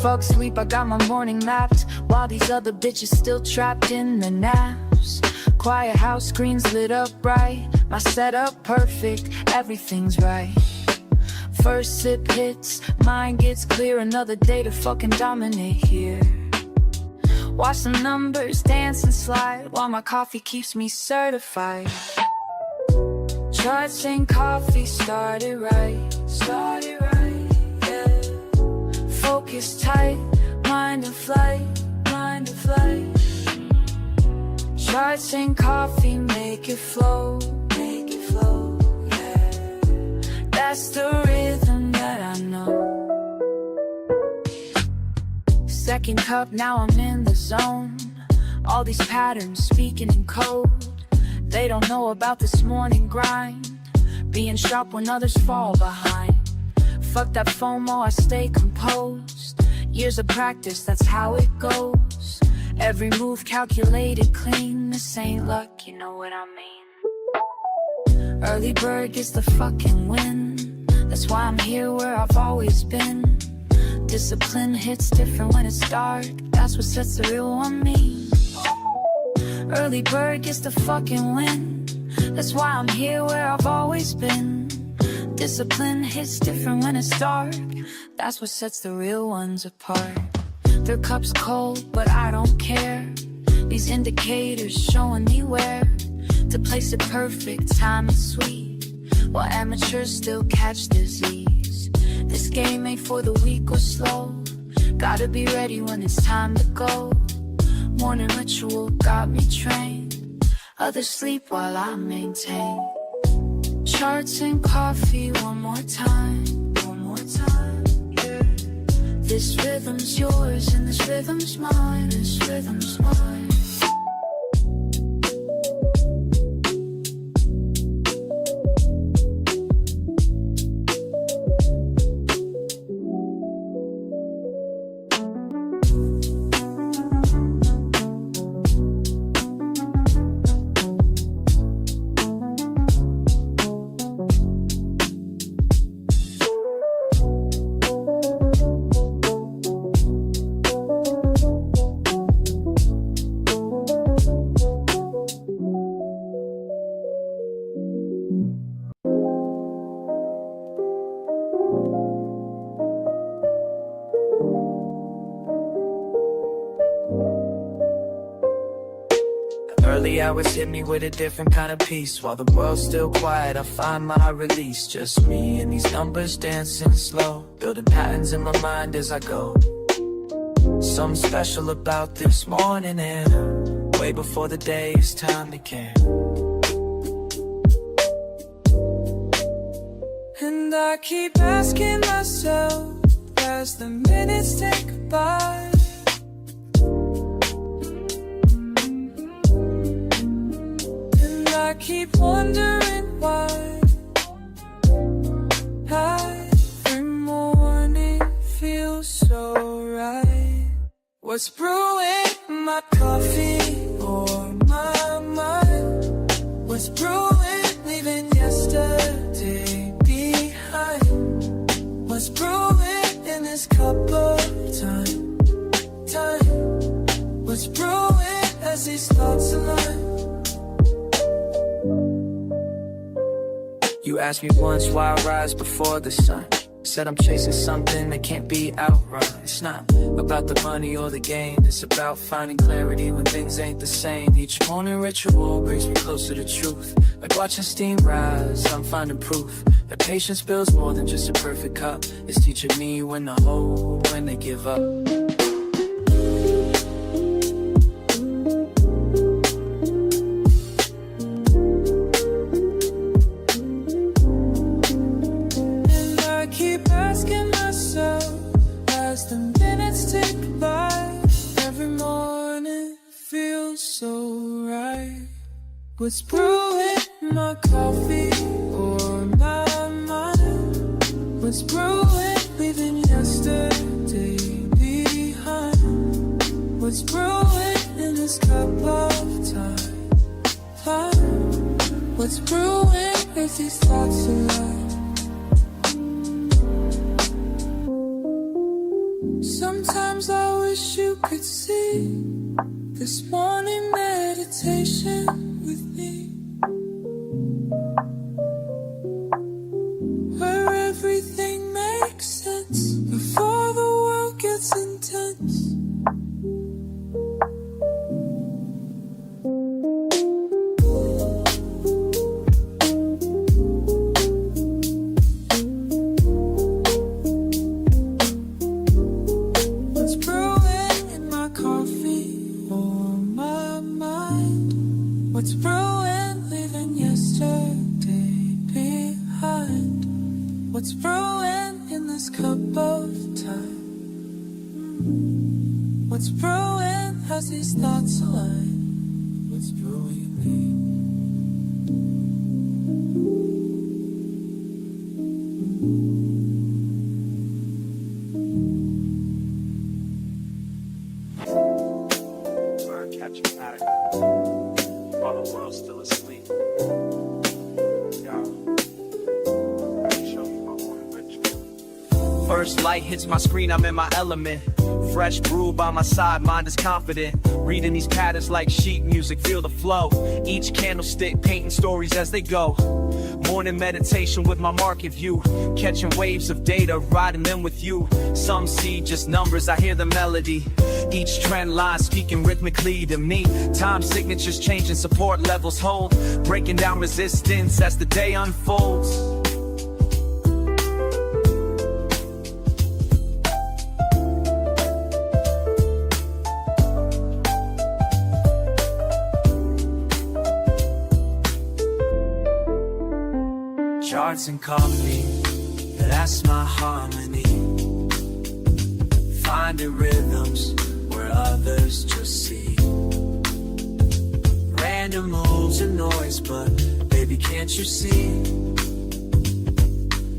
Fuck sleep, I got my morning mapped, while these other bitches still trapped in the naps. Quiet house, screens lit up bright, my setup perfect, everything's right. First sip hits, mind gets clear, another day to fucking dominate here. Watch some numbers dance and slide, while my coffee keeps me certified. Charts and coffee started right, yeah. Focus tight, mind in flight, Charts and coffee make it flow, yeah. That's the rhythm that I know. Second cup, now I'm in the zone. All these patterns speaking in code. They don't know about this morning grind, being sharp when others fall behind. Fuck that FOMO, I stay composed. Years of practice, that's how it goes. Every move calculated clean, this ain't luck, you know what I mean. Early bird gets the fucking win, that's why I'm here where I've always been. Discipline hits different when it's dark, that's what sets the real one me. Early bird gets the fucking win, that's why I'm here where I've always been. Discipline hits different when it's dark, that's what sets the real ones apart. Their cup's cold, but I don't care. These indicators showing me where to place it perfect, time is sweet, while amateurs still catch disease. This game ain't for the weak or slow, gotta be ready when it's time to go. Morning ritual got me trained, others sleep while I maintain. Charts and coffee one more time, yeah. This rhythm's yours and this rhythm's mine, Early hours hit me with a different kind of peace. While the world's still quiet, I find my release. Just me and these numbers dancing slow, building patterns in my mind as I go. Something special about this morning, and way before the day is time to care. And I keep asking myself as the minutes tick by, I keep wondering why every morning feels so right. What's brewing in my coffee or my mind? What's brewing leaving yesterday behind? What's brewing in this cup of time? What's brewing as these thoughts align? You asked me once why I rise before the sun. Said I'm chasing something that can't be outrun. It's not about the money or the gain, it's about finding clarity when things ain't the same. Each morning ritual brings me closer to truth. Like watching steam rise, I'm finding proof that patience builds more than just a perfect cup. It's teaching me when to hold, when to give up. What's brewing in my coffee or my mind? What's brewing leaving yesterday behind? What's brewing in this cup of time? What's brewing as these thoughts alive? Sometimes see this morning meditation with me, where everything makes sense before the world gets intense. What's brewing in my coffee on my mind? What's brewing, leaving yesterday behind? What's brewing in this cup of time? What's brewing as these thoughts align? What's brewing me? Catching attic while the world's still asleep. Show me my morning ritual. First light hits my screen, I'm in my element. Fresh brew by my side, mind is confident. Reading these patterns like sheet music, feel the flow. Each candlestick painting stories as they go. Morning meditation with my market view. Catching waves of data, riding them with you. Some see just numbers, I hear the melody. Each trend line speaking rhythmically to me. Time signatures changing, support levels hold. Breaking down resistance as the day unfolds. Charts and coffee, that's my harmony. Finding rhythms where others just see. Random moves and noise, but baby, can't you see?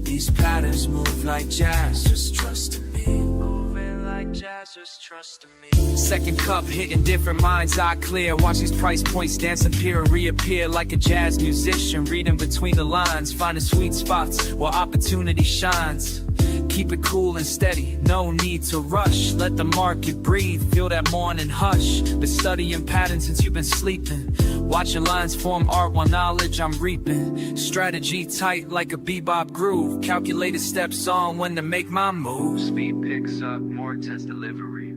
These patterns move like jazz, just trust in me. Moving like jazz, just trust in me. Second cup hitting different minds, eye clear. Watch these price points dance, appear and reappear like a jazz musician. Reading between the lines, finding sweet spots where opportunity shines. Keep it cool and steady, no need to rush. Let the market breathe, feel that morning hush. Been studying patterns since you've been sleeping. Watching lines form art while knowledge I'm reaping. Strategy tight like a bebop groove. Calculated steps on when to make my move. Speed picks up, more test delivery.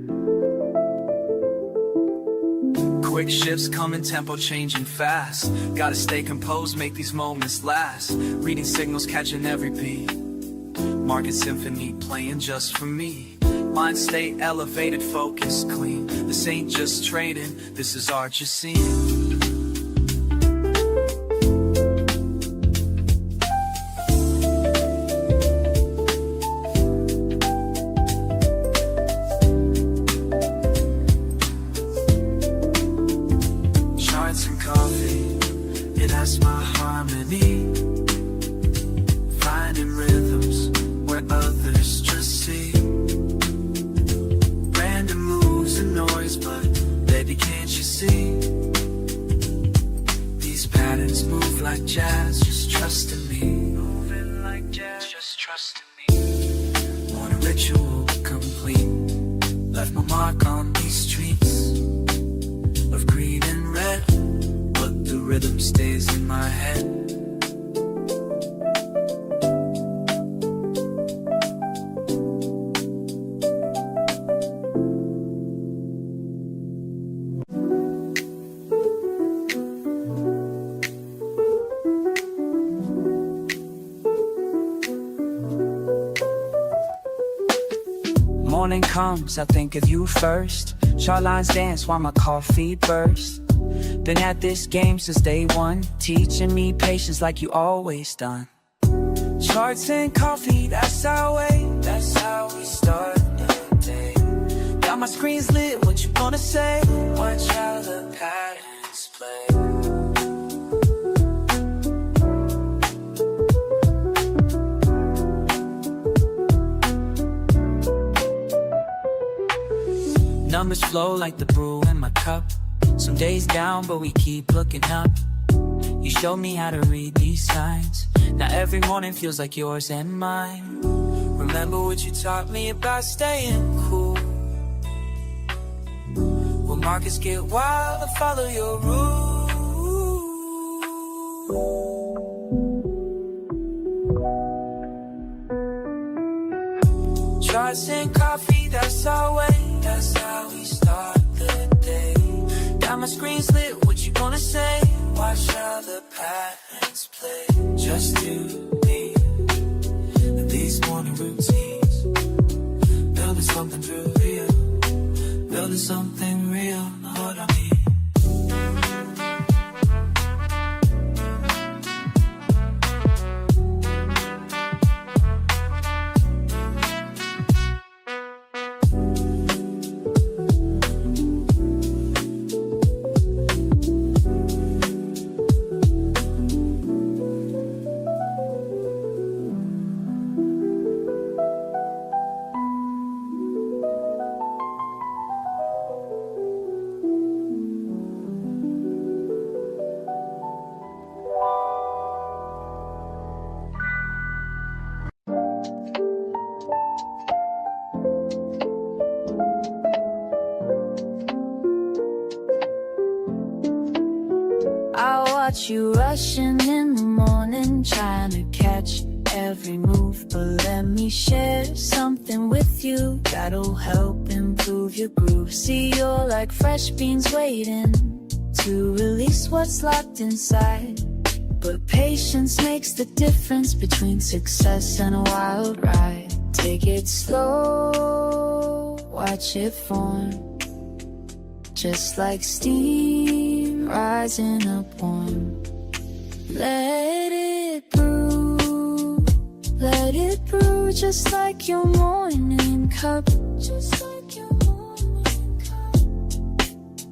Quick shifts coming, tempo changing fast. Gotta stay composed, make these moments last. Reading signals, catching every beat. Market symphony playing just for me. Mind stay elevated, focused, clean. This ain't just trading, this is art you're seeing. Charts and coffee, yeah, that's my harmony. Finding rhythms where others just see. Random moves and noise, but baby, can't you see? These patterns move like jazz, just trust in me. Moving like jazz, just trust in me. Morning ritual complete. Left my mark on these streets of green and red, but the rhythm stays in my head. Morning comes, I think of you first. Chart lines dance while my coffee bursts. Been at this game since day one, teaching me patience like you always done. Charts and coffee, that's our way, that's how we start the day. Got my screens lit, what you gonna say? Watch how the patterns play. Numbers flow like the brew in my cup. Some days down, but we keep looking up. You showed me how to read these signs. Now every morning feels like yours and mine. Remember what you taught me about staying cool. markets get wild, I follow your rules. Charts and coffee, that's our way. That's how we start the day. Got my screen lit, what you gonna say? Watch how the patterns play. Just do me. These morning routines, building something true real, building something real. Hold on me. Watch you rushing in the morning, trying to catch every move. But let me share something with you that'll help improve your groove. See, you're like fresh beans waiting to release what's locked inside. But patience makes the difference between success and a wild ride. Take it slow, watch it form, just like steam rising up warm. Let it brew, just like your morning cup, just like your morning cup.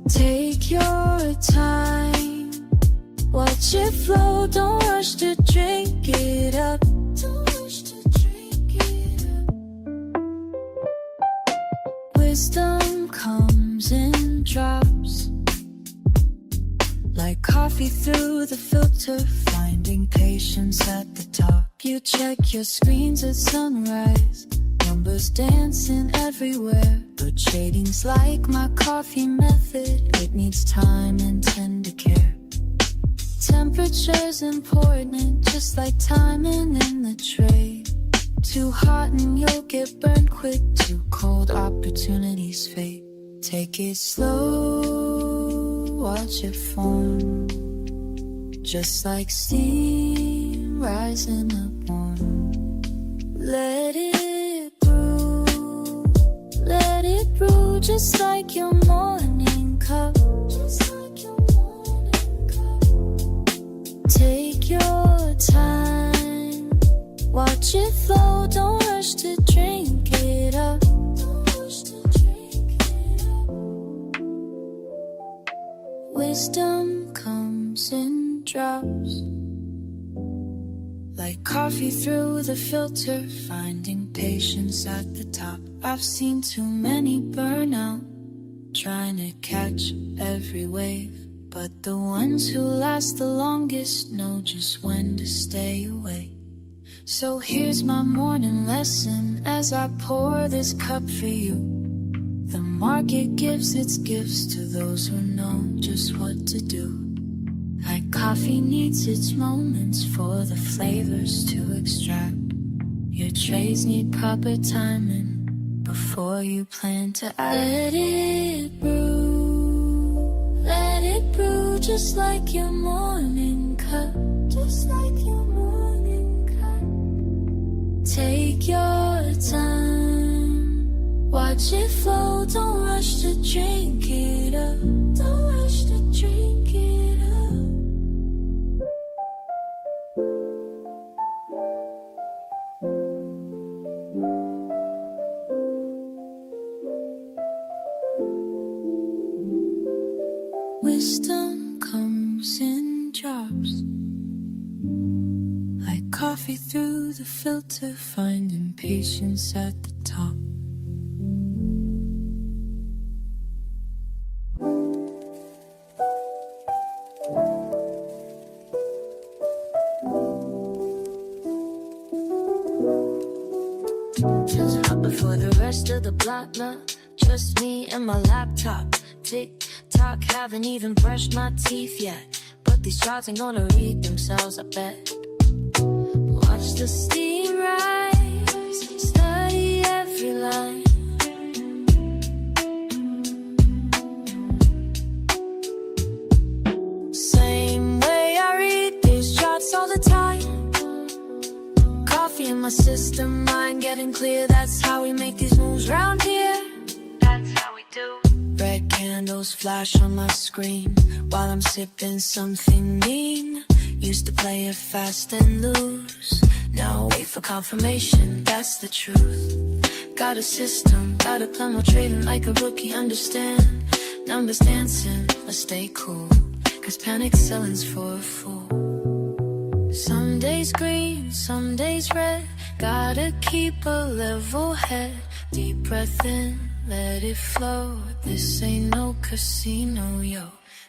Take your time, watch it flow, don't rush to drink it up, don't rush to drink it up. Wisdom comes in drops, like coffee through the filter, finding patience at the top. You check your screens at sunrise, numbers dancing everywhere. But trading's like my coffee method, it needs time and tender care. Temperature's important, just like timing in the trade. Too hot and you'll get burned quick, too cold opportunities fade. Take it slow, watch it form, just like steam rising up warm. Let it brew, just like your morning cup, just like your morning cup. Take your time, watch it flow, don't rush to drink it up, don't rush to drink it up. Wisdom comes in drops, like coffee through the filter, finding patience at the top. I've seen too many burn out, trying to catch every wave. But the ones who last the longest know just when to stay away. So here's my morning lesson as I pour this cup for you. The market gives its gifts to those who know just what to do. Like coffee needs its moments for the flavors to extract. Your trades need proper timing before you plan to act. Let it brew, just like your morning cup, just like your morning cup. Take your time, watch it flow, don't rush to drink it up, don't rush to drink it up. Wisdom comes in drops, like coffee through the filter, finding patience at the top. Just hop before the rest of the block, nah. Just me and my laptop. tick-tock, haven't even brushed my teeth yet. But these charts ain't gonna read themselves, I bet. Watch the steam rise, study every line. Same way I read these charts all the time. Coffee in my system, mind getting clear. That's how we make these moves round here. That's how we do. Red candles flash on my screen while I'm sipping something mean. Used to play it fast and lose. Now I wait for confirmation, that's the truth. Got a system, got a plan, while trading like a rookie, understand. Numbers dancing, I stay cool, cause panic selling's for a fool. Some days green, some days red. Gotta keep a level head. Deep breath in, let it flow. This ain't no casino, yo.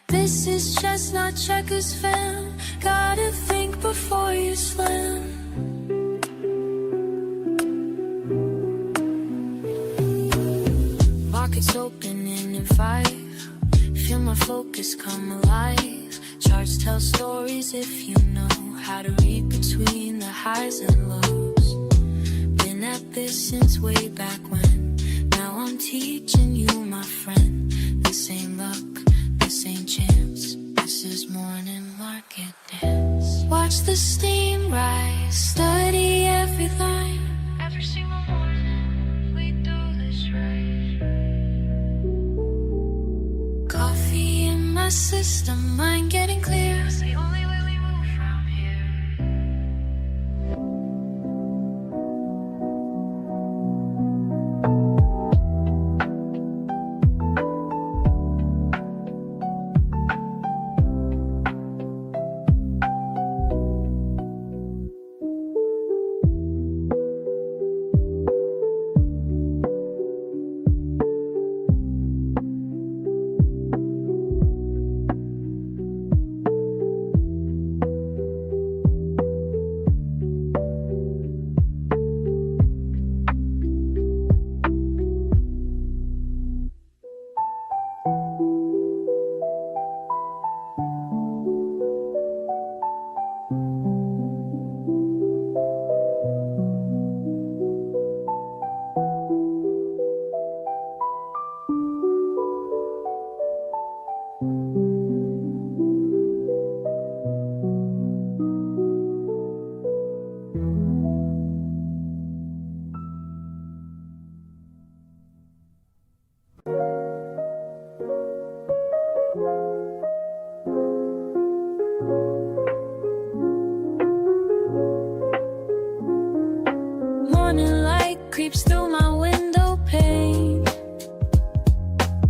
This is just not checkers, fam. Gotta think before you slam. Markets opening in 5. Feel my focus come alive. Charts tell stories if you know how to read between the highs and lows. Been at this since way back when. Now I'm teaching you, my friend. This ain't luck, this ain't chance. This is morning market dance. Watch the steam rise, study every line. Every single morning, we do this right. Coffee in my system, mind getting clear. It's the only way we move from here. Morning light creeps through my window pane.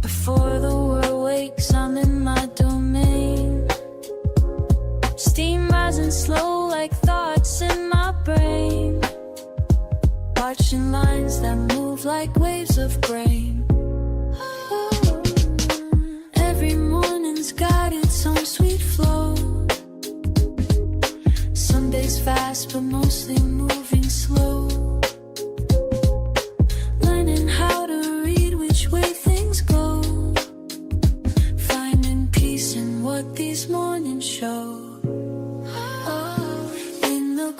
Before the world wakes, I'm in my domain. Steam rising slow like thoughts in my brain. Watching lines that move like waves of grain. Every morning's got its own sweet flow. Some days fast, but mostly moving slow. Learning how to read which way things go. Finding peace in what these mornings show. In the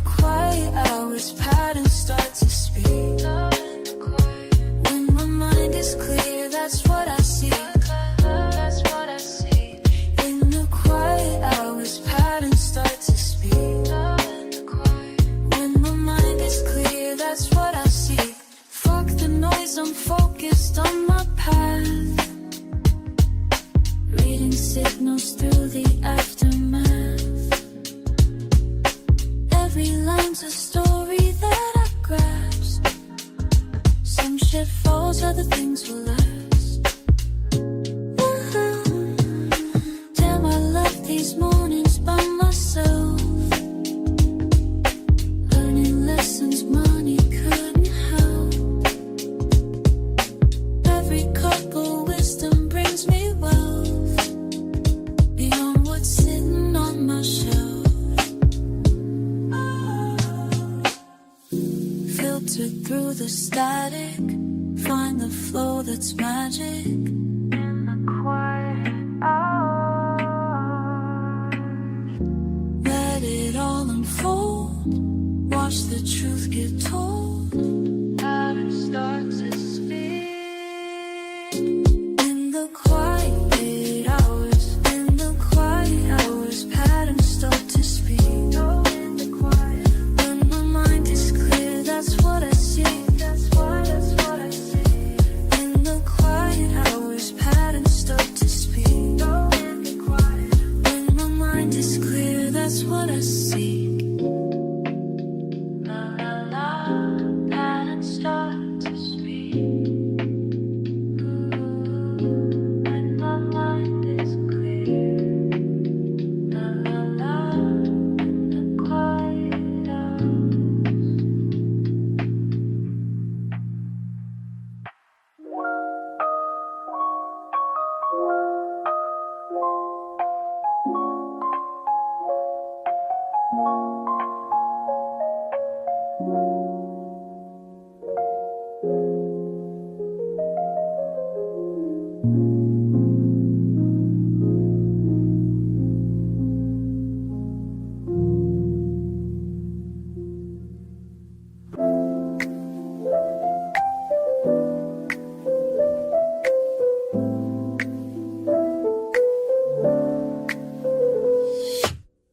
quiet hours, patterns start to speak. When my mind is clear, that's what I see. That's what I see. In the quiet hours, patterns start to speak. When my mind is clear, that's what I see. Fuck the noise, I'm focused on my path. Reading signals through the aftermath. Every line's a story that I grasp. Some shit falls, other things will last. Damn, I love these mornings by myself. Learning lessons money couldn't help. Every cup of wisdom brings me wealth. Beyond what's sitting on my shelf. Filtered through the static find the flow that's magic. In the quiet hours, let it all unfold. Watch the truth get told. Pattern starts to speak. In the quiet hours, in the quiet hours, patterns start to speak. Oh, in the quiet, when my mind is clear, that's what I see. That's what I see. In the quiet hours, patterns start to speak. Oh, in the quiet, when my mind is clear, that's what I see.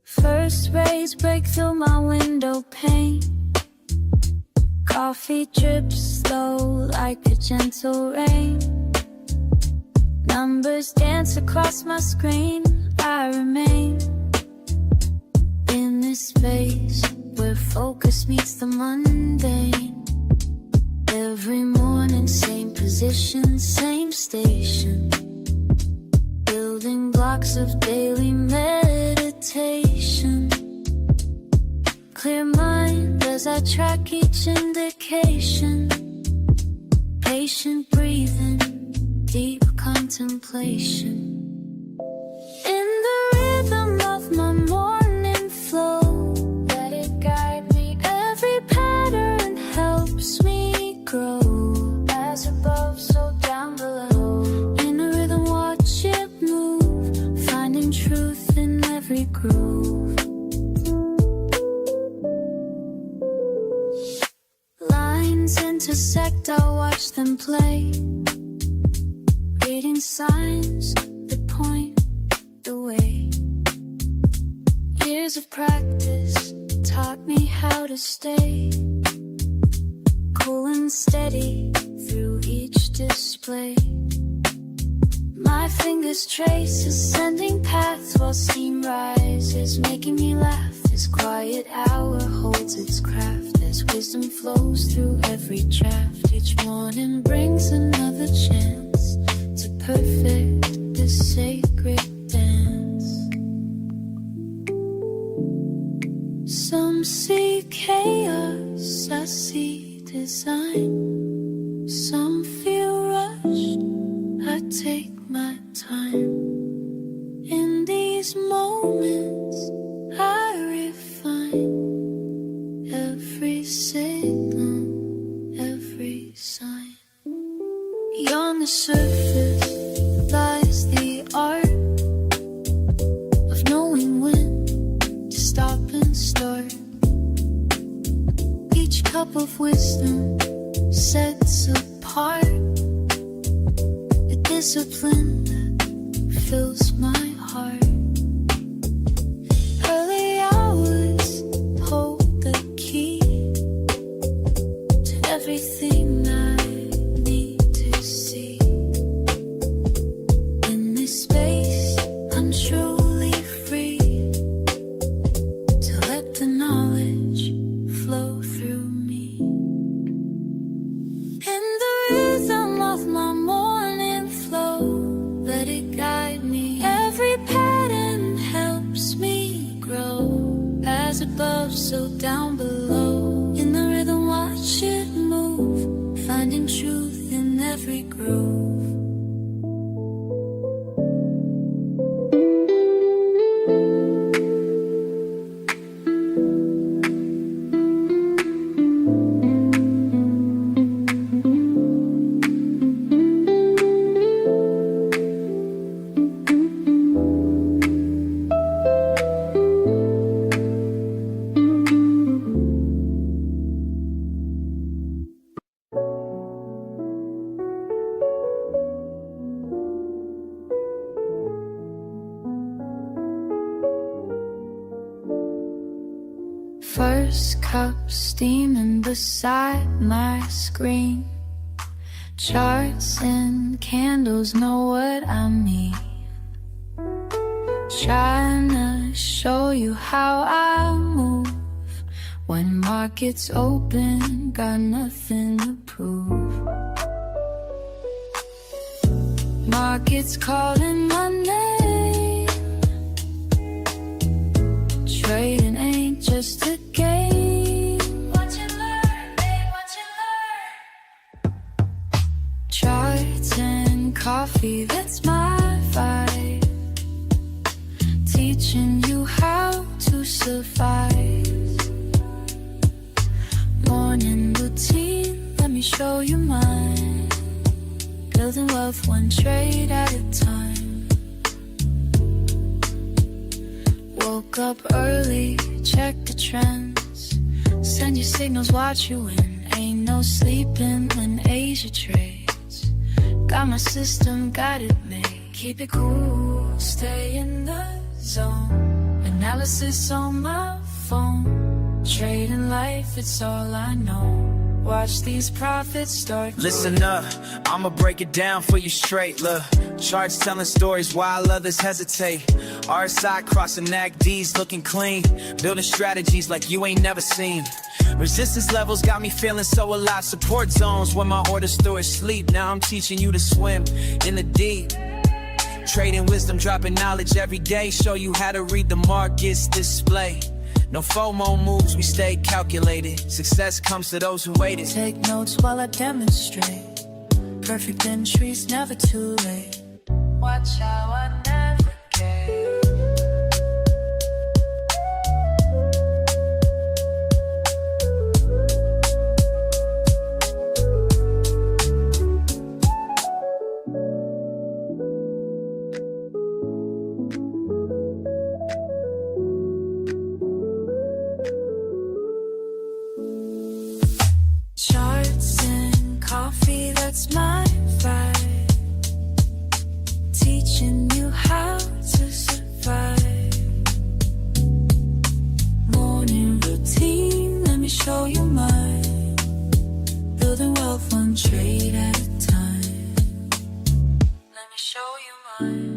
First rays break through my window pane. Coffee drips slow like a gentle rain. Numbers dance across my screen. I remain in this space where focus meets the mundane. Every morning, same position, same station. Building blocks of daily meditation. Clear mind as I track each indication. Patient breathing, deep contemplation. In the rhythm of my morning flow, let it guide me. Every pattern helps me grow. As above, so down below. In a rhythm, watch it move, finding truth in every groove. Lines intersect, I'll watch them play. Reading signs that point the way. Years of practice taught me how to stay cool and steady through each display. My fingers trace ascending paths while steam rises, making me laugh. This quiet hour holds its craft as wisdom flows through every draft. Each morning brings another chance to perfect this sacred dance. Some see chaos, I see design. Some feel rushed, I take my time. In these moments, I refine every signal, every sign. Beyond the surface lies the art of knowing when to stop and start. Each cup of wisdom sets apart a discipline that fills my heart. Early hours hold the key to everything I need to see. In this space, I'm truly free to let the knowledge flow through me. In the rhythm of my morning flow, let it guide me. Every pattern helps me grow. As above, so down below. In the rhythm, watch it move, finding truth in every groove. First cup steaming beside my screen. Charts and candles know what I mean. Trying to show you how I move. When markets open, got nothing to prove. Markets calling my name. Trading ain't just a game. Watch and learn, babe, watch and learn. Charts and coffee, that's my vibe. Teaching you how to survive. Morning routine, let me show you mine. Building wealth one trade at a time. Woke up early, check the trends. Send your signals, watch you win. Ain't no sleeping when Asia trades. Got my system, got it made. Keep it cool, stay in the zone. Analysis on my phone. Trading life, it's all I know. Watch these profits start. Listen up, I'ma break it down for you straight. Look, charts telling stories while others hesitate. RSI crossing NACDs looking clean. Building strategies like you ain't never seen. Resistance levels got me feeling so alive. Support zones when my orders through sleep. Now I'm teaching you to swim in the deep. Trading wisdom, dropping knowledge every day. Show you how to read the markets display. No FOMO moves, we stay calculated. Success comes to those who waited. Take notes while I demonstrate. Perfect entries, never too late. Watch how I navigate. Charts and coffee, that's my vibe. Teaching you how to survive. Morning routine, let me show you mine. Building wealth one trade at a time. Let me show you mine.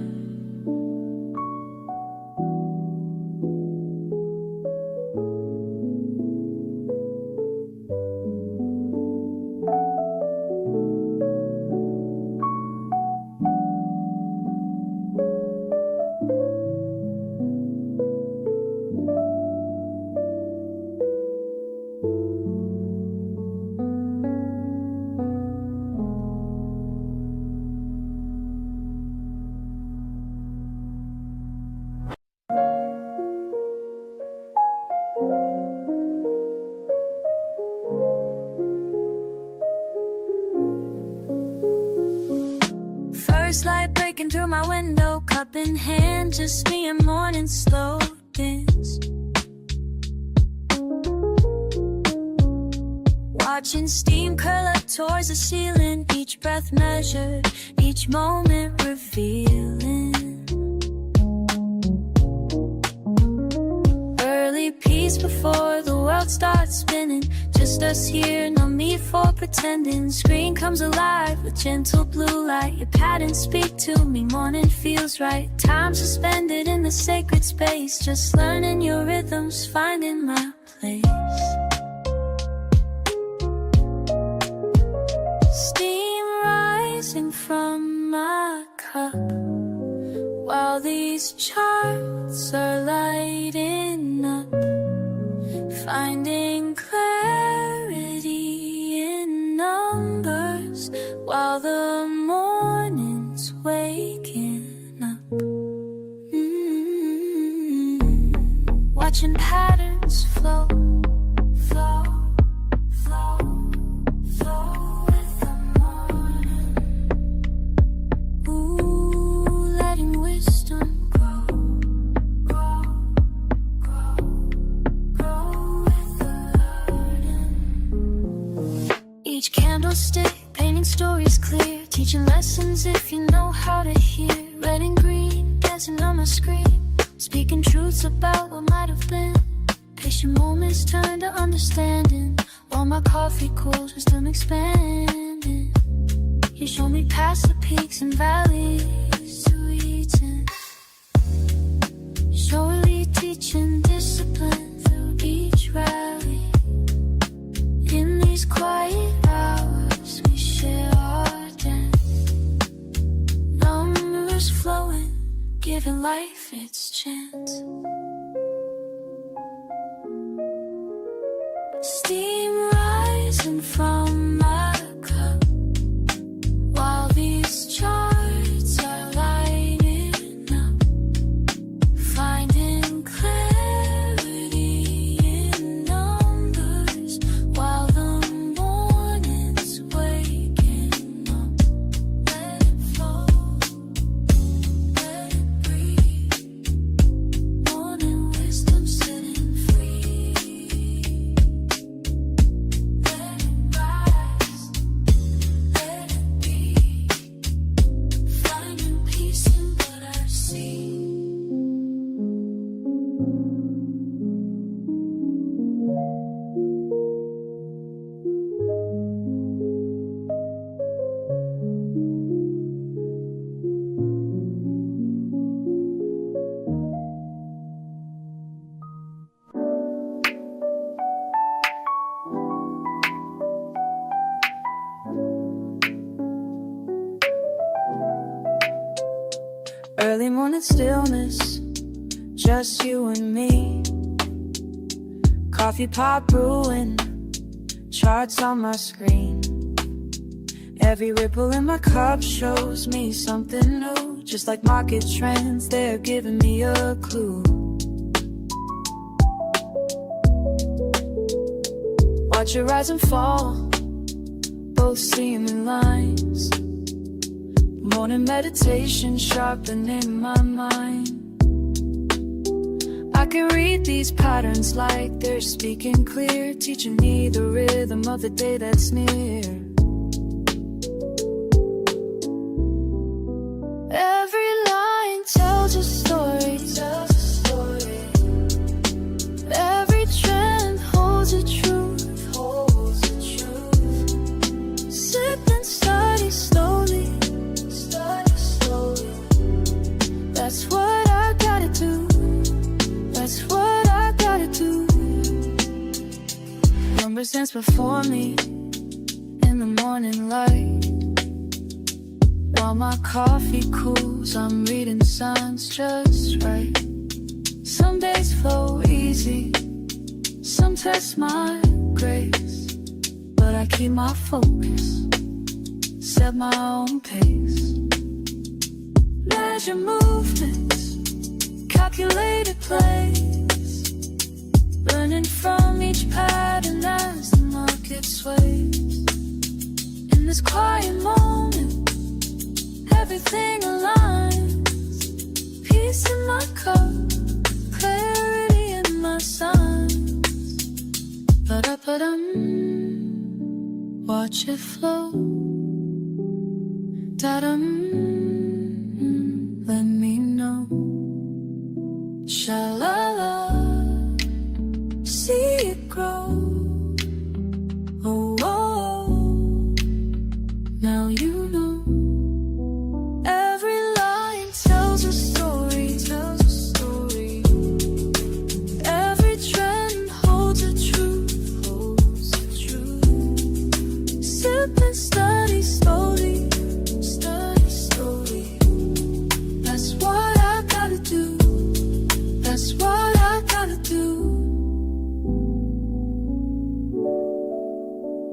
First light breaking through my window, cup in hand, just me and morning slow dance. Watching steam curl up towards the ceiling, each breath measured, each moment revealing. Early peace before the world starts spinning. Just us here, no need for pretending. Screen comes alive with gentle blue light. Your patterns speak to me, morning feels right. Time suspended in the sacred space. Just learning your rhythms, finding my place. Steam rising from my cup, while these charts are lighting up. Finding clarity in numbers while the morning's waking up. Watching patterns flow, flow, flow, flow with the morning. Ooh, letting wisdom grow, grow, grow, grow with the learning. Each candlestick painting stories clear, teaching lessons if you know how to hear. Red and green dancing on my screen, speaking truths about what might have been. Patient moments turn to understanding. While my coffee cools, wisdom expanding. You show me past the peaks and valleys to reaching. Surely teaching discipline through each rally. In these quiet hours, we share our dance. Numbers flowing, giving life its chance. Steam rising from my cup, while these charts are lighting up, finding clarity in numbers, while the morning's waking up. Let it flow, let it breathe. Morning wisdom setting free. Let it rise, let it be. Finding peace in what I see. Early morning stillness, just you and me. Coffee pot brewing, charts on my screen. Every ripple in my cup shows me something new. Just like market trends, they're giving me a clue. Watch it rise and fall, both seeming lines. Morning meditation sharpening my mind. I can read these patterns like they're speaking clear, teaching me the rhythm of the day that's near. Every line tells a story, tells a story. Every trend holds a truth, holds a truth. Sip and study slowly, study slowly. That's what I gotta do, that's what I gotta do. Numbers dance before me in the morning light. While my coffee cools, I'm reading signs just right. Some days flow easy, some test my grace, but I keep my focus, set my own pace. Measure movements, calculated plays, learning from each pattern as the market sways. In this quiet moment, everything aligns. Peace in my cup, clarity in my signs. Ba-da-ba-dum, watch it flow. Da-dum, let me know. Sha-la-la, see it grow. Oh, oh, oh, now you know. Every line tells a story, tells a story. Every trend holds a truth, holds a truth. Sip and study slowly, study slowly. That's what I gotta do, that's what I gotta do.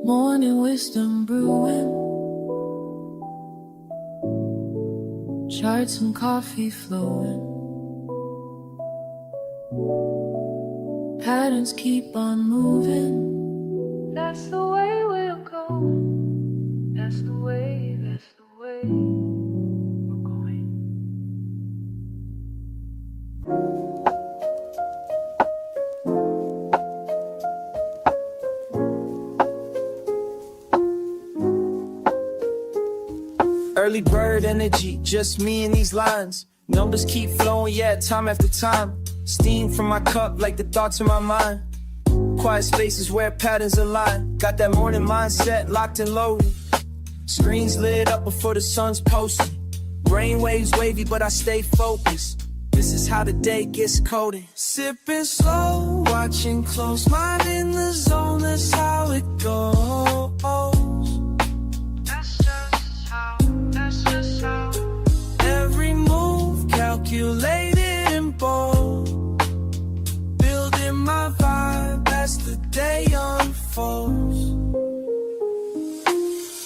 Morning wisdom brewing, charts and coffee flowing. Patterns keep on moving. That's the way we're going. That's the way, that's the way we're going. Early bird energy, just me and these lines. Numbers keep flowing, yeah, time after time. Steam from my cup like the thoughts in my mind. quiet spaces where patterns align. Got that morning mindset locked and loaded. Screens lit up before the sun's posted. Brainwaves wavy, but I stay focused. This is how the day gets coded. Sipping slow, watching close, mind in the zone. That's how it goes. That's just how. Every move calculated and bold. Building my vibe as the day unfolds.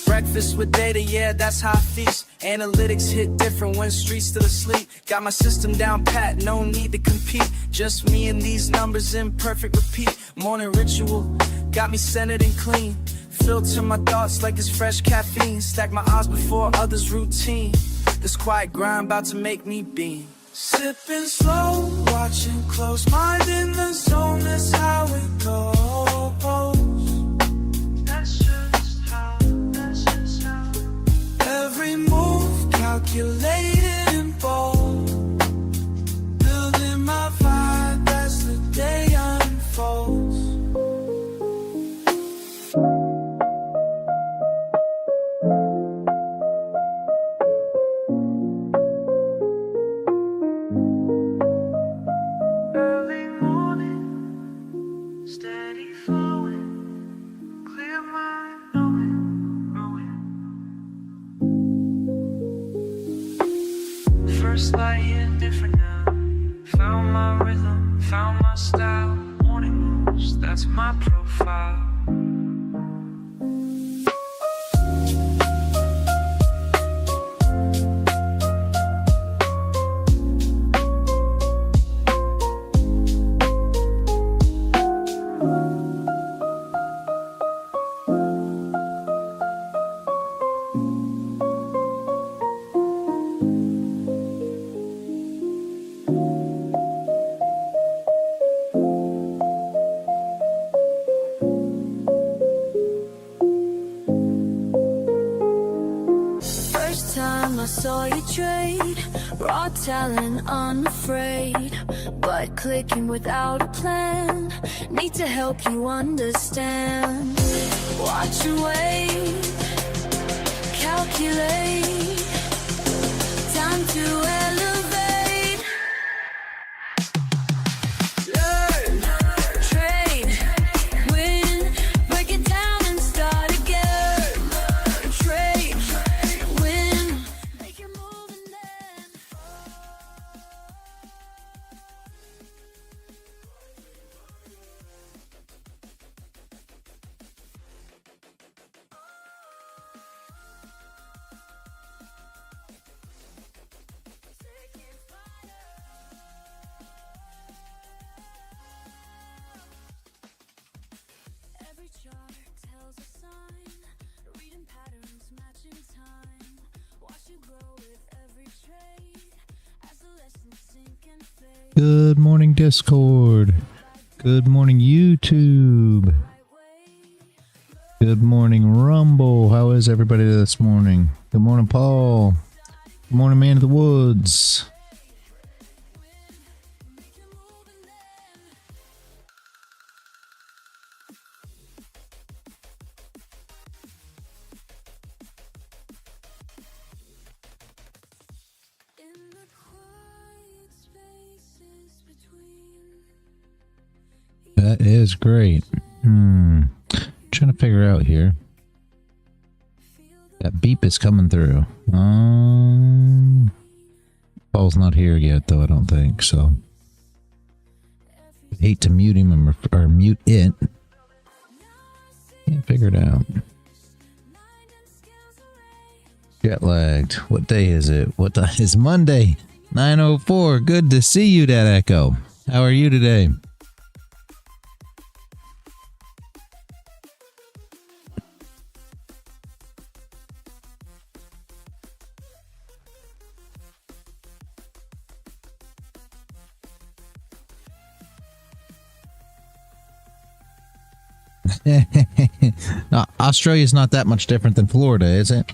Breakfast with data, yeah, that's how I feast. Analytics hit different when streets still asleep. Got my system down pat, no need to compete. Just me and these numbers in perfect repeat. Morning ritual, got me centered and clean. Filter my thoughts like it's fresh caffeine. Stack my odds before others' routine. This quiet grind about to make me beam. Sipping slow, watching close, mind in the zone. That's how it goes. That's just how. Every move calculated and bold. Building my vibe as the day unfolds. Early morning, steady flowing, clear mind knowing. First light hit different now. Found my rhythm, found my style. Morning moves, that's my profile. I saw you trade, raw talent, unafraid, but clicking without a plan. Need to help you understand. Watch and wait, calculate, time to elevate. Learn, trade, win, break it down and start again. Trade, win, make your move and then every chart tells a sign, reading patterns, matching time. Watch you grow with every trade, as the lessons sink and fade. Good morning, Discord. Good morning, YouTube. Good morning, Rumble. How is everybody this morning? Good morning, Paul. Good morning, Man of the Woods. In the quiet spaces between. That is great. Trying to figure out here. That beep is coming through. Paul's not here yet, though, I don't think, so. I'd hate to mute him or mute it. Can't figure it out. Jet lagged. What day is it? What time is Monday? 9:04. Good to see you, Dad Echo. How are you today? No, Australia's not that much different than Florida, is it?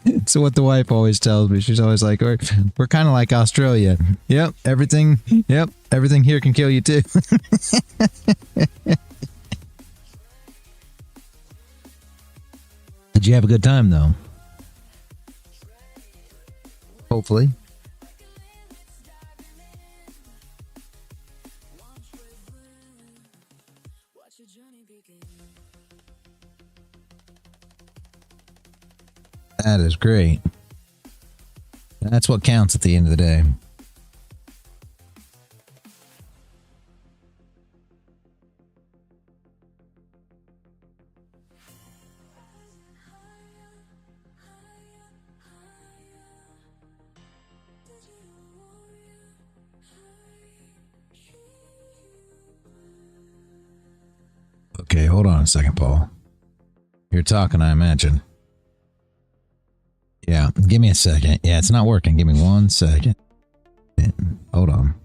It's what the wife always tells me. She's always like, we're kind of like Australia. Yep, everything here can kill you too. Did you have a good time though? Hopefully. That is great. That's what counts at the end of the day. Okay, hold on a second, Paul. You're talking, I imagine. Yeah, give me a second. Yeah, it's not working. Give me 1 second. Hold on.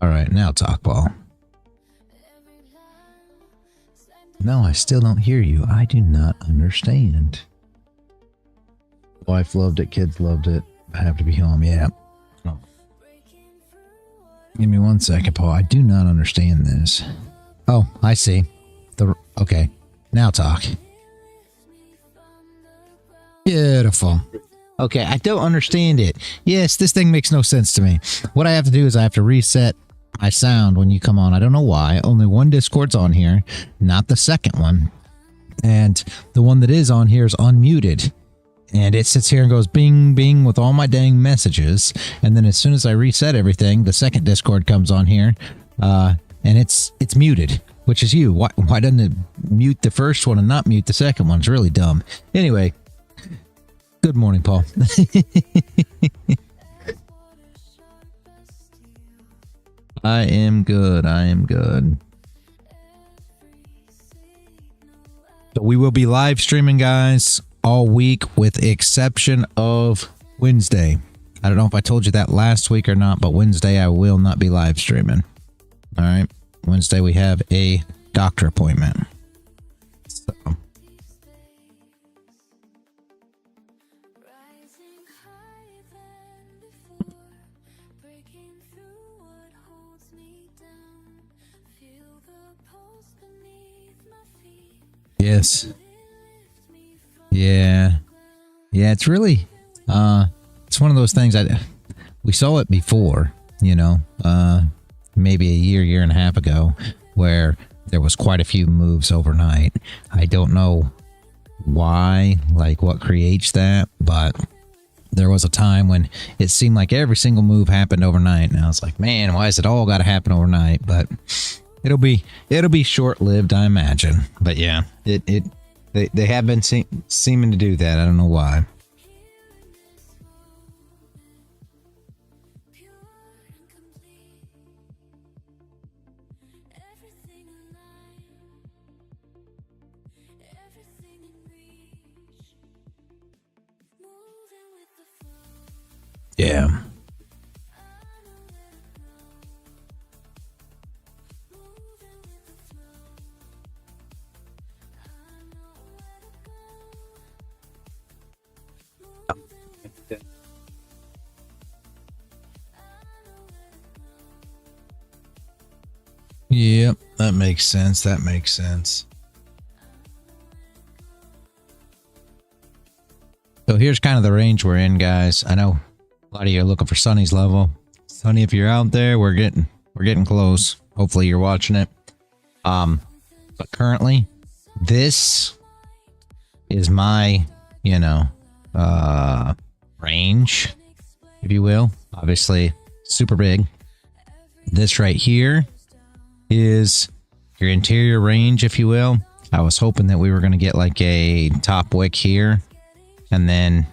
All right, now talk, Paul. No, I still don't hear you. I do not understand. Wife loved it. Kids loved it. I have to be home. Yeah. Oh. Give me 1 second, Paul. I do not understand this. Oh, I see. Okay. Now talk. Beautiful. Okay, I don't understand it. Yes, this thing makes no sense to me. What I have to do is I have to reset my sound when you come on. I don't know why. Only one Discord's on here, not the second one. And the one that is on here is unmuted. And it sits here and goes bing, bing with all my dang messages. And then as soon as I reset everything, the second Discord comes on here, and it's muted, which is you. Why doesn't it mute the first one and not mute the second one? It's really dumb. Anyway, good morning, Paul. I am good. I am good. So we will be live streaming, guys, all week with exception of Wednesday. I don't know if I told you that last week or not, but Wednesday I will not be live streaming. All right. Wednesday we have a doctor appointment. So. Yes. Yeah. Yeah, it's really it's one of those things we saw it before, you know, maybe a year and a half ago, where there was quite a few moves overnight. I don't know why, like what creates that, but there was a time when it seemed like every single move happened overnight, and I was like, man, why has it all got to happen overnight? But it'll be short-lived, I imagine. But yeah, they have been seeming to do that. I don't know why. Yeah. Yep, that makes sense. That makes sense. So here's kind of the range we're in, guys. I know a lot of you are looking for Sonny's level. Sonny, if you're out there, we're getting close. Hopefully you're watching it. But currently, this is my, range, if you will. Obviously, super big. This right here is your interior range, if you will. I was hoping that we were going to get like a top wick here, and then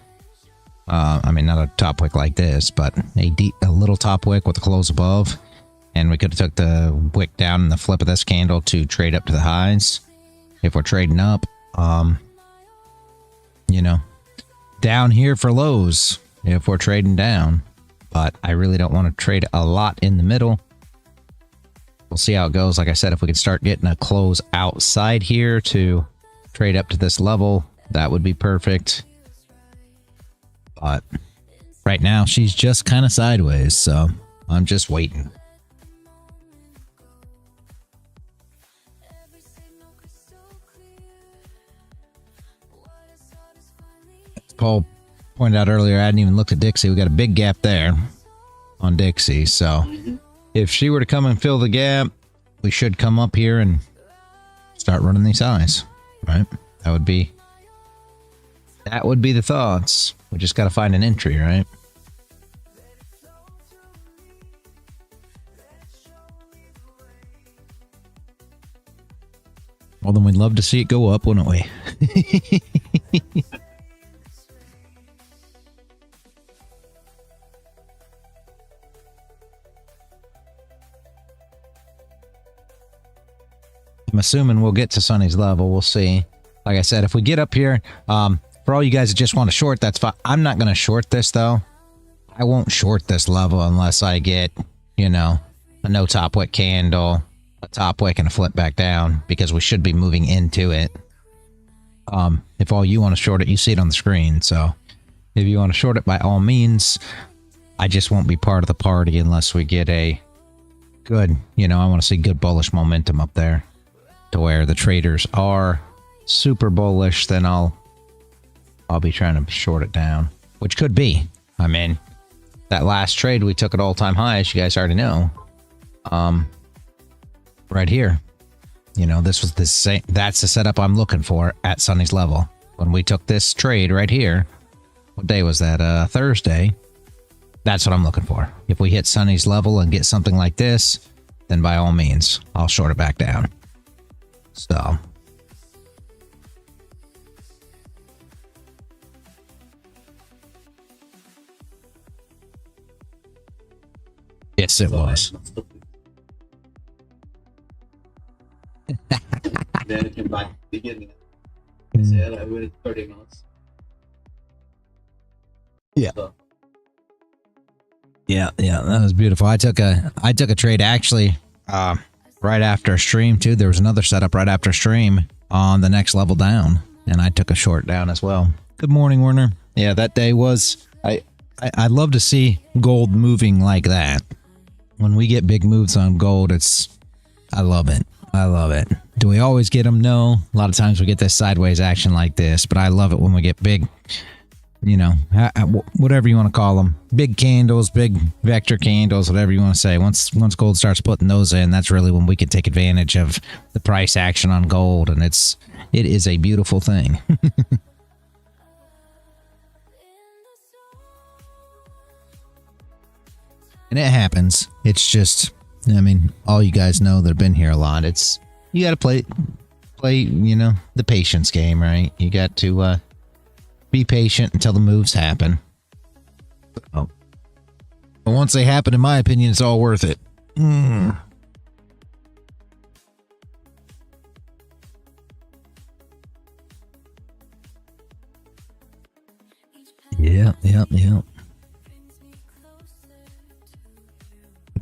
I mean, not a top wick like this, but a little top wick with a close above, and we could have took the wick down in the flip of this candle to trade up to the highs. If we're trading up, down here for lows if we're trading down, but I really don't want to trade a lot in the middle. We'll see how it goes. Like I said, if we could start getting a close outside here to trade up to this level, that would be perfect. But right now, she's just kind of sideways, so I'm just waiting. Paul pointed out earlier, I hadn't even looked at Dixie. We got a big gap there on Dixie. So if she were to come and fill the gap, we should come up here and start running these highs, right? That would be the thoughts. We just got to find an entry, right? Well, then we'd love to see it go up, wouldn't we? I'm assuming we'll get to Sunny's level. We'll see. Like I said, if we get up here, for all you guys that just want to short, that's fine. I'm not going to short this, though. I won't short this level unless I get, you know, a no top wick candle, a top wick, and a flip back down, because we should be moving into it. If all you want to short it, you see it on the screen. So if you want to short it, by all means. I just won't be part of the party unless we get a good, you know, I want to see good bullish momentum up there to where the traders are super bullish. Then I'll be trying to short it down, which could be. I mean, that last trade we took at all-time highs, you guys already know. Right here, you know, this was the same. That's the setup I'm looking for at Sunny's level. When we took this trade right here, what day was that? Thursday. That's what I'm looking for. If we hit Sunny's level and get something like this, then by all means, I'll short it back down. So. Yes, it was. Then it came back beginning. I said I waited 30 minutes. Yeah. So. Yeah, that was beautiful. I took a trade actually right after stream too. There was another setup right after stream on the next level down, and I took a short down as well. Good morning, Werner. Yeah, that day was I love to see gold moving like that. When we get big moves on gold, I love it. I love it. Do we always get them? No. A lot of times we get this sideways action like this, but I love it when we get big, you know, whatever you want to call them. Big candles, big vector candles, whatever you want to say. Once gold starts putting those in, that's really when we can take advantage of the price action on gold, and it is a beautiful thing. And it happens. It's just, I mean, all you guys know that have been here a lot, it's, you got to play, you know, the patience game, right? You got to be patient until the moves happen. Oh. But once they happen, in my opinion, it's all worth it. Yeah.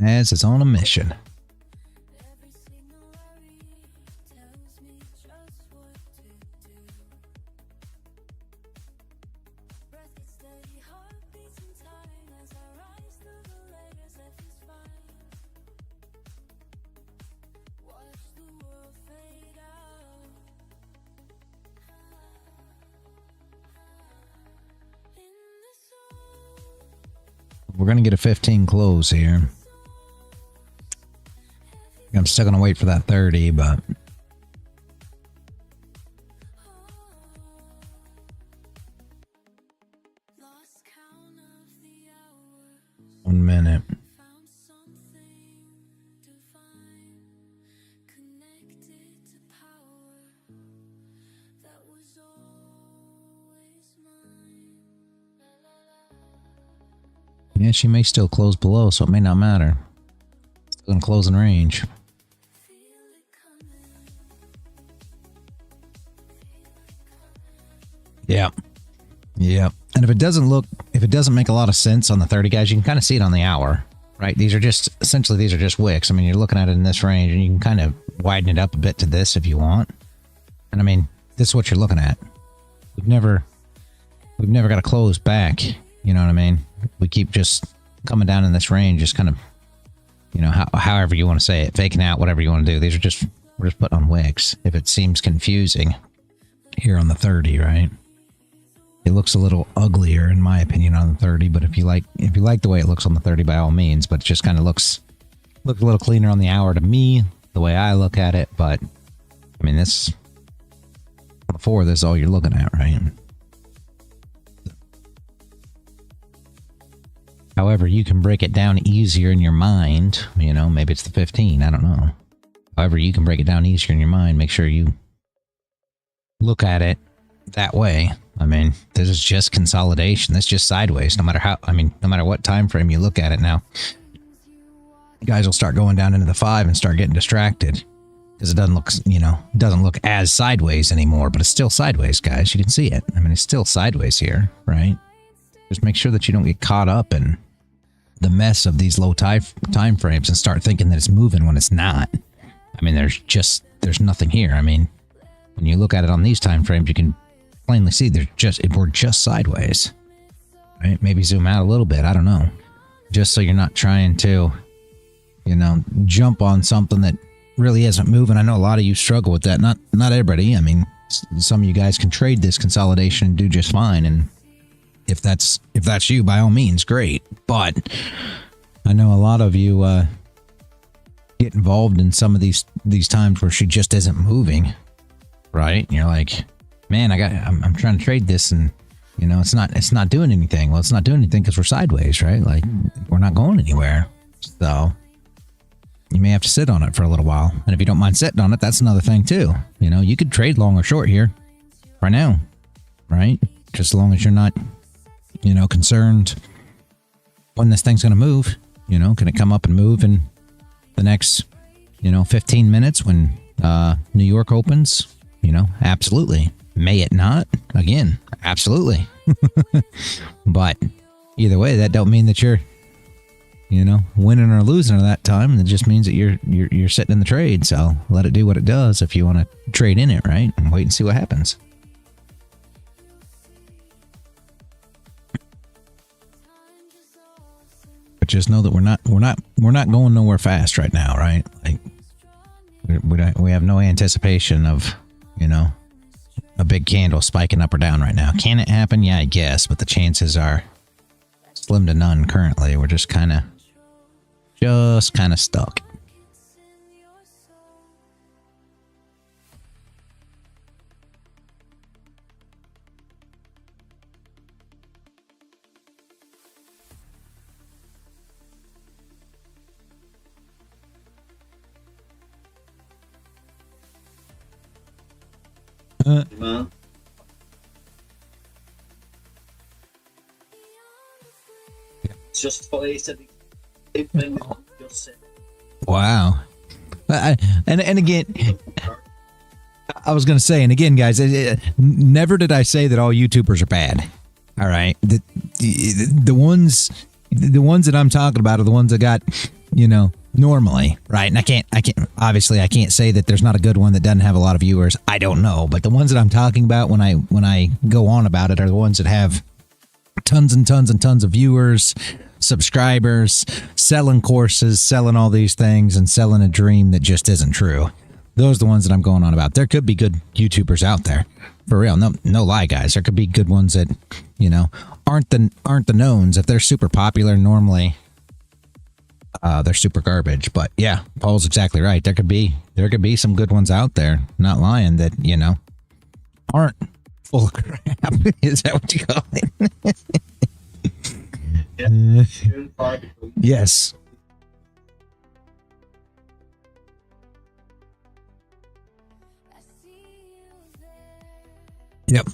As is on a mission. We're going to get a 15 close here. I'm still going to wait for that 30, but... One minute. Yeah, she may still close below, so it may not matter. Still going to close in range. Yeah. And if it doesn't make a lot of sense on the 30, guys, you can kind of see it on the hour, right? These are just wicks. I mean, you're looking at it in this range, and you can kind of widen it up a bit to this if you want. And I mean, this is what you're looking at. We've never got to close back. You know what I mean? We keep just coming down in this range, just kind of, you know, however you want to say it, faking out, whatever you want to do. We're just putting on wicks. If it seems confusing here on the 30, right? It looks a little uglier in my opinion on the 30, but if you like the way it looks on the 30, by all means. But it just kind of looks a little cleaner on the hour to me, the way I look at it. But I mean, this before this is all you're looking at, right? However, you can break it down easier in your mind. You know, maybe it's the 15. I don't know. However, you can break it down easier in your mind. Make sure you look at it that way. I mean, this is just consolidation. That's just sideways. No matter what time frame you look at it now, guys will start going down into the 5 and start getting distracted because it doesn't look as sideways anymore. But it's still sideways, guys. You can see it. I mean, it's still sideways here, right? Just make sure that you don't get caught up in the mess of these low time frames and start thinking that it's moving when it's not. I mean, there's nothing here. I mean, when you look at it on these time frames, you can plainly see we're just sideways. Right? Maybe zoom out a little bit. I don't know. Just so you're not trying to, jump on something that really isn't moving. I know a lot of you struggle with that. Not everybody. I mean, some of you guys can trade this consolidation and do just fine. And if that's you, by all means, great. But I know a lot of you get involved in some of these times where she just isn't moving, right? And you're like, man, I'm trying to trade this, and it's not doing anything. Well, it's not doing anything because we're sideways, right? Like, we're not going anywhere. So you may have to sit on it for a little while. And if you don't mind sitting on it, that's another thing too. You could trade long or short here right now, right? Just as long as you're not concerned when this thing's going to move. Can it come up and move in the next 15 minutes when New York opens? Absolutely. May it not? Again, absolutely. But either way, that don't mean that you're winning or losing at that time. It just means that you're sitting in the trade. So let it do what it does if you want to trade in it, right? And wait and see what happens. But just know that we're not going nowhere fast right now, right? Like we have no anticipation of, a big candle spiking up or down right now. Can it happen? Yeah, I guess, but the chances are slim to none currently. We're just kind of stuck. Man. It's just what he said. Wow. And again, I was going to say, and again, guys, never did I say that all YouTubers are bad. All right. The ones that I'm talking about are the ones that got, normally, right? And I can't obviously I can't say that there's not a good one that doesn't have a lot of viewers. I don't know, but the ones that I'm talking about when I go on about it are the ones that have tons and tons and tons of viewers, subscribers, selling courses, selling all these things, and selling a dream that just isn't true. Those are the ones that I'm going on about. There could be good YouTubers out there, for real. No lie, guys. There could be good ones that aren't the knowns. If they're super popular, normally they're super garbage. But yeah, Paul's exactly right. There could be some good ones out there, not lying, that aren't full of crap. Is that what you call it? Yes. Yep.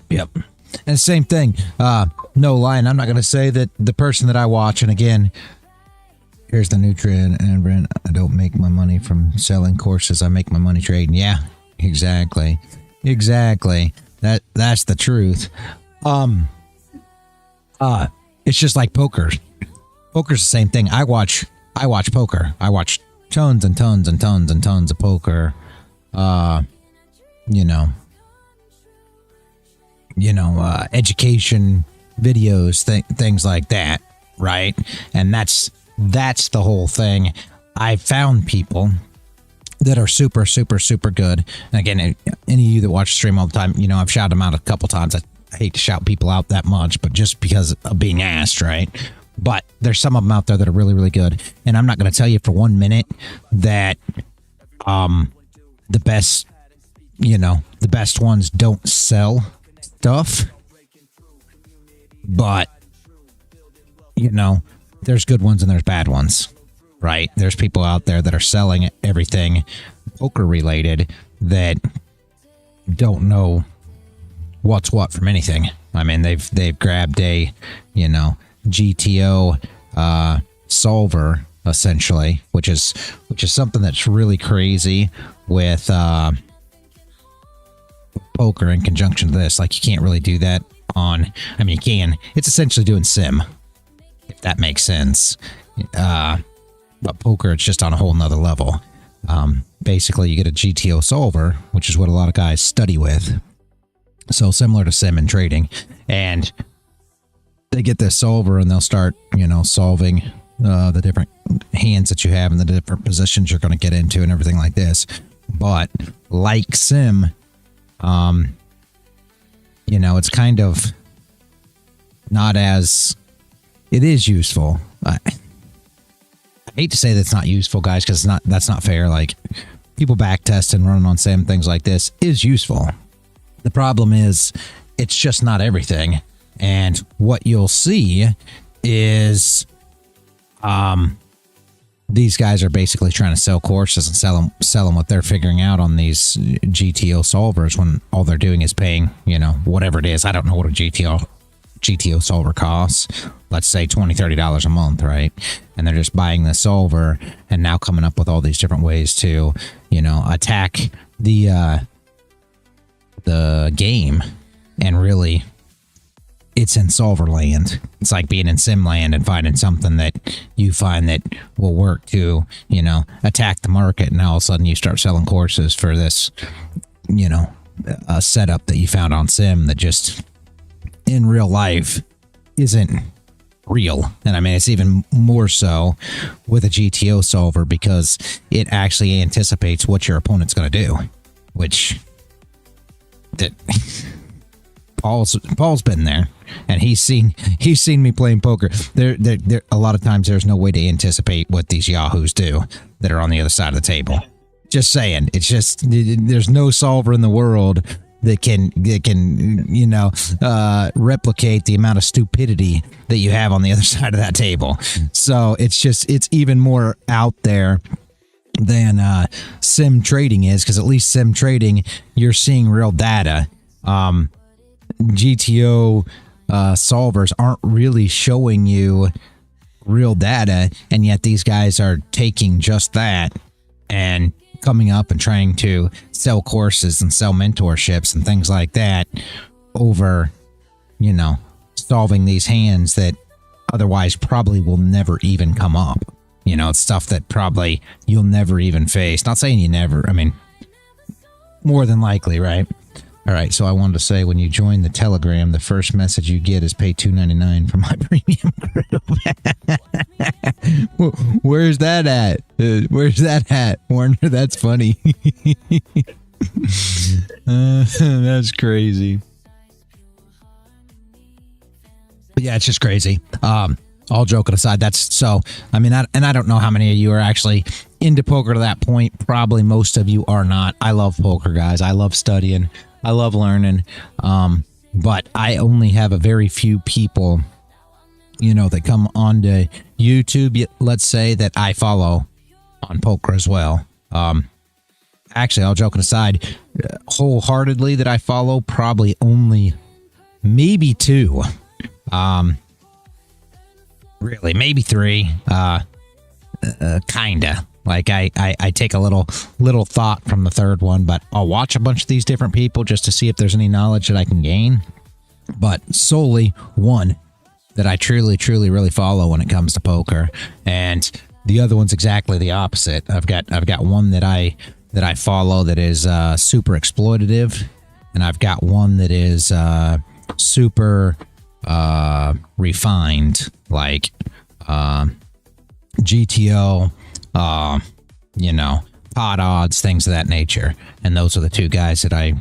Yep. And same thing. No lying. I'm not going to say that the person that I watch, and again, here's the new trend, and Brent, I don't make my money from selling courses. I make my money trading. Yeah, exactly. That's the truth. It's just like poker. Poker's the same thing. I watch poker. I watch tons and tons and tons and tons of poker. Education videos, things like that. right? And that's the whole thing. I found people that are super, super, super good. And again, any of you that watch the stream all the time, you know, I've shouted them out a couple times. I hate to shout people out that much, but just because of being asked, right? But there's some of them out there that are really, really good. And I'm not going to tell you for 1 minute that the best, you know, the best ones don't sell stuff. But, you know, there's good ones and there's bad ones, right? There's people out there that are selling everything poker related that don't know what's what from anything. I mean, they've grabbed a, you know, GTO solver essentially, which is something that's really crazy with poker in conjunction to this. Like, you can't really do that on, I mean, you can. It's essentially doing sim, if that makes sense. But poker, it's just on a whole nother level. Basically, you get a GTO solver, which is what a lot of guys study with. So similar to sim and trading. And they get this solver and they'll start, you know, solving the different hands that you have and the different positions you're going to get into and everything like this. But like sim, you know, it's kind of not as, it is useful. I hate to say that's not useful, guys, because that's not fair. Like, people back test and running on sim, things like this is useful. The problem is it's just not everything. And what you'll see is these guys are basically trying to sell courses and sell them what they're figuring out on these GTO solvers when all they're doing is paying, you know, whatever it is. I don't know what a GTO solver costs. Let's say $20, $30 a month, right? And they're just buying the solver and now coming up with all these different ways to, you know, attack the game. And really, it's in solver land. It's like being in sim land and finding something that you find that will work to, you know, attack the market. And all of a sudden you start selling courses for this, you know, a setup that you found on sim that just in real life isn't real. And I mean, it's even more so with a GTO solver because it actually anticipates what your opponent's going to do, which that Paul's been there and he's seen me playing poker. There a lot of times there's no way to anticipate what these yahoos do that are on the other side of the table. Just saying, it's just, there's no solver in the world that can you know, replicate the amount of stupidity that you have on the other side of that table. So it's even more out there than sim trading is, because at least sim trading, you're seeing real data. GTO solvers aren't really showing you real data, and yet these guys are taking just that and coming up and trying to sell courses and sell mentorships and things like that over, you know, solving these hands that otherwise probably will never even come up. You know, it's stuff that probably you'll never even face. Not saying you never, I mean, more than likely, right? All right, so I wanted to say, when you join the Telegram, the first message you get is pay $2.99 for my premium group. Where's that at? Where's that at? Warner, that's funny. That's crazy. But yeah, it's just crazy. All joking aside, that's so, I mean, I don't know how many of you are actually into poker to that point. Probably most of you are not. I love poker, guys. I love studying. I love learning. But I only have a very few people, you know, that come onto YouTube, let's say, that I follow on poker as well. Actually, all joking aside, wholeheartedly that I follow, probably only maybe two. Really, maybe three. Kinda. Like I take a little thought from the third one, but I'll watch a bunch of these different people just to see if there's any knowledge that I can gain. But solely one that I truly really follow when it comes to poker, and the other one's exactly the opposite. I've got one that I follow that is super exploitative, and I've got one that is super refined. Like, GTO, you know, pot odds, things of that nature. And those are the two guys that I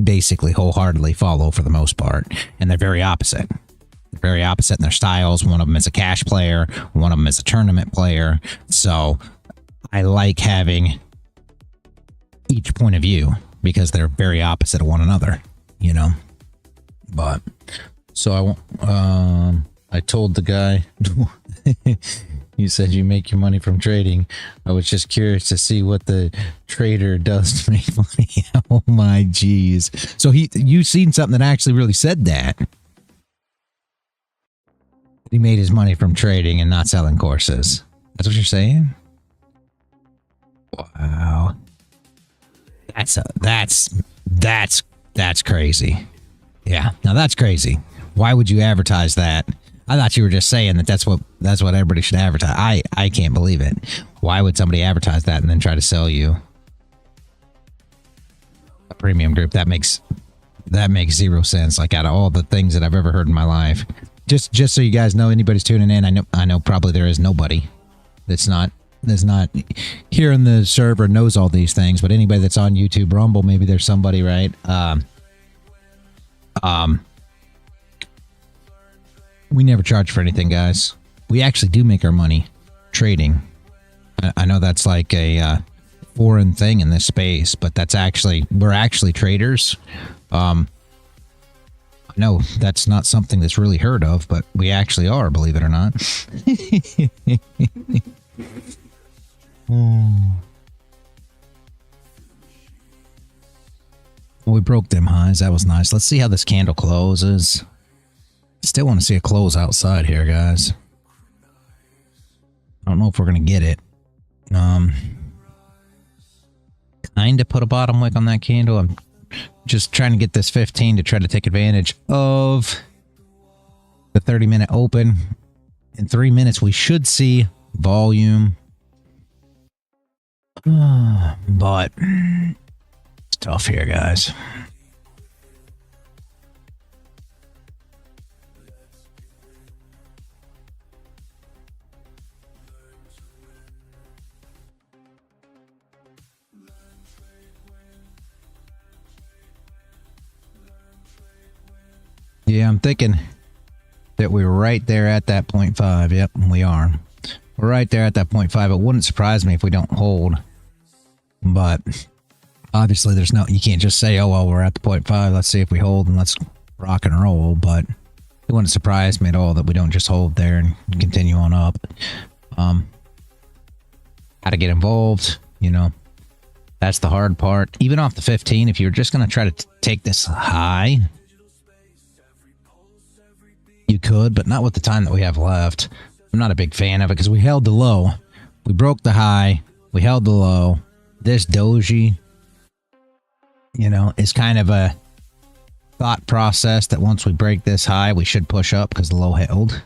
basically wholeheartedly follow for the most part. And they're very opposite. They're very opposite in their styles. One of them is a cash player. One of them is a tournament player. So I like having each point of view because they're very opposite of one another, you know. But so I told the guy, you said you make your money from trading. I was just curious to see what the trader does to make money. Oh my geez. So you seen something that actually really said that. He made his money from trading and not selling courses. That's what you're saying? Wow. That's crazy. Yeah, now that's crazy. Why would you advertise that? I thought you were just saying that that's what everybody should advertise. I can't believe it. Why would somebody advertise that and then try to sell you a premium group? That makes zero sense. Like, out of all the things that I've ever heard in my life, just so you guys know, anybody's tuning in, I know probably there is nobody that's not here in the server knows all these things, but anybody that's on YouTube, Rumble, maybe there's somebody, right? We never charge for anything, guys. We actually do make our money trading. I know that's like a foreign thing in this space, but we're actually traders. I know that's not something that's really heard of, but we actually are, believe it or not. Well, we broke them highs. That was nice. Let's see how this candle closes. Still want to see a close outside here, guys. I don't know if we're going to get it. Kind of put a bottom wick on that candle. I'm just trying to get this 15 to try to take advantage of the 30-minute open. In 3 minutes, we should see volume. But it's tough here, guys. Yeah, I'm thinking that we're right there at that 0.5. Yep, we are. We're right there at that 0.5. It wouldn't surprise me if we don't hold. But obviously you can't just say, oh, well, we're at the 0.5. Let's see if we hold and let's rock and roll. But it wouldn't surprise me at all that we don't just hold there and continue on up. How to get involved, you know, that's the hard part. Even off the 15, if you're just going to try to take this high, you could, but not with the time that we have left. I'm not a big fan of it because we held the low. We broke the high. We held the low. This doji, you know, is kind of a thought process that once we break this high, we should push up because the low held.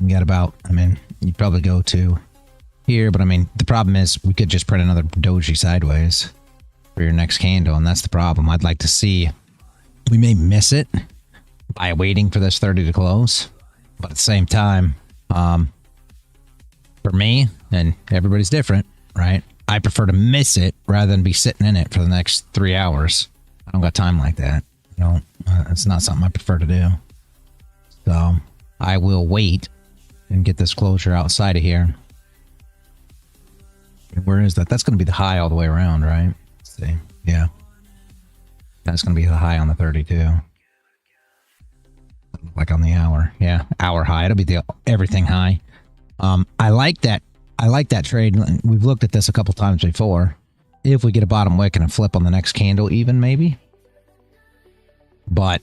You got about, I mean, you'd probably go to here, but I mean, the problem is we could just print another doji sideways for your next candle, and that's the problem. I'd like to see, we may miss it by waiting for this 30 to close, but at the same time, for me, and everybody's different, right? I prefer to miss it rather than be sitting in it for the next 3 hours. I don't got time like that. You know, it's not something I prefer to do. So I will wait and get this closure outside of here. Where is that? That's going to be the high all the way around, right? Let's see. Yeah. That's going to be the high on the 32. Like on the hour. Yeah. Hour high. It'll be the everything high. I like that. I like that trade. We've looked at this a couple times before. If we get a bottom wick and a flip on the next candle, even maybe. But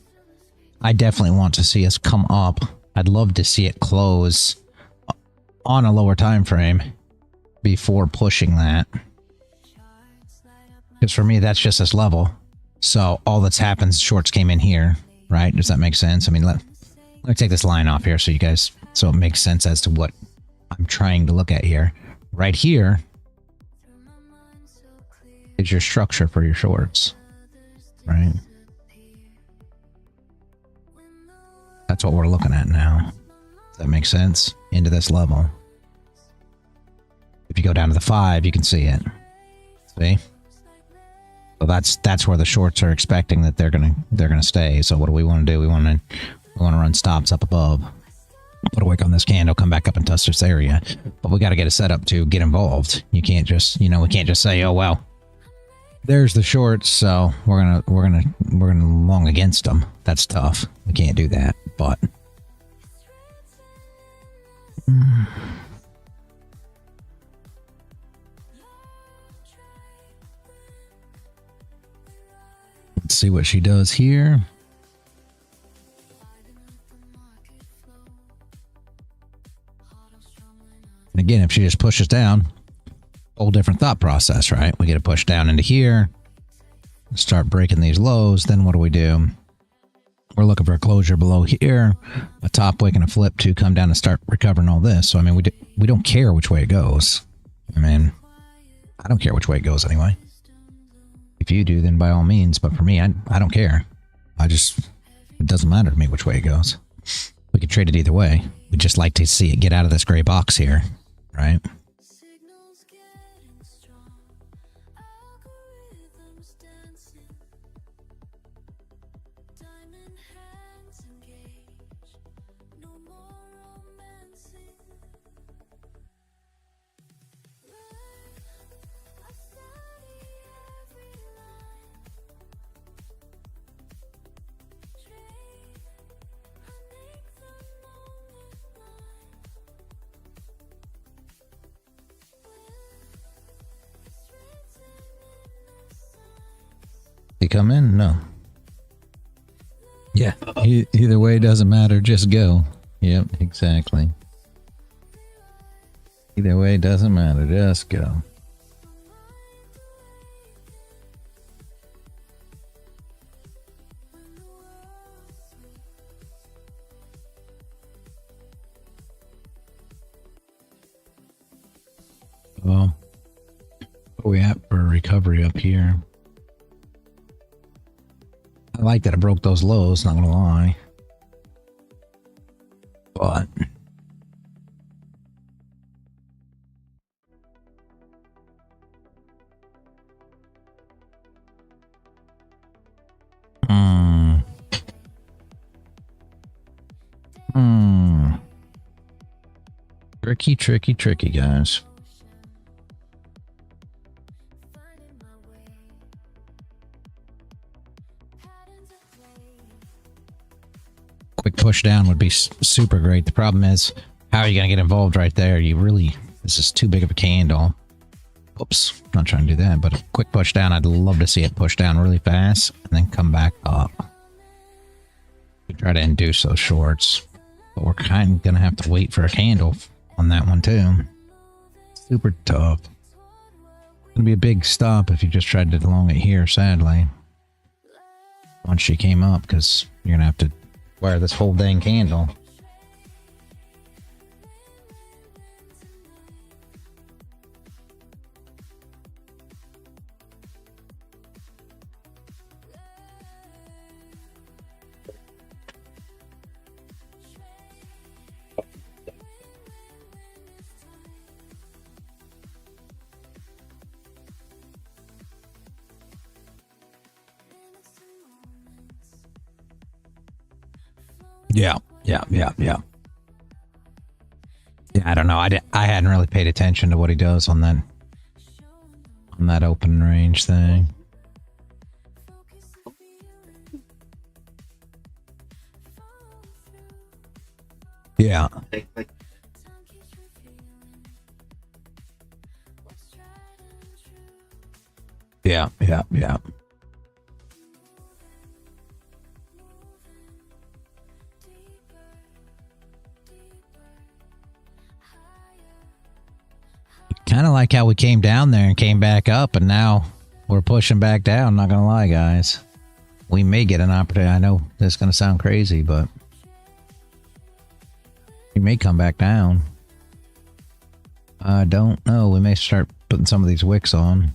I definitely want to see us come up. I'd love to see it close on a lower time frame before pushing that. Because for me, that's just this level. So all that's happened is shorts came in here, right? Does that make sense? I mean, let me take this line off here so you guys, so it makes sense as to what I'm trying to look at here. Right here is your structure for your shorts, right? That's what we're looking at now. Does that make sense? into this level. If you go down to the 5, you can see it. See? So that's where the shorts are expecting that they're gonna stay. So what do we want to do? We want to run stops up above. Put a wick on this candle, come back up and touch this area. But we got to get a setup to get involved. You can't just, we can't just say, oh well, there's the shorts, so we're gonna long against them. That's tough. We can't do that. But let's see what she does here. And again, if she just pushes down, whole different thought process, right? We get to push down into here, start breaking these lows. Then what do? We're looking for a closure below here, a top wick and a flip to come down and start recovering all this. So, I mean, we don't care which way it goes. I mean, I don't care which way it goes anyway. If you do, then by all means. But for me, I don't care. It doesn't matter to me which way it goes. We could trade it either way. We'd just like to see it get out of this gray box here, right? He come in? No. Yeah. Either way, doesn't matter. Just go. Yep, exactly. Either way, doesn't matter. Just go. Well, where are we at for recovery up here? I like that I broke those lows, not gonna lie. But tricky, guys. Quick push down would be super great. The problem is, how are you going to get involved right there? This is too big of a candle. Oops, not trying to do that, but a quick push down, I'd love to see it push down really fast and then come back up. We try to induce those shorts, but we're kind of going to have to wait for a candle on that one too. Super tough. It's going to be a big stop if you just tried to long it here, sadly. Once she came up, because you're going to have to wear this whole dang candle. Yeah. Yeah, I don't know. I hadn't really paid attention to what he does on that open range thing. Yeah. Yeah. Kind of like how we came down there and came back up, and now we're pushing back down. I'm not gonna lie, guys. We may get an opportunity. I know this is gonna sound crazy, but we may come back down. I don't know. We may start putting some of these wicks on.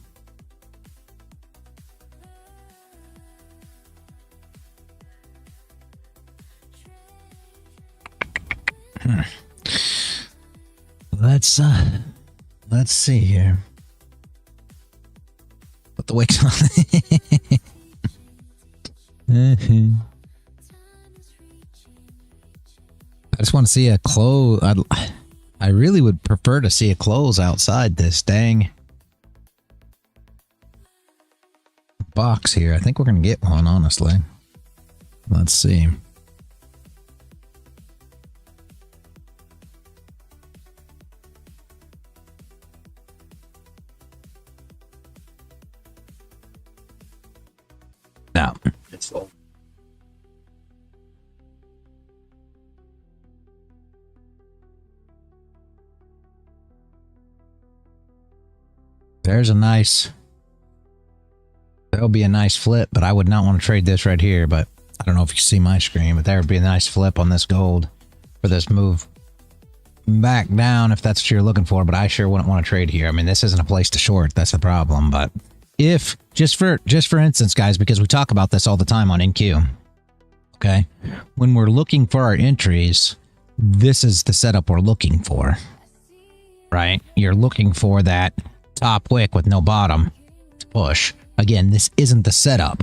let's see here. Put the wicks on. I just want to see a close. I really would prefer to see a close outside this dang box here. I think we're going to get one, honestly. Let's see. Now, It's all. there's a nice, that'll be a nice flip, but I would not want to trade this right here. But I don't know if you can see my screen, but there would be a nice flip on this gold for this move back down if that's what you're looking for. But I sure wouldn't want to trade here. I mean, this isn't a place to short. That's the problem. But if just for instance, guys, because we talk about this all the time on NQ, okay, when we're looking for our entries, this is the setup we're looking for, right? You're looking for that top wick with no bottom to push. Again, this isn't the setup.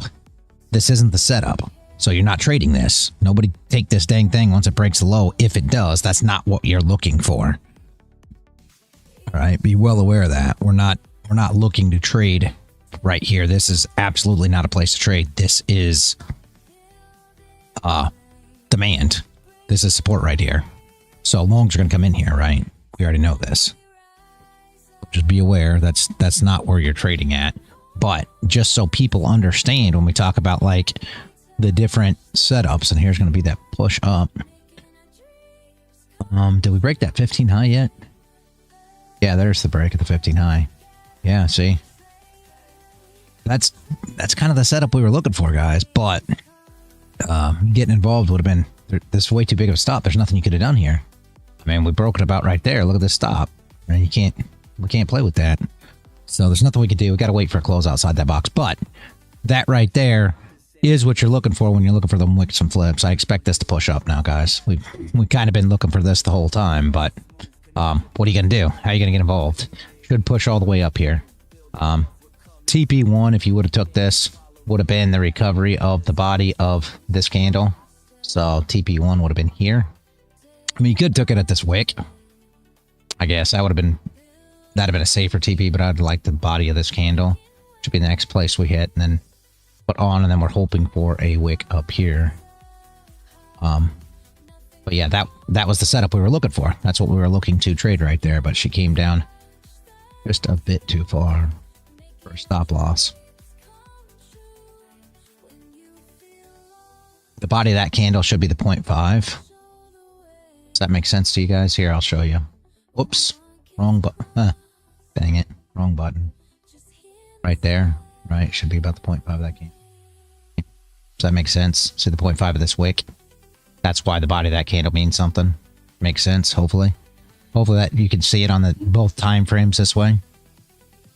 This isn't the setup. So you're not trading this. Nobody take this dang thing once it breaks the low. If it does, that's not what you're looking for. All right, be well aware of that. We're not looking to trade right here. This is absolutely not a place to trade. This is demand. This is support right here. So longs are going to come in here, right? We already know this. Just be aware that's not where you're trading at. But just so people understand when we talk about like the different setups, and here's going to be that push up. Did we break that 15 high yet? Yeah, there's the break at the 15 high. Yeah, see? That's kind of the setup we were looking for, guys. But getting involved would have been, this is way too big of a stop. There's nothing you could have done here. I mean, we broke it about right there. Look at this stop. And we can't play with that. So there's nothing we can do. We got to wait for a close outside that box. But that right there is what you're looking for when you're looking for the wicks and flips. I expect this to push up now, guys. We kind of been looking for this the whole time. But what are you going to do? How are you going to get involved? Should push all the way up here. TP1, if you would have took this, would have been the recovery of the body of this candle. So TP1 would have been here. I mean, you could have took it at this wick. I guess that would have been, that'd have been a safer TP, but I'd like the body of this candle. Should be the next place we hit, and then put on, and then we're hoping for a wick up here. But yeah, that was the setup we were looking for. That's what we were looking to trade right there, but she came down just a bit too far for a stop loss. The body of that candle should be the 0.5. Does that make sense to you guys? Here, I'll show you. Whoops. Wrong button. Dang it. Wrong button. Right there. Right. Should be about the 0.5 of that candle. Does that make sense? See the 0.5 of this wick? That's why the body of that candle means something. Makes sense, hopefully. Hopefully that you can see it on the both time frames this way.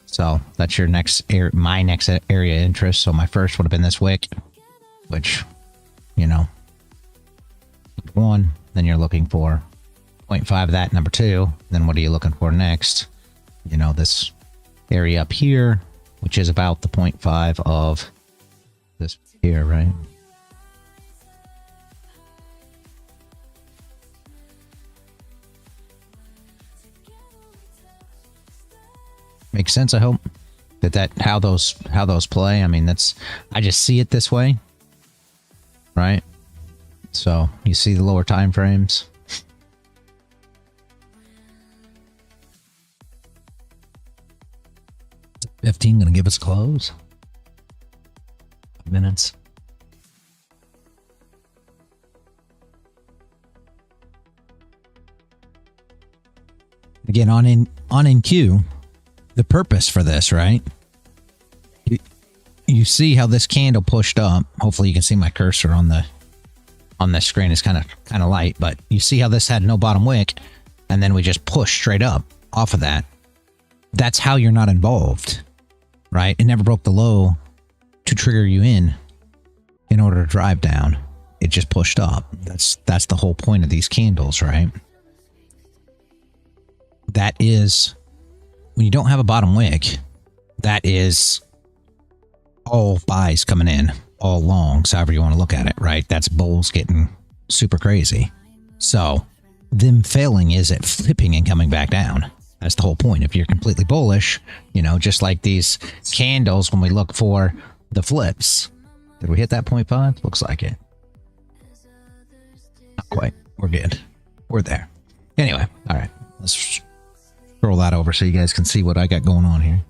So that's your next my next area of interest. So my first would have been this wick, which, you know, one. Then you're looking for 0.5 of that, number 2. Then what are you looking for next? You know, this area up here, which is about the 0.5 of this here, right? Makes sense, I hope. That how those play. I mean, I just see it this way. Right? So you see the lower time frames. 15 gonna give us a close. 5 minutes. Again, on NQ, the purpose for this, right? You see how this candle pushed up. Hopefully you can see my cursor on the screen. Is kind of light, but you see how this had no bottom wick, and then we just pushed straight up off of that. That's how you're not involved, right? It never broke the low to trigger you in order to drive down. It just pushed up. That's the whole point of these candles, right? is when you don't have a bottom wick, that is all buys coming in, all longs, however you want to look at it, right? That's bulls getting super crazy. So them failing is it flipping and coming back down. That's the whole point. If you're completely bullish, you know, just like these candles when we look for the flips. Did we hit that 0.5? Looks like it. Not quite. We're good. We're there. Anyway, all right. Let's scroll that over so you guys can see what I got going on here.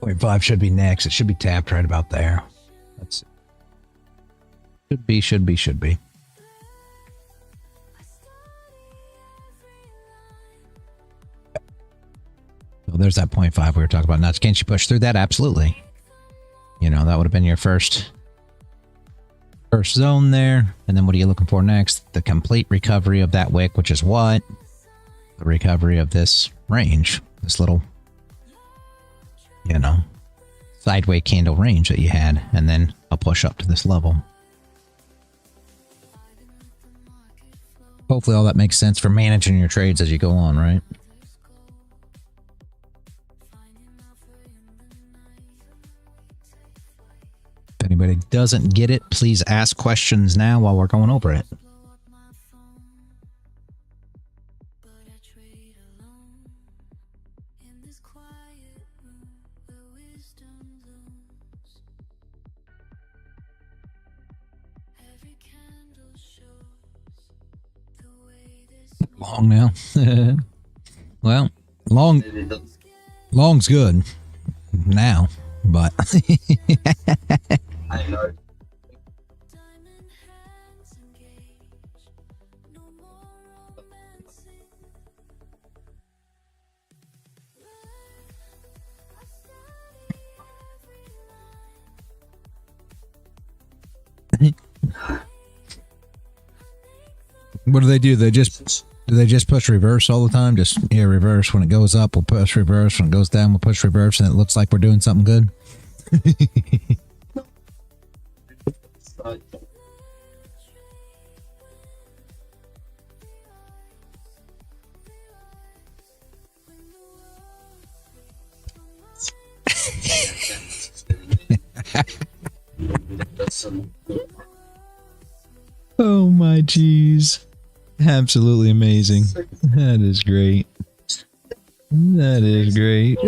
0.5 should be next. It should be tapped right about there. Let's see. Should be. So there's that 0.5 we were talking about. Now, can't you push through that? Absolutely. You know, that would have been your first zone there. And then what are you looking for next? The complete recovery of that wick, which is what? The recovery of this range. This little, you know, sideways candle range that you had. And then a push up to this level. Hopefully all that makes sense for managing your trades as you go on, right? If anybody doesn't get it, please ask questions now while we're going over it. Long now. Well, long's good now, but I know. what do? Do they just push reverse all the time? Just, yeah, reverse. When it goes up, we'll push reverse. When it goes down, we'll push reverse, and it looks like we're doing something good. Oh my jeez. Absolutely amazing. That is great. That is great.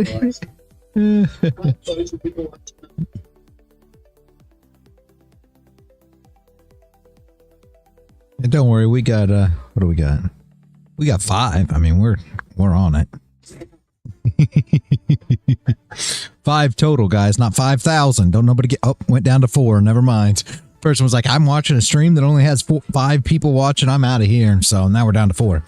And don't worry, we got what do we got? We got 5. I mean, we're on it. 5 total, guys, not 5,000. Don't nobody get went down to 4. Never mind. Person was like, I'm watching a stream that only has 5 people watching. I'm out of here. So now we're down to 4.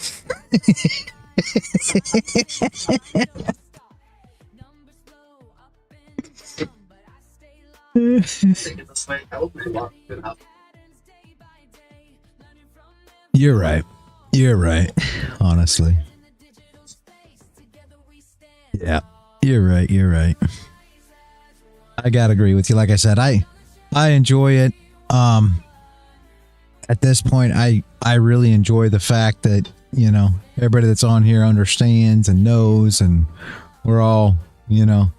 You're right. You're right. Honestly. Yeah. You're right. You're right. I gotta agree with you. Like I said, I enjoy it. At this point, I really enjoy the fact that, you know, everybody that's on here understands and knows, and we're all, you know,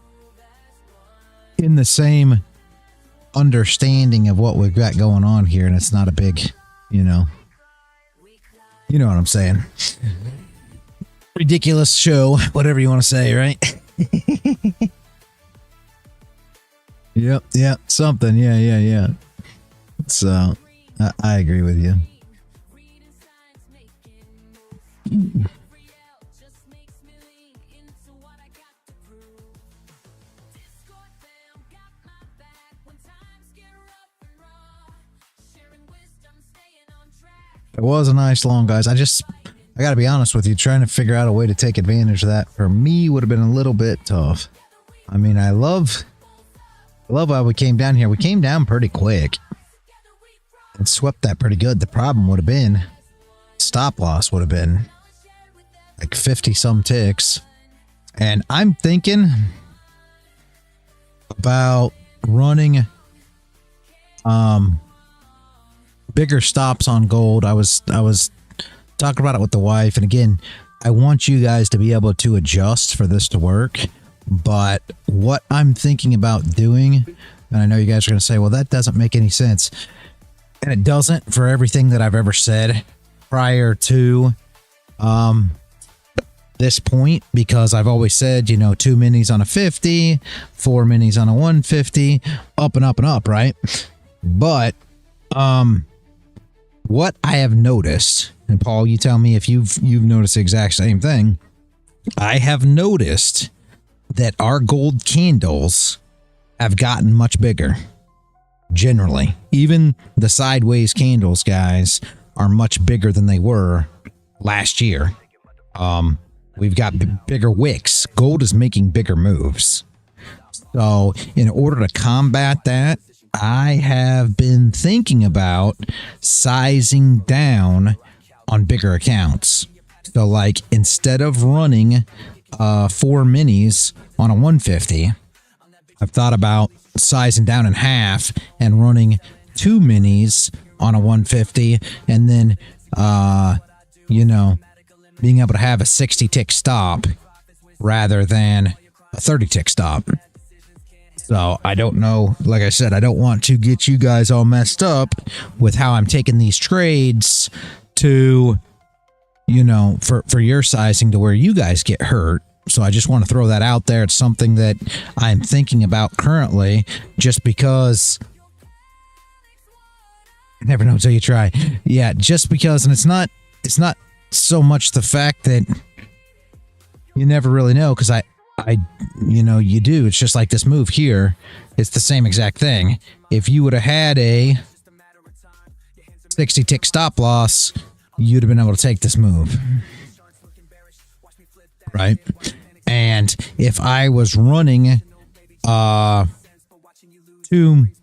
in the same understanding of what we've got going on here, and it's not a big, you know what I'm saying. Ridiculous show, whatever you want to say, right? Yep, something, yeah. So, I agree with you. It was a nice long, guys. I gotta be honest with you, trying to figure out a way to take advantage of that for me would have been a little bit tough. I mean, I love how we came down here. We came down pretty quick and swept that pretty good. The problem would have been stop loss would have been like 50 some ticks. And I'm thinking about running bigger stops on gold. I was talking about it with the wife, and again, I want you guys to be able to adjust for this to work. But what I'm thinking about doing, and I know you guys are going to say, well, that doesn't make any sense. And it doesn't for everything that I've ever said prior to this point, because I've always said, you know, 2 minis on a 50, 4 minis on a 150, up and up and up, right? But what I have noticed, and Paul, you tell me if you've noticed the exact same thing. I have noticed that our gold candles have gotten much bigger. Generally, even the sideways candles, guys, are much bigger than they were last year. We've got bigger wicks. Gold is making bigger moves. So in order to combat that, I have been thinking about sizing down on bigger accounts. So like instead of running 4 minis on a 150, I've thought about sizing down in half and running 2 minis on a 150, and then you know, being able to have a 60 tick stop rather than a 30 tick stop. So I don't know, like I said, I don't want to get you guys all messed up with how I'm taking these trades to, you know, for your sizing to where you guys get hurt. So I just want to throw that out there. It's something that I'm thinking about currently, just because you never know until you try. Yeah, just because, and it's not so much the fact that you never really know, because I you know, you do. It's just like this move here. It's the same exact thing. If you would have had a 60 tick stop loss, you'd have been able to take this move. Right? And if I was running 2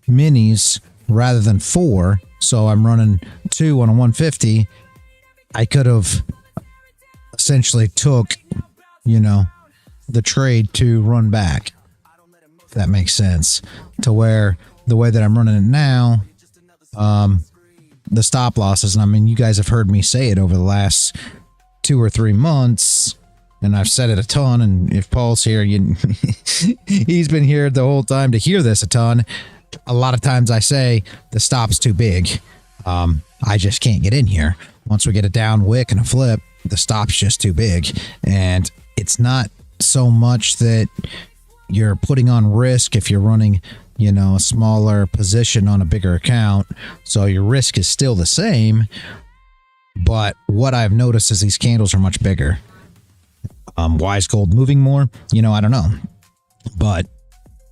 minis rather than 4, so I'm running 2 on a 150, I could have essentially took, you know, the trade to run back, if that makes sense, to where the way that I'm running it now, the stop losses, and I mean, you guys have heard me say it over the last 2 or 3 months, and I've said it a ton, and if Paul's here, he's been here the whole time to hear this a ton. A lot of times I say the stop's too big. I just can't get in here. Once we get a down wick and a flip, the stop's just too big. And it's not so much that you're putting on risk if you're running, you know, a smaller position on a bigger account. So your risk is still the same. But what I've noticed is these candles are much bigger. Why is gold moving more? You know, I don't know. But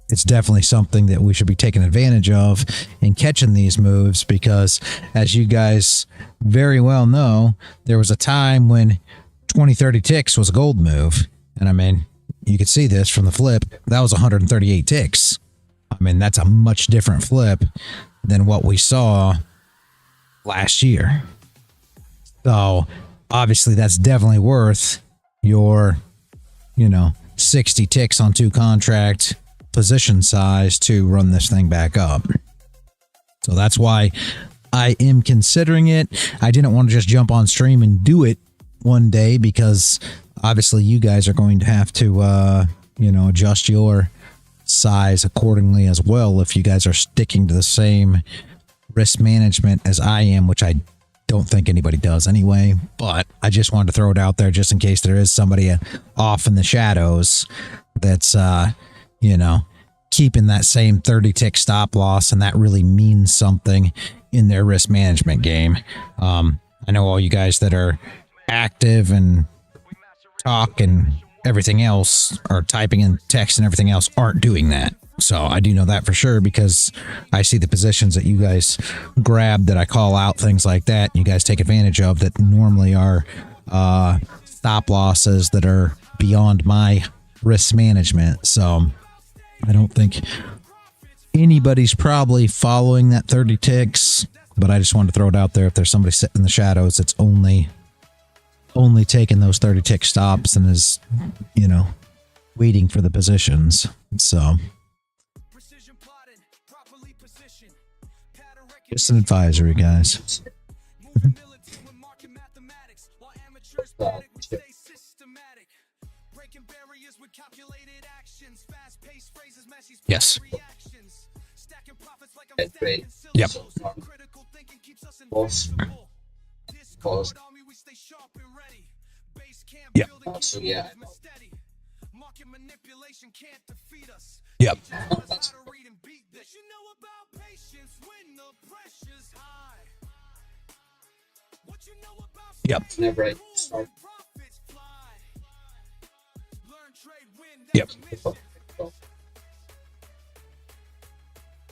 it's definitely something that we should be taking advantage of and catching these moves, because as you guys very well know, there was a time when 20-30 ticks was a gold move. And I mean, you could see this from the flip. That was 138 ticks. I mean, that's a much different flip than what we saw last year. So obviously that's definitely worth your, you know, 60 ticks on 2 contract position size to run this thing back up. So that's why I am considering it. I didn't want to just jump on stream and do it one day, because obviously you guys are going to have to you know, adjust your size accordingly as well if you guys are sticking to the same risk management as I am, which I don't think anybody does anyway. But I just wanted to throw it out there just in case there is somebody off in the shadows that's you know, keeping that same 30 tick stop loss, and that really means something in their risk management game. I know all you guys that are active and talk and everything else, or typing in text and everything else, aren't doing that. So I do know that for sure, because I see the positions that you guys grab that I call out, things like that, and you guys take advantage of, that normally are stop losses that are beyond my risk management. So I don't think anybody's probably following that 30 ticks, but I just wanted to throw it out there. If there's somebody sitting in the shadows that's only taking those 30 tick stops and is, you know, waiting for the positions. So Just an advisory, guys. Yes. Great. Yep. Pause. Pause. Yep. So yeah. Yep. Yep. Never I start.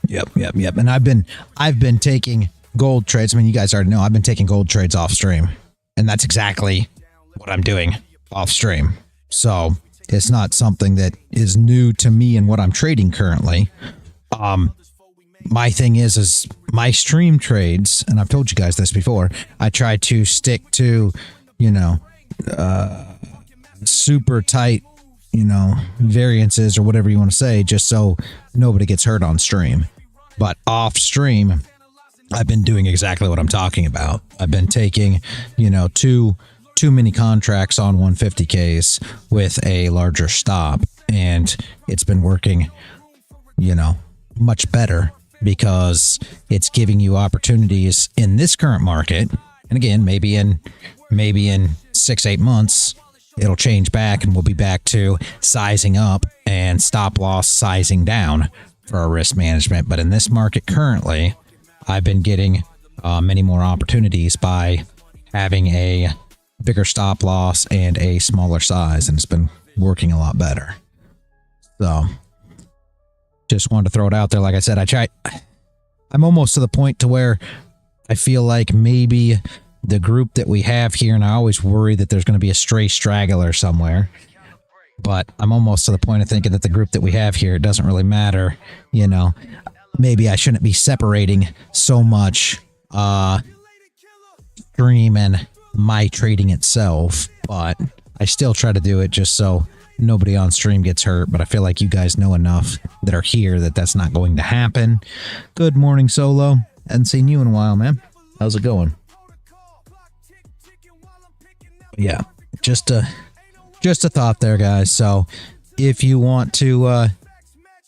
Yep. Yep. And I've been taking gold trades. I mean, you guys already know I've been taking gold trades off stream, and that's exactly what I'm doing off stream. So it's not something that is new to me and what I'm trading currently. My thing is my stream trades, and I've told you guys this before, I try to stick to, super tight, variances or whatever you want to say, just so nobody gets hurt on stream. But off stream, I've been doing exactly what I'm talking about. I've been taking, two mini contracts on 150Ks with a larger stop, and it's been working, much better because it's giving you opportunities in this current market. And again, maybe in 6-8 months, it'll change back and we'll be back to sizing up and stop loss sizing down for our risk management. But in this market currently, I've been getting many more opportunities by having a bigger stop loss and a smaller size, and it's been working a lot better. So just wanted to throw it out there. Like I said, I'm almost to the point to where I feel like maybe the group that we have here, and I always worry that there's going to be a stray straggler somewhere, but I'm almost to the point of thinking that the group that we have here, it doesn't really matter. Maybe I shouldn't be separating so much stream and my trading itself, but I still try to do it just so nobody on stream gets hurt. But I feel like you guys know enough that are here that that's not going to happen. Good morning, Solo. Hadn't seen you in a while, man. How's it going? Yeah, just a thought there, guys. So if you want to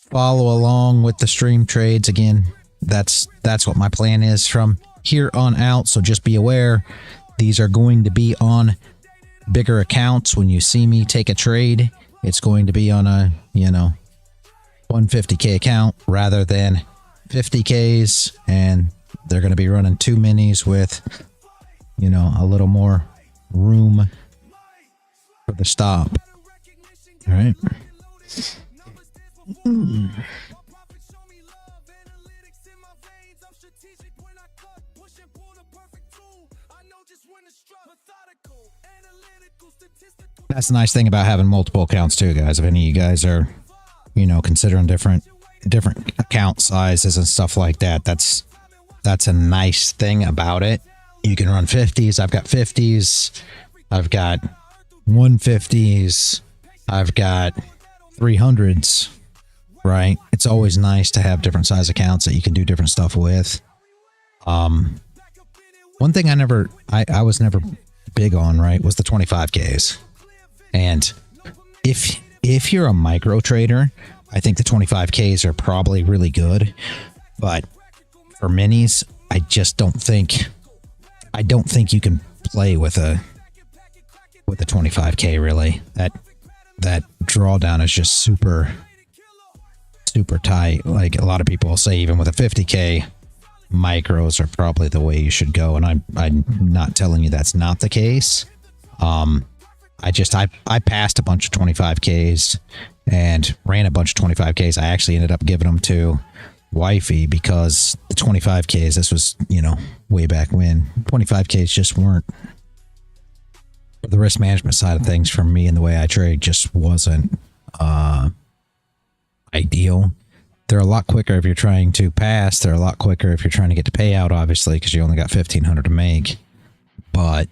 follow along with the stream trades, again, that's what my plan is from here on out. So just be aware, these are going to be on bigger accounts. When you see me take a trade, it's going to be on a 150K account rather than 50Ks, and they're going to be running 2 minis with a little more room for the stop. All right. That's the nice thing about having multiple accounts too, guys. If any of you guys are, considering different account sizes and stuff like that, that's a nice thing about it. You can run 50s. I've got 50s. I've got 150s. I've got 300s, right? It's always nice to have different size accounts that you can do different stuff with. One thing I was never big on, right, was the 25Ks. And if you're a micro trader, I think the 25Ks are probably really good. But for minis, I don't think you can play with a 25K really. That drawdown is just super tight. Like a lot of people will say, even with a 50K, micros are probably the way you should go. And I'm not telling you that's not the case. I passed a bunch of 25Ks and ran a bunch of 25Ks. I actually ended up giving them to wifey because the 25Ks, this was, way back when, 25Ks just weren't, the risk management side of things for me and the way I trade just wasn't ideal. They're a lot quicker if you're trying to pass. They're a lot quicker if you're trying to get to payout, obviously, because you only got 1,500 to make. But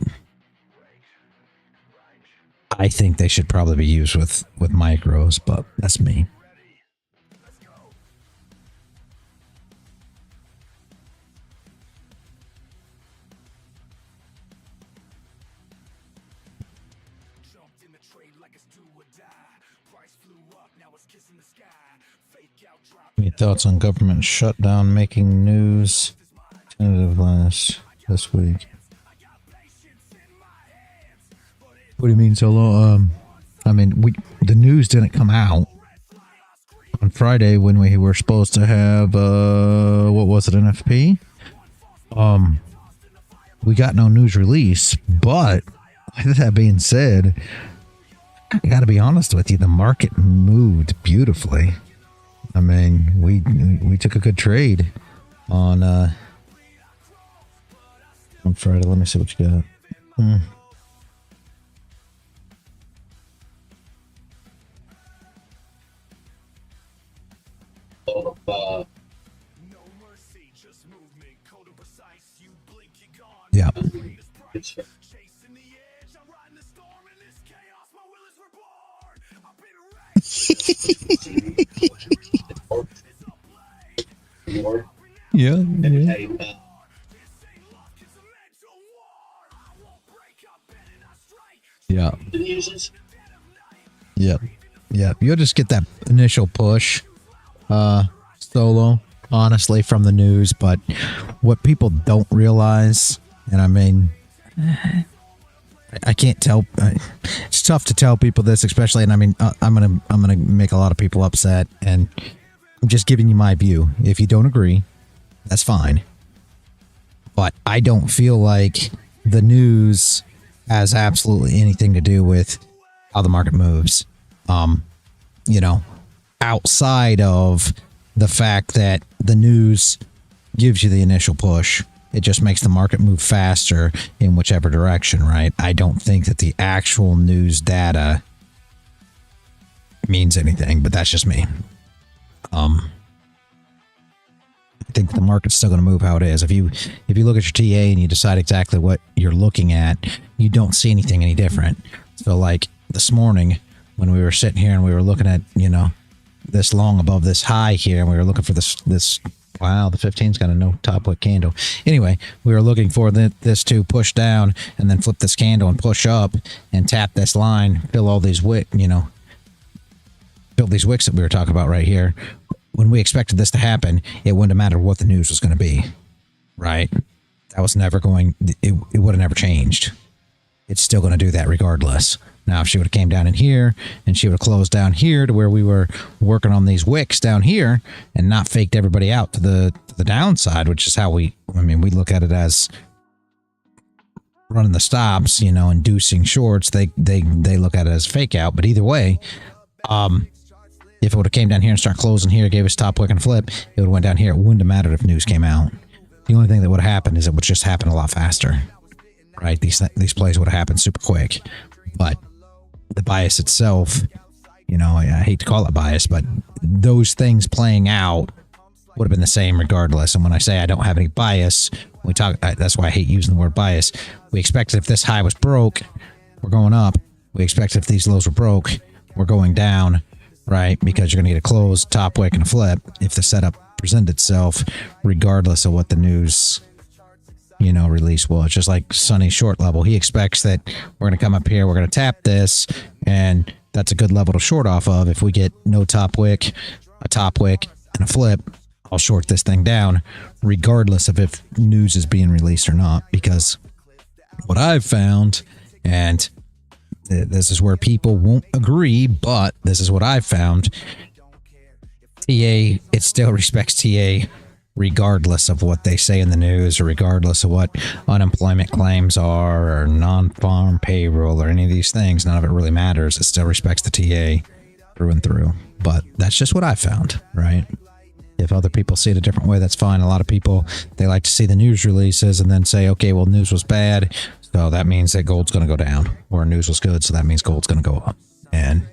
I think they should probably be used with micros, but that's me. Any thoughts on government shutdown making news? Tentative last this week. What do you mean so long? I mean, the news didn't come out on Friday when we were supposed to have what was it, NFP? We got no news release, but with that being said, I gotta be honest with you, the market moved beautifully. I mean, we took a good trade on Friday. Let me see what you got. Yeah. Yeah. Yeah. Yep. Yep. You'll just get that initial push solo, honestly, from the news. But what people don't realize, and I mean, I can't tell. It's tough to tell people this, especially, and I mean, I'm gonna make a lot of people upset, and I'm just giving you my view. If you don't agree, that's fine. But I don't feel like the news has absolutely anything to do with how the market moves. You know, outside of the fact that the news gives you the initial push, it just makes the market move faster in whichever direction, right? I don't think that the actual news data means anything, but that's just me. I think the market's still going to move how it is. If you look at your TA and you decide exactly what you're looking at, you don't see anything any different. So like this morning when we were sitting here and we were looking at, you know, this long above this high here, and we were looking for this wow, the 15's got a no top wick candle. Anyway, we were looking for this to push down and then flip this candle and push up and tap this line, fill all these wick, you know, fill these wicks that we were talking about right here. When we expected this to happen, it wouldn't have mattered what the news was going to be, right? That was never going, it would have never changed. It's still going to do that regardless. Now, if she would have came down in here and she would have closed down here to where we were working on these wicks down here and not faked everybody out to the downside, which is how we look at it as running the stops, you know, inducing shorts. They look at it as fake out. But either way, if it would have came down here and started closing here, gave us top wick and flip, it would have went down here. It wouldn't have mattered if news came out. The only thing that would have happened is it would just happen a lot faster, right? These plays would have happened super quick. But the bias itself, you know, I hate to call it bias, but those things playing out would have been the same regardless. And when I say I don't have any bias, that's why I hate using the word bias. We expected if this high was broke, we're going up. We expected if these lows were broke, we're going down, right? Because you're going to get a close, top wick, and a flip if the setup presented itself, regardless of what the news, you know, release was. Just like Sonny's short level, he expects that we're going to come up here, we're going to tap this, and that's a good level to short off of. If we get no top wick, a top wick, and a flip, I'll short this thing down, regardless of if news is being released or not. Because what I've found, and this is where people won't agree, but this is what I've found, TA, it still respects TA regardless of what they say in the news, or regardless of what unemployment claims are, or non-farm payroll, or any of these things. None of it really matters. It still respects the TA through and through. But that's just what I found, right? If other people see it a different way, that's fine. A lot of people, they like to see the news releases and then say, okay, well, news was bad, so that means that gold's going to go down. Or news was good, so that means gold's going to go up. And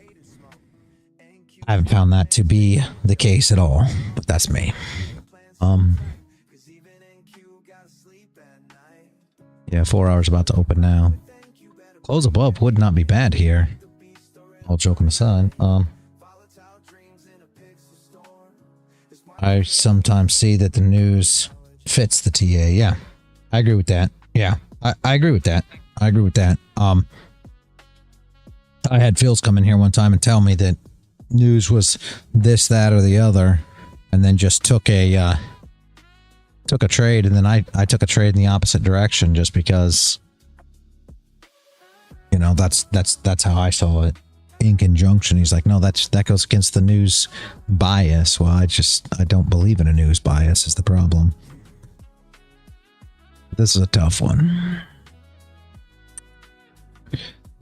I haven't found that to be the case at all, but that's me. Yeah, 4 hours about to open now. Close above would not be bad here. All joking aside, I sometimes see that the news fits the TA. Yeah, I agree with that. Yeah, I agree with that. I agree with that. I had Phil's come in here one time and tell me that news was this, that, or the other, and then just took a trade, and then I took a trade in the opposite direction just because, you know, that's how I saw it in conjunction. He's like, no, that goes against the news bias. Well, I don't believe in a news bias is the problem. This is a tough one.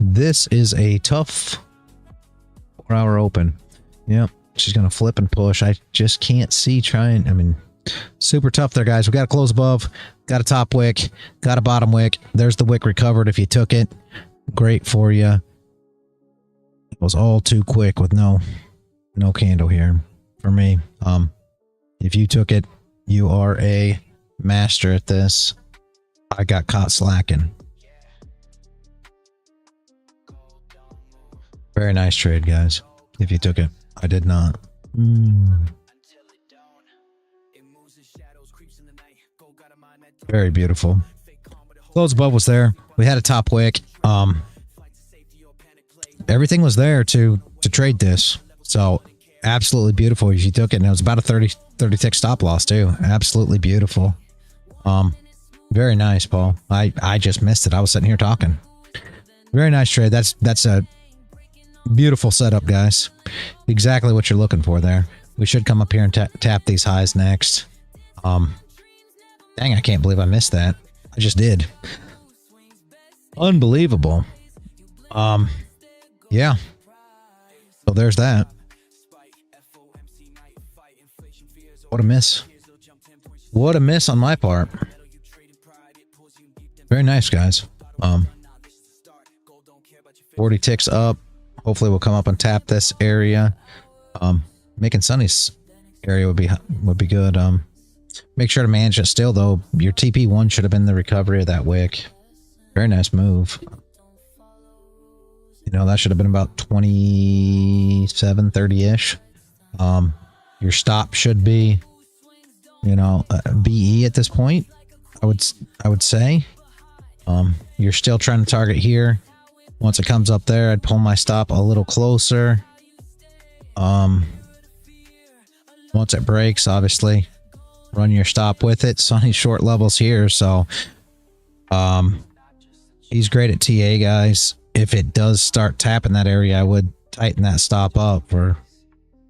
This is a tough 4-hour open. Yep. She's going to flip and push. I just can't see trying. I mean, super tough there, guys. We got to close above, got a top wick, got a bottom wick. There's the wick recovered if you took it. Great for you. It was all too quick with no candle here for me. If you took it, you are a master at this. I got caught slacking. Very nice trade, guys. If you took it, I did not. Very beautiful. Close above was there. We had a top wick. Everything was there to trade this. So absolutely beautiful if you took it. And it was about a 30 tick stop loss too. Absolutely beautiful. Very nice, Paul. I just missed it. I was sitting here talking. Very nice trade. That's a beautiful setup, guys. Exactly what you're looking for there. We should come up here and tap these highs next. Dang, I can't believe I missed that. I just did. Unbelievable. Yeah. So there's that. What a miss. What a miss on my part. Very nice, guys. 40 ticks up. Hopefully we'll come up and tap this area. Making Sunny's area would be good. Make sure to manage it still, though. Your TP1 should have been the recovery of that wick. Very nice move. You know, that should have been about 27, 30-ish. Your stop should be, you know, BE at this point, I would say. You're still trying to target here. Once it comes up there, I'd pull my stop a little closer. Once it breaks, obviously, run your stop with it. Sunny's short levels here, so he's great at TA, guys. If it does start tapping that area, I would tighten that stop up for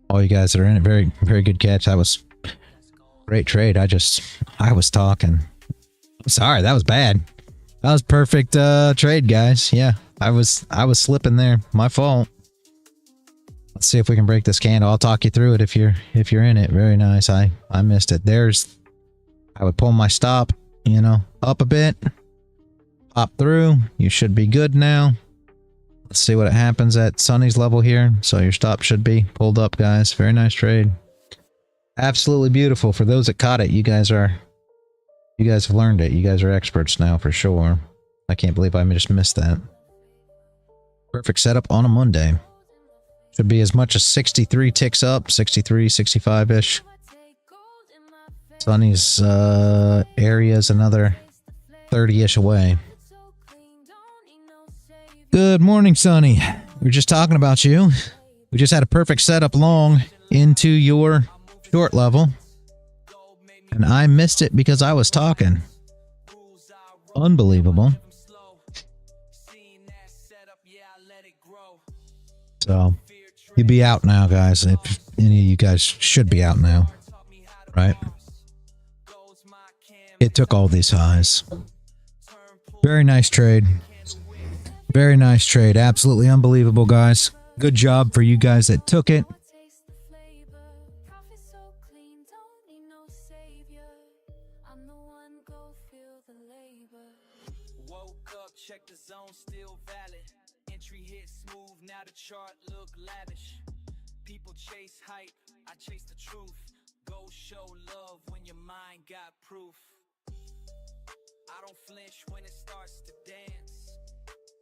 all you guys that are in it. Very, very good catch. That was great trade. I was talking. I'm sorry, that was bad. That was perfect trade, guys. Yeah, I was slipping there. My fault. Let's see if we can break this candle. I'll talk you through it if you're in it. Very nice. I missed it. I would pull my stop, you know, up a bit. Pop through. You should be good now. Let's see what happens at Sunny's level here. So your stop should be pulled up, guys. Very nice trade. Absolutely beautiful. For those that caught it, you guys have learned it. You guys are experts now for sure. I can't believe I just missed that. Perfect setup on a Monday. Should be as much as 63 ticks up, 63, 65-ish. Sunny's area is another 30-ish away. Good morning, Sunny. We were just talking about you. We just had a perfect setup long into your short level. And I missed it because I was talking. Unbelievable. So, you'd be out now, guys. If any of you guys should be out now. Right? It took all these highs. Very nice trade. Very nice trade. Absolutely unbelievable, guys. Good job for you guys that took it. Woke up, check the zone, still valid. Entry hit smooth, now the chart look lavish. People chase hype, I chase the truth. Go show love when your mind got proof. I don't flinch when it starts to dance.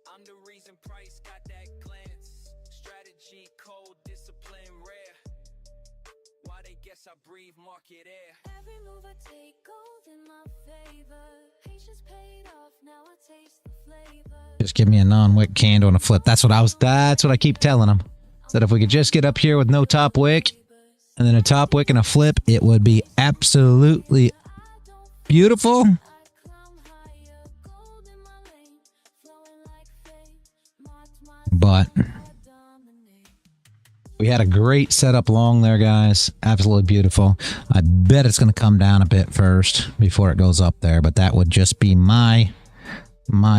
I'm the reason price got that glance. Strategy, cold, discipline, rare. Why they guess yes, I breathe market air. Every move I take gold in my favor. Patience paid off, now I taste the flavor. Just give me a non-wick candle and a flip. That's what I keep telling them. That if we could just get up here with no top wick and then a top wick and a flip, it would be absolutely beautiful. But we had a great setup long there, guys. Absolutely beautiful. I bet it's going to come down a bit first before it goes up there, but that would just be my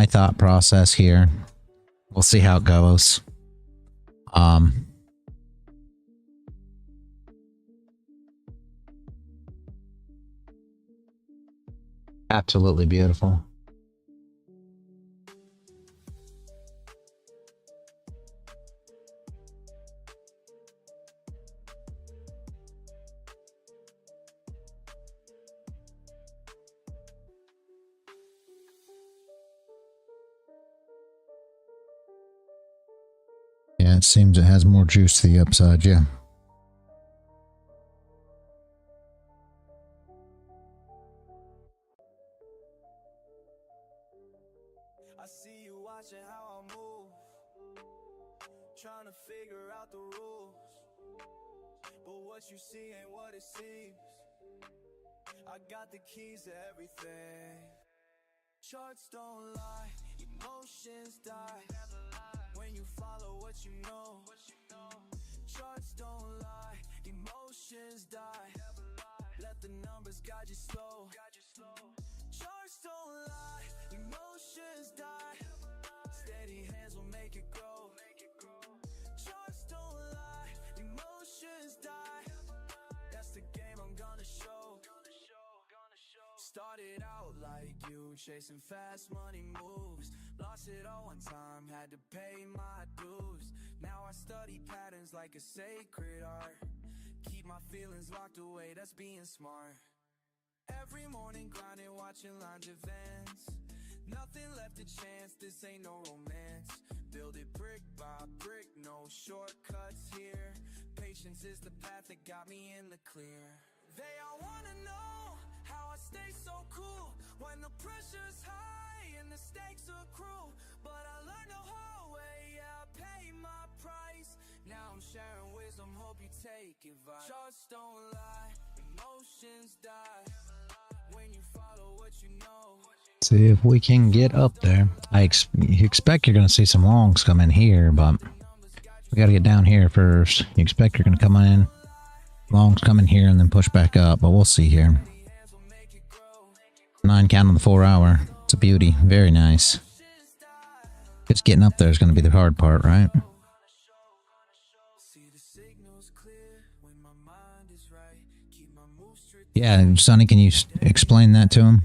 thought process here. We'll see how it goes. Absolutely beautiful. Yeah, it seems it has more juice to the upside, yeah. I see you watching how I move, trying to figure out the rules, but what you see ain't what it seems. I got the keys to everything. Charts don't lie, emotions die when you follow what you know. Charts don't lie, emotions die. Let the numbers guide you slow. Charts don't lie, emotions die. Steady hands will make it grow. Charts don't lie, emotions die. That's the game I'm gonna show. Started out like you, chasing fast money moves. Lost it all one time, had to pay my dues. Now I study patterns like a sacred art. Keep my feelings locked away, that's being smart. Every morning grinding, watching lines advance. Nothing left to chance, this ain't no romance. Build it brick by brick, no shortcuts here. Patience is the path that got me in the clear. They all wanna know how I stay so cool when the pressure's high and the stakes are cruel. But I learned the whole way, yeah, I pay my price. Now I'm sharing wisdom, hope you take advice. Charts don't lie, emotions die when you follow what you know. See if we can get up there. I expect you're going to see some longs come in here, but we got to get down here first. You expect you're going to come in, longs come in here, and then push back up, but we'll see here. 9 count on the 4 hour. It's a beauty. Very nice. Just getting up there is going to be the hard part, right? Yeah, Sonny, can you explain that to him?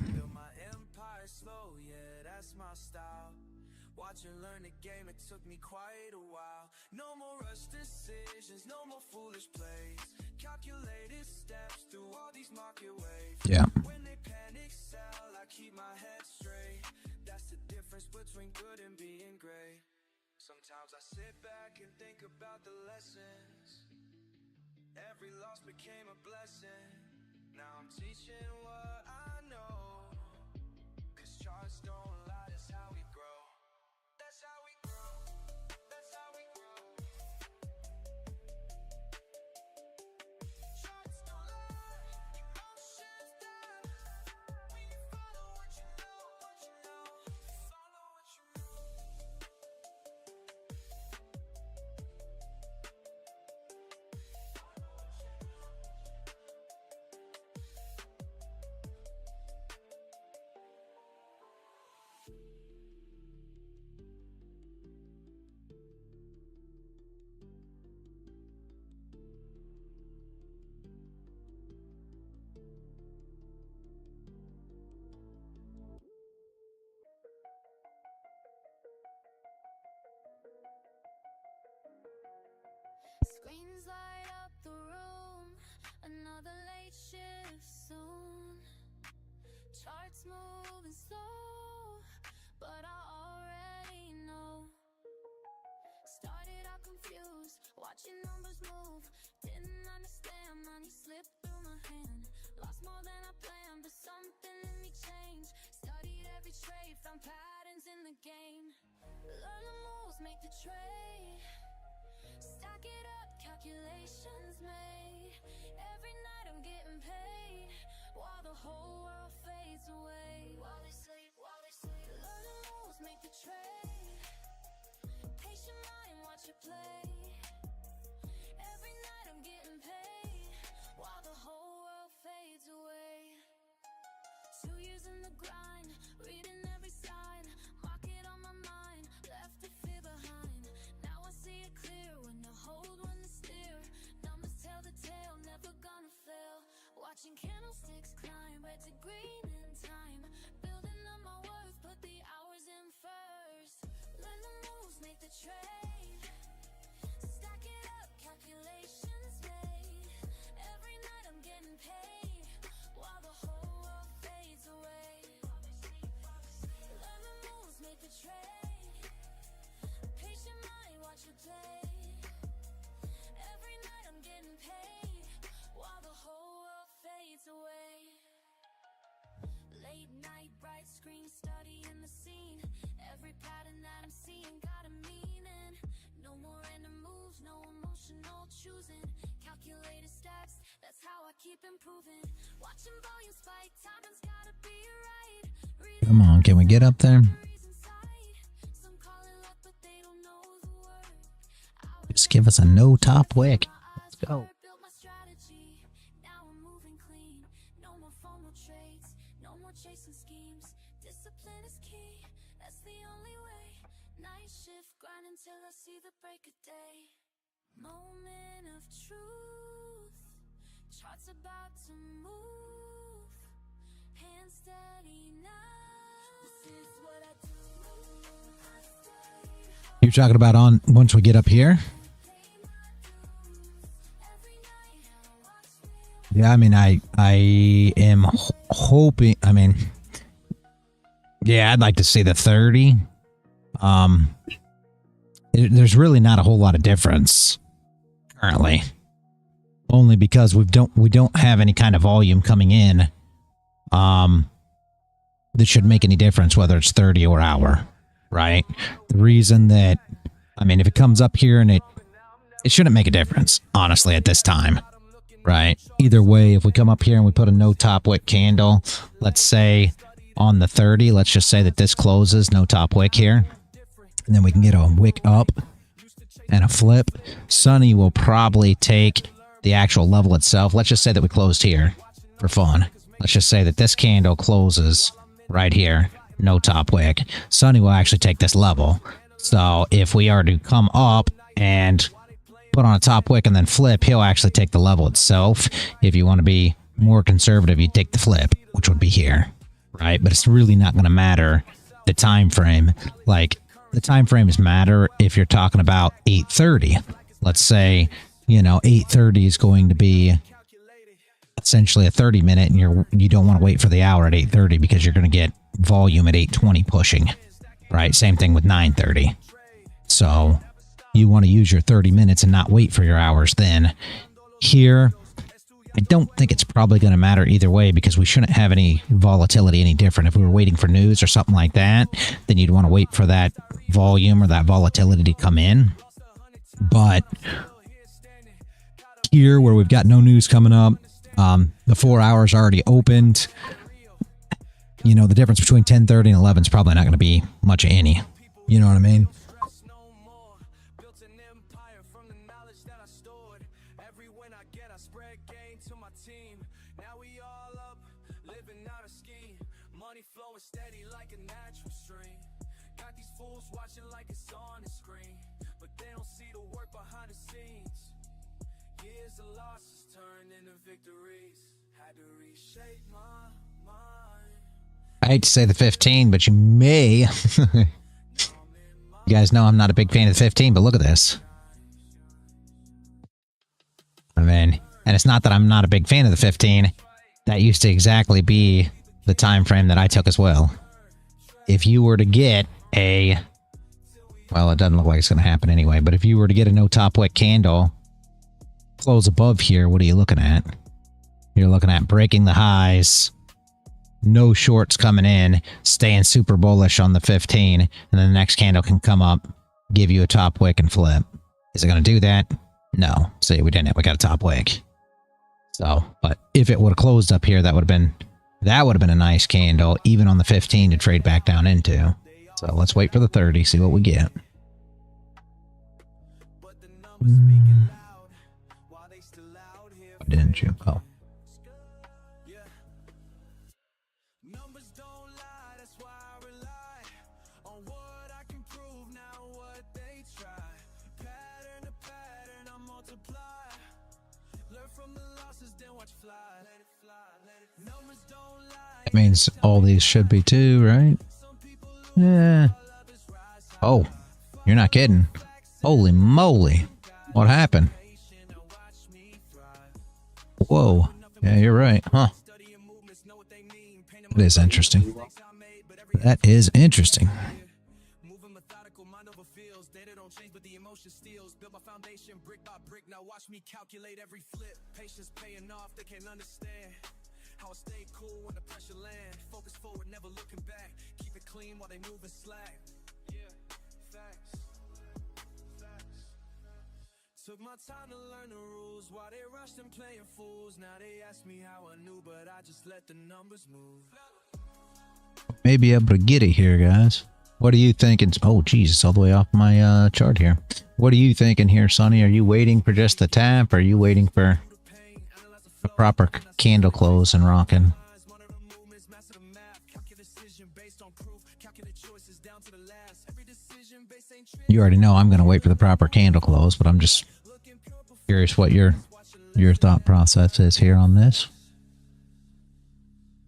Yeah. When they panic sell, I keep my head straight. That's the difference between good and being great. Sometimes I sit back and think about the lessons. Every loss became a blessing. Now I'm teaching what I know. 'Cause charts don't lie, that's how we grow. That's how we grow. That's how we grow. Charts don't lie, emotions die. When you follow what you know, follow what you know. Screens light up the room, another late shift soon. Charts moving slow, but I already know. Started out confused, watching numbers move. Didn't understand, money slipped through hand. Lost more than I planned, but something in me changed. Studied every trade, found patterns in the game. Learn the moves, make the trade. Stack it up, calculations made. Every night I'm getting paid, while the whole world fades away. While they sleep, learn the moves, make the trade. Patient mind, watch it play. Every night I'm getting paid, while the whole world fades away. 2 years in the grind, reading every sign. Market on my mind, left the fear behind. Now I see it clear, when to hold, when to steer. Numbers tell the tale, never gonna fail. Watching candlesticks climb, red to green in time. Building up my worth, put the hours in first. Learn the moves, make the trade. Stack it up, calculations made. Every night I'm getting paid, while the whole world fades away. Learn the moves, make the trade. Patient mind, watch it play. Every night I'm getting paid, while the whole world fades away. Late night, bright screen, studying the scene. Every pattern that I'm seeing got a meaning. No more random moves, no emotional choosing. Calculated steps, that's how I keep improving. Watching volume spike, timing's gotta be right. Come on, can we get up there? Some call it luck, but they don't know the word. Just give us a no top wick. Let's go. Built my strategy, now I'm moving clean. No more formal trades, no more chasing schemes. Discipline is key, that's the only way. Night shift, grind until I see the break of day. Moment of truth, charts about to move. Hands steady now, this is what I do. I stay You're talking about on once we get up here? Yeah, I mean, I am hoping. I mean, yeah, I'd like to see the 30. There's really not a whole lot of difference currently, only because we don't have any kind of volume coming in. That should make any difference whether it's 30 or hour, right? The reason that, I mean, if it comes up here and it shouldn't make a difference, honestly, at this time. Right. Either way, if we come up here and we put a no top wick candle, let's say on the 30, let's just say that this closes no top wick here. And then we can get a wick up and a flip. Sunny will probably take the actual level itself. Let's just say that we closed here for fun. Let's just say that this candle closes right here, no top wick. Sunny will actually take this level. So if we are to come up and put on a top wick and then flip, he'll actually take the level itself. If you want to be more conservative, you take the flip, which would be here, right? But it's really not going to matter the time frame. Like, the time frames matter if you're talking about 8:30. Let's say, you know, 8:30 is going to be essentially a 30-minute, and you don't want to wait for the hour at 8:30 because you're going to get volume at 8:20 pushing, right? Same thing with 9:30. So you want to use your 30 minutes and not wait for your hours then. Here, I don't think it's probably going to matter either way because we shouldn't have any volatility any different. If we were waiting for news or something like that, then you'd want to wait for that volume or that volatility to come in. But here, where we've got no news coming up, the 4 hours already opened. You know, the difference between 10:30 and 11 is probably not going to be much of any. You know what I mean? I hate to say the 15, but you may. You guys know I'm not a big fan of the 15, but look at this. I mean, and it's not that I'm not a big fan of the 15. That used to exactly be the time frame that I took as well. If you were to get a, well, it doesn't look like it's going to happen anyway, but if you were to get a no top wick candle, close above here, what are you looking at? you're looking at breaking the highs, no shorts coming in, staying super bullish on the 15, and then the next candle can come up, give you a top wick and flip. Is it going to do that? No. See, we didn't. We got a top wick. So, but if it would have closed up here, that would have been a nice candle, even on the 15 to trade back down into. So let's wait for the 30, see what we get. Why didn't you? Oh. That means all these should be too, right? Yeah. Oh, you're not kidding. Holy moly. What happened? Whoa. Yeah, you're right. Huh. That is interesting. That is interesting. How I stay cool when the pressure land. Focus forward, never looking back. Keep it clean while they move and slack. Yeah, facts. Took my time to learn the rules while they rushed and playing fools. Now they ask me how I knew, but I just let the numbers move. May be able to get it here, guys. What are you thinking? Oh, Jesus, all the way off my chart here. What are you thinking here, Sonny? Are you waiting for just the tap? Or are you waiting for a proper candle close and rocking? You already know I'm going to wait for the proper candle close, but I'm just curious what your thought process is here on this.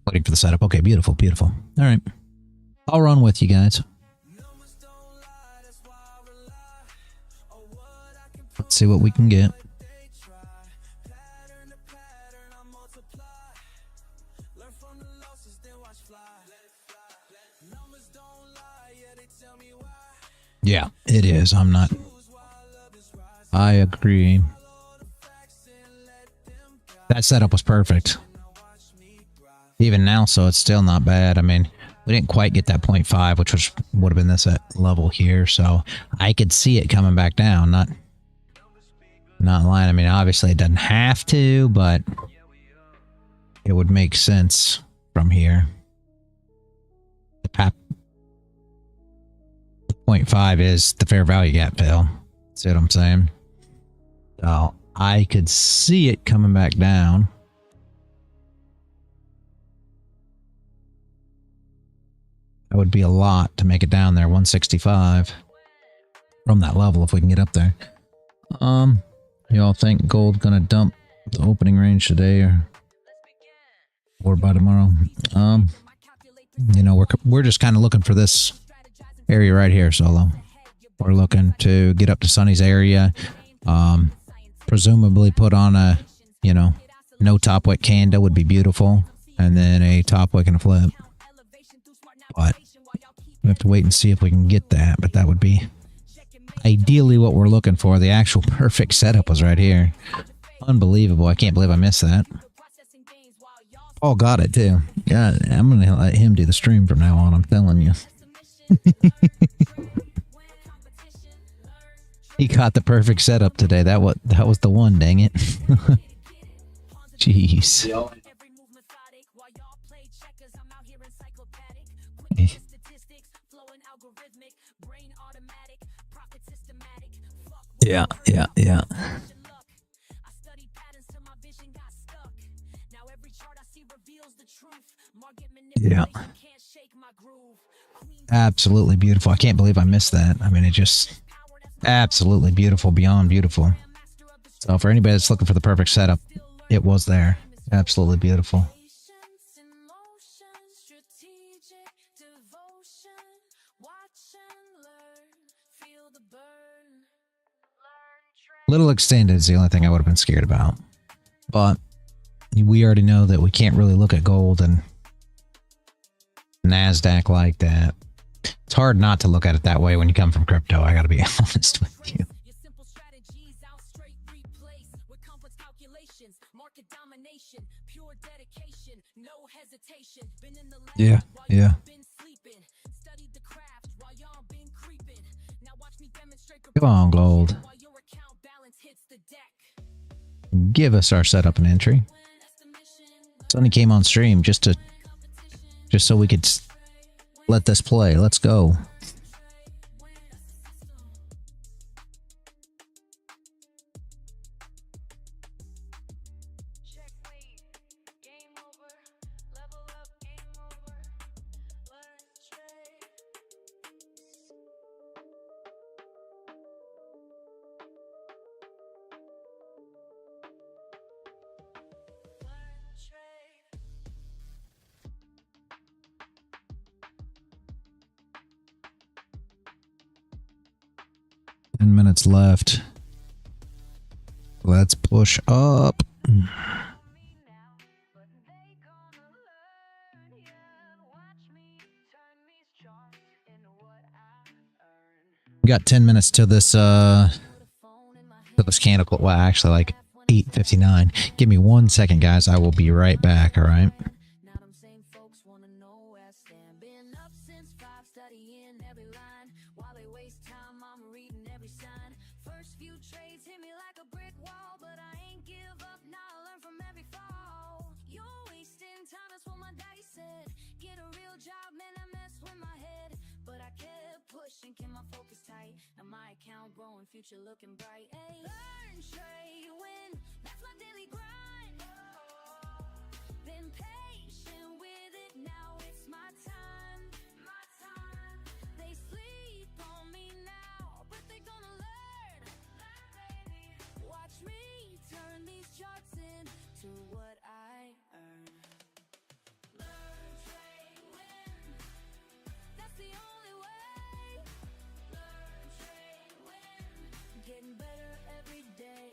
Waiting for the setup. Okay, beautiful, beautiful. All right. I'll run with you guys. Let's see what we can get. Yeah, it is. I'm not. I agree. That setup was perfect. Even now, so it's still not bad. I mean, we didn't quite get that 0.5, which would have been this at level here. So I could see it coming back down. Not lying. I mean, obviously it doesn't have to, but it would make sense from here. The 0.5 is the fair value gap fill. See what I'm saying? So I could see it coming back down. That would be a lot to make it down there, 165 from that level if we can get up there. Y'all think gold gonna dump the opening range today or by tomorrow? You know, we're just kind of looking for this area right here, Solo. We're looking to get up to Sonny's area, presumably put on a, you know, no top wick candle would be beautiful, and then a top wick and a flip. But we have to wait and see if we can get that, but that would be ideally what we're looking for. The actual perfect setup was right here. Unbelievable. I can't believe I missed that. Paul got it too. God, I'm going to let him do the stream from now on, I'm telling you. He caught the perfect setup today. That was the one, dang it. Jeez. Yeah. Yeah. Absolutely beautiful. I can't believe I missed that. I mean, it just absolutely beautiful, beyond beautiful. So for anybody that's looking for the perfect setup, it was there. Absolutely beautiful. Little extended is the only thing I would have been scared about. But we already know that we can't really look at gold and Nasdaq like that. It's hard not to look at it that way when you come from crypto, I gotta be honest with you. Yeah, yeah. Come on, gold. Give us our setup and entry. Sonny came on stream just so we could let this play. Let's go. Minutes left. Let's push up. We got 10 minutes till this candle. Well, actually like 8:59. Give me 1 second, guys. I will be right back, all right? Future looking bright. Ay. Learn, trade, win. That's my daily grind. Been patient with it. Now it's my time. My time. They sleep on me now, but they gonna learn. Learn, baby. Watch me turn these charts into what I earn. Learn, trade, win. That's the only way. Learn, trade, win. Getting better every day.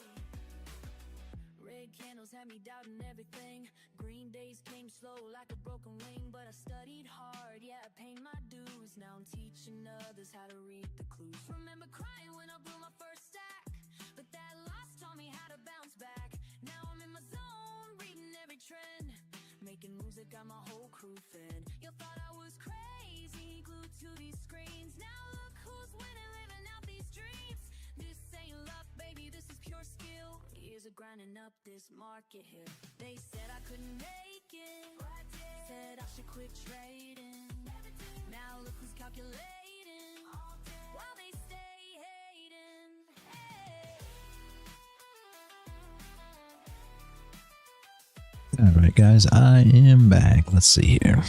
Red candles had me doubting everything. Green days came slow like a broken wing, but I studied hard, yeah, I paid my dues. Now I'm teaching others how to read the clues. Remember crying when I blew my first stack, but that loss taught me how to bounce back. Now I'm in my zone, reading every trend, making moves that got my whole crew fed. You thought I was crazy, glued to these screens. Now look who's winning, living out these dreams. This ain't luck, baby, this is pure skill. Years of grinding up this market here. They said I couldn't make it, said I should quit trading. Now look who's calculating, while they stay hating. Hey. All right, guys, I am back. Let's see here.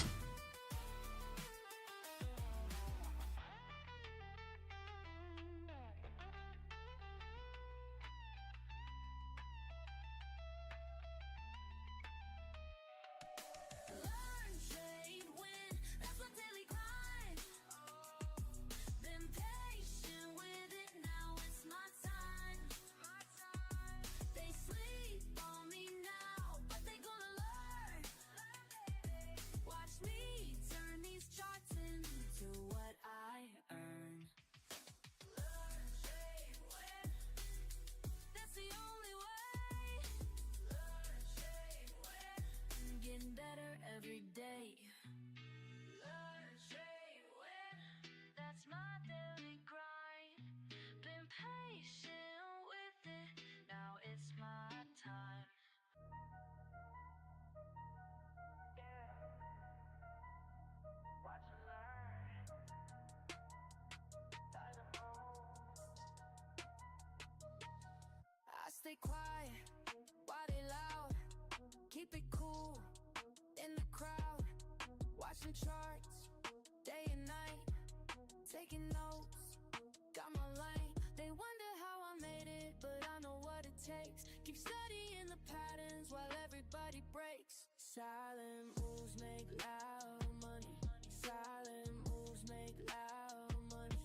Stay quiet, why they loud? Keep it cool in the crowd. Watching charts day and night, taking notes, got my lane. They wonder how I made it, but I know what it takes. Keep studying the patterns while everybody breaks. Silent moves make loud money. Silent moves make loud money.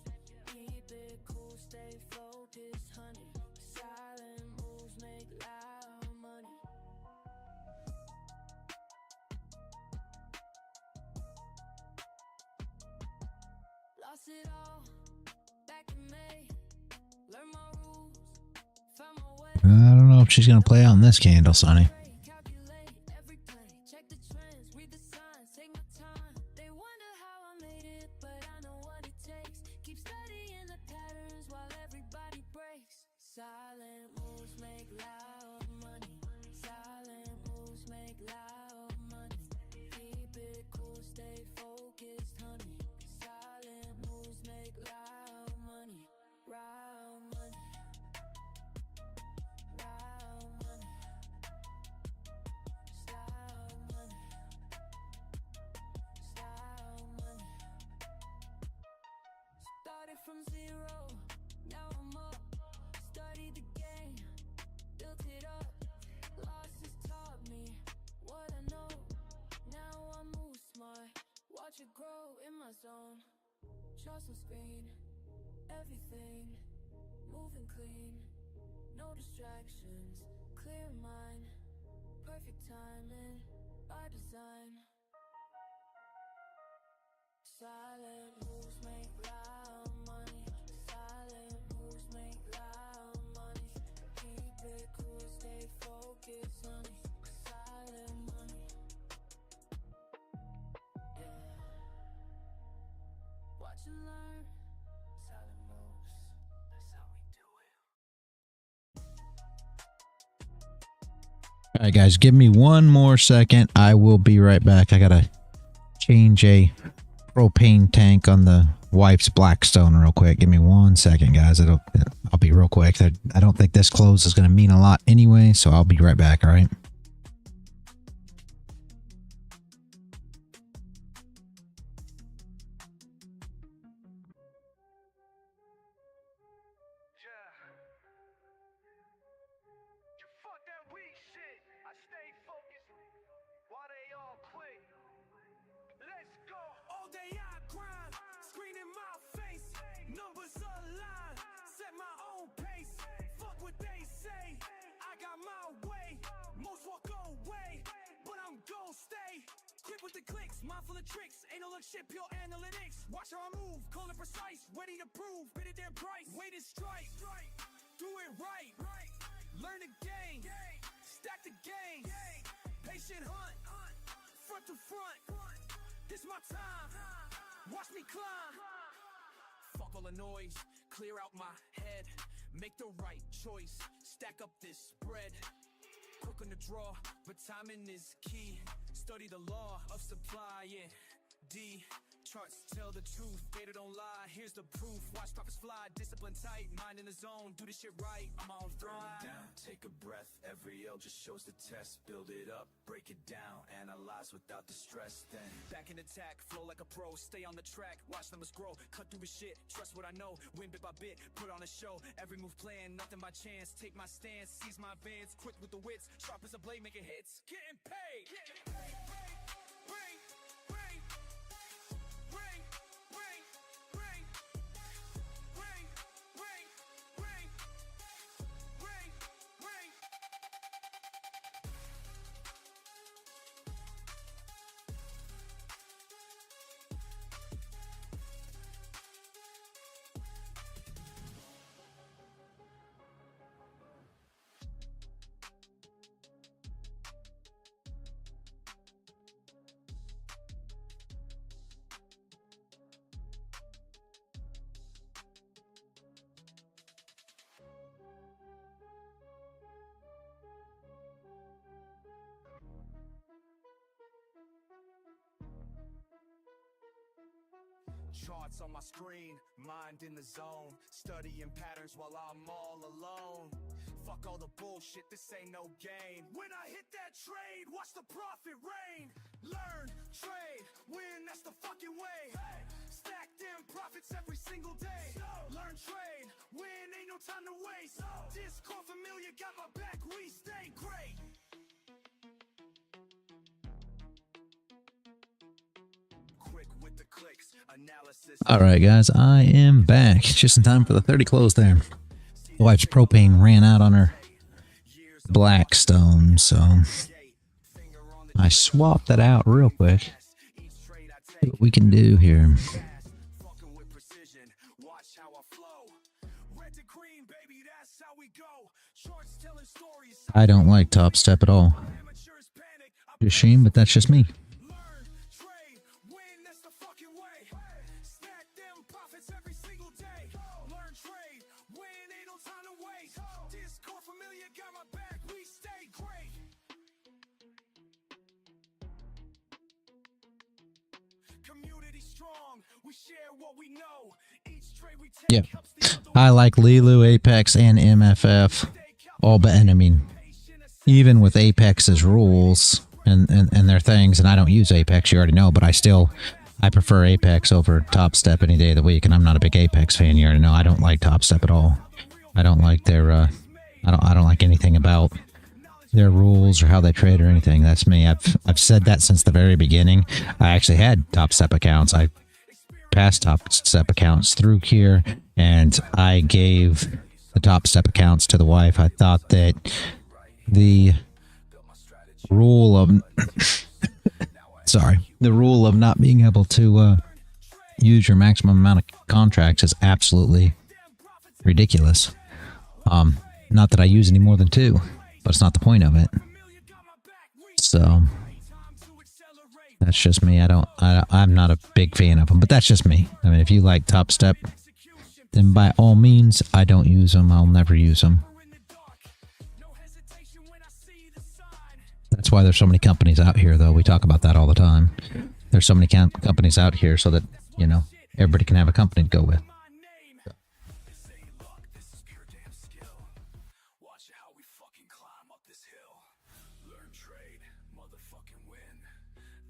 Keep it cool, stay focused, honey. Silent moves make loud money. Lost it all back in May. Learn my rules, found my way. I don't know if she's gonna play out in this candle, Sonny. Calculate every play, check the trends, read the signs, take my time. Silent moves make loud money. Silent moves make loud money. Keep it cool, stay focused, honey. Silent moves make loud money. Loud money. Loud money. Style money. Style money. Started from zero, now I'm up. Studied the game, built it up. Losses taught me what I know. Now I move smart, watch it grow in my zone. Charts on screen, everything moving clean. No distractions, clear mind. Perfect timing, by design. Silent moves make loud money. Silent moves make loud money. Keep it cool, stay focused, honey. Silent money. Yeah. Watch and learn. Silent moves. That's how we do it. All right, guys, give me one more second. I will be right back. I gotta change a propane tank on the wife's Blackstone real quick. Give me 1 second, guys. I'll be real quick. I don't think this close is going to mean a lot anyway, so I'll be right back. All right. Fuck that weak shit. I stay focused while they all quit. Let's go. All day I grind, screen in my face, numbers align, set my own pace. Fuck what they say, I got my way. Most walk away, but I'm gon' stay. Quick with the clicks, mindful of tricks. Ain't no look shit, pure analytics. Watch how I move, call it precise. Ready to prove, bid it their price. Wait and strike, do it right. Learn the game, stack the game. Patient hunt, front to front. This my time, watch me climb. Fuck all the noise, clear out my head. Make the right choice, stack up this bread. Quick on the draw, but timing is key. Study the law of supply, yeah. D, charts tell the truth, data don't lie. Here's the proof, watch profits fly. Discipline tight, mind in the zone, do this shit right. I'm on throne. Down, take a breath, every L just shows the test. Build it up, break it down, analyze without the stress. Then Back in attack, flow like a pro, stay on the track, watch numbers grow, cut through the shit, trust what I know, win bit by bit, put on a show, every move planned, nothing by chance, take my stance, seize my advance, quick with the wits, sharp as a blade, making hits, getting paid. Bring, bring, bring, bring, bring, bring, bring, bring, bring, bring. charts on my screen, mind in the zone, studying patterns while I'm all alone. Fuck all the bullshit, this ain't no game. When I hit that trade, watch the profit rain. Learn, trade, win, that's the fucking way. Stack them profits every single day. Learn, trade, win, ain't no time to waste. Discord familiar, got my back, we stay great. Quick with the clicks, analysis. All right, guys, I am back just in time for the 30 close there. The wife's propane ran out on her Blackstone, so I swapped that out real quick. See what we can do here. I don't like Top Step at all. It's a shame, but that's just me. We share what we know. Each trade we Yep. take helps the other I like Leeloo, Apex, and MFF. All but, and I mean, even with Apex's rules and their things, and I don't use Apex, you already know, but I prefer Apex over Top Step any day of the week, and I'm not a big Apex fan, you already know. I don't like Top Step at all. I don't like their, I don't like anything about their rules or how they trade or anything. That's me. I've said that since the very beginning. I actually had Top Step accounts. I passed Top Step accounts through here, and I gave the Top Step accounts to the wife. I thought that the rule of the rule of not being able to use your maximum amount of contracts is absolutely ridiculous. Not that I use any more than 2, but it's not the point of it. So that's just me. I'm not a big fan of them, but that's just me. I mean, if you like Top Step, then by all means, I don't use them. I'll never use them. That's why there's so many companies out here, though. We talk about that all the time. There's so many companies out here so that, you know, everybody can have a company to go with. Watch how we fucking climb up this hill. Learn, trade, motherfucking win.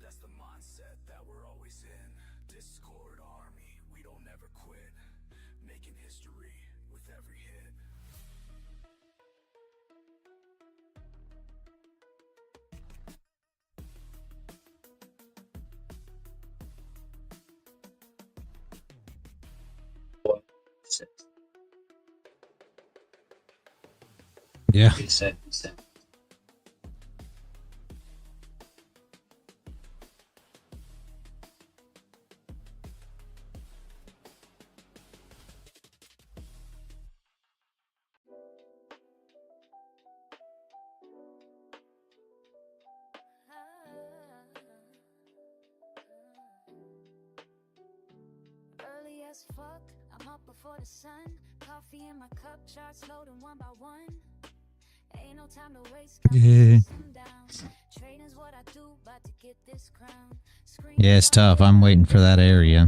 That's the mindset that we're always in. Discord army, we don't ever quit. Making history with every hit. Yeah. Reset. Early as fuck, I'm up before the sun. Coffee in my cup, charts loading one by one. Ain't no time to waste. Yeah. Trading's what I do, about to get this crown. Yeah, it's tough. I'm waiting for that area.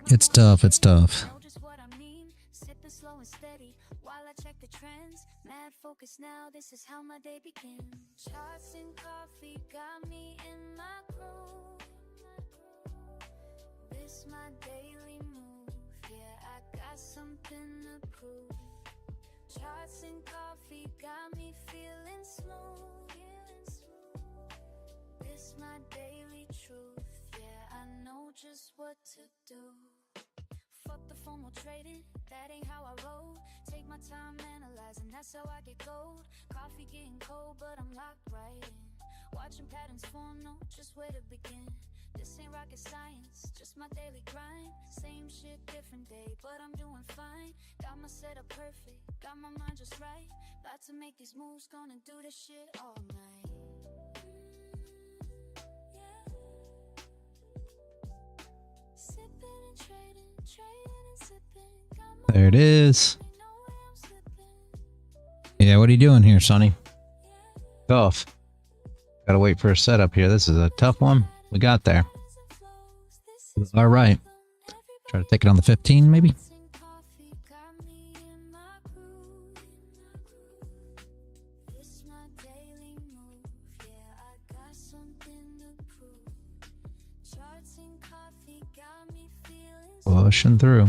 It's tough. It's tough. Know just what I mean. Sipping slow and steady while I check the trends. Mad focus now, this is how my day begins. Charts and coffee got me in my groove. This my daily move. Yeah, I got something to prove. Charts and coffee got me feeling smooth. This my daily truth. Yeah, I know just what to do. Fuck the formal trading, that ain't how I roll. Take my time analyzing, that's how I get gold. Coffee getting cold, but I'm locked right in. Watching patterns form, know just where to begin. This ain't rocket science, just my daily grind. Same shit, different day, but I'm doing fine. Got my setup perfect, got my mind just right. About to make these moves, gonna do this shit all night. Sipping and trading, trading and sipping. Got my There it is. ain't no way I'm slipping. Yeah, what are you doing here, Sonny? Tough. Gotta wait for a setup here. This is a tough one. We got there. All right. Try to take it on the 15, maybe? Pushing through.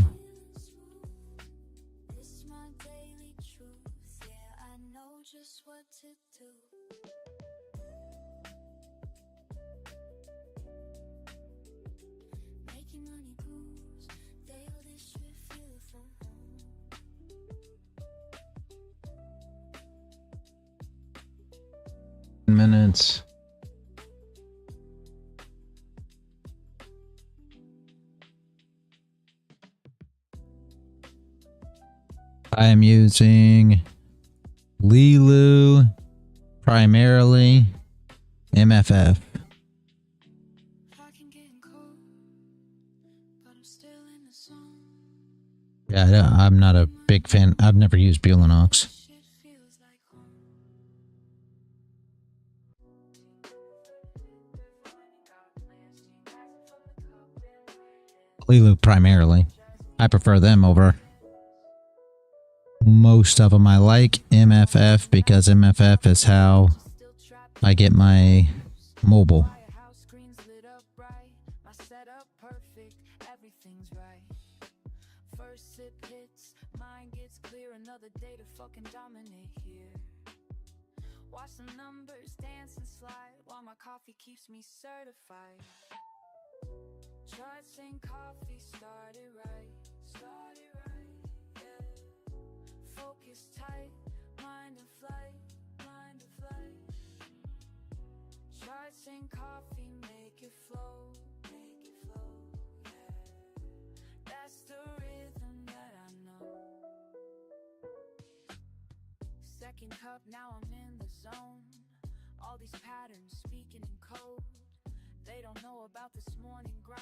This my daily truth. Yeah, I know just what to do. Making money moves, Dale, this shit feel from home. Minutes. I am using Leeloo, primarily MFF. Fucking getting cold, but I'm still in the zone. Yeah, I'm not a big fan. I've never used Bulenox. Shit feels like home. Leeloo primarily. I prefer them over most of them. I like MFF because MFF is how I get my mobile. First sip hits, mind gets clear, another day to fucking dominate here. Watch the numbers dance and slide while my coffee keeps me certified. Tried saying coffee started right, yeah. Focus tight, mind in flight, Tried saying coffee, make it flow, yeah. That's the rhythm that I know. Second cup, now I'm in the zone. All these patterns speaking in code. They don't know about this morning grind.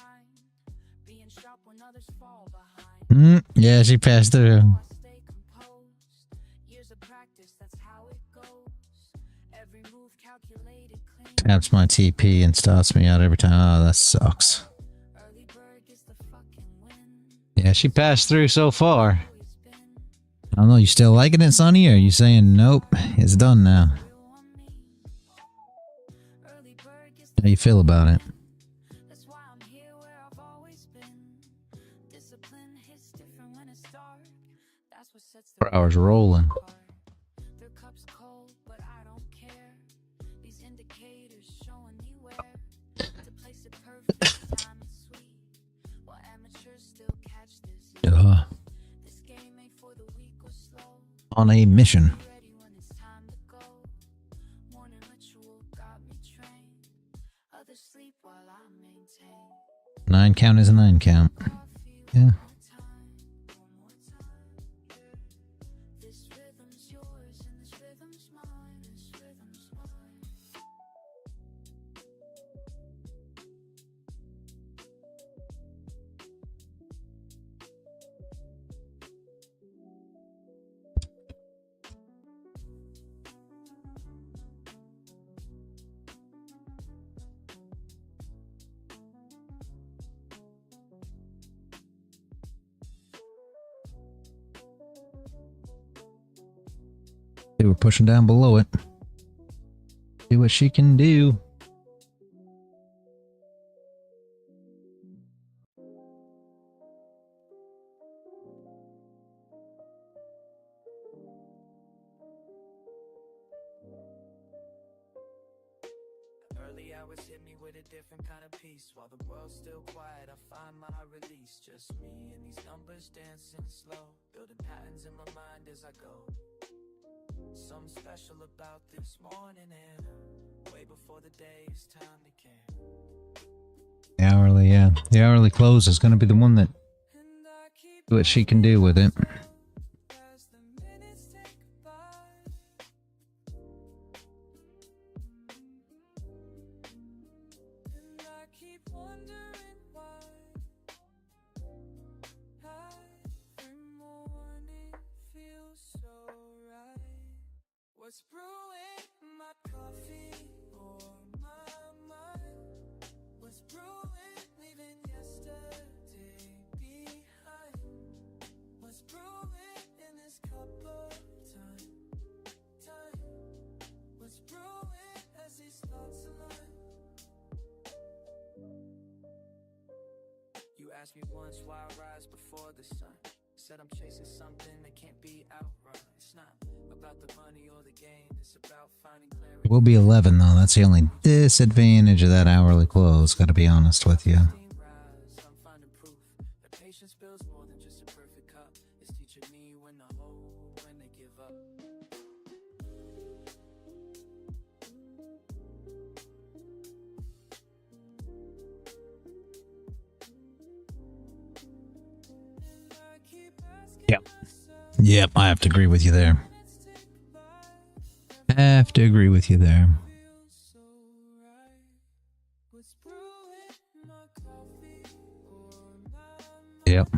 Being sharp when others fall behind. Yeah, she passed through. I stay composed. Years of practice, that's how it goes. Every move calculated clean. Taps my TP and stops me out every time. Oh, that sucks. Early bird gets the fucking win. Yeah, she passed through so far. I don't know, you still liking it, Sonny? Or are you saying nope, it's done now? How you feel about it? That's why I'm here where I've always been. Discipline hits different when it's dark. That's what sets the 4 hours rolling. apart. Their cup's cold, but I don't care. These indicators showing me where to place it perfect. Time is sweet. While amateurs still catch this. This game ain't for the weak or slow. On a mission. Ready when it's time to go. Morning ritual got me trained. Others sleep while I maintain. 9 count is a 9 count. Yeah. This rhythm's yours and this rhythm's mine. This rhythm's mine. They were pushing down below it. See what she can do. Early hours hit me with a different kind of peace. While the world's still quiet, I find my release. Just me and these numbers dancing slow, building patterns in my mind as I go. Something special about this morning and way before the day is time to care. The hourly, yeah. The hourly close is going to be the one that see what she can do with it. As the minutes tick by, and I keep wondering why every morning feels so right. What's brewing my coffee or my mind? What's brewing, leaving yesterday behind? What's brewing in this cup of time? What's brewing as these thoughts align? You asked me once why I rise before the sun. Said I'm chasing something that can't be outrun. It's not about the money or the gain. It's about finding clarity. It will be 11 though. That's the only disadvantage of that hourly close. Got to be honest with you. I'm finding proof that patience builds more than just a perfect cup. It's teaching me when to hold, when to give up. And I keep asking Yep. myself, Yep, I have to agree with you there. minutes tick by, Have to agree with you there. feels so right. What's brewing my coffee or my Yep.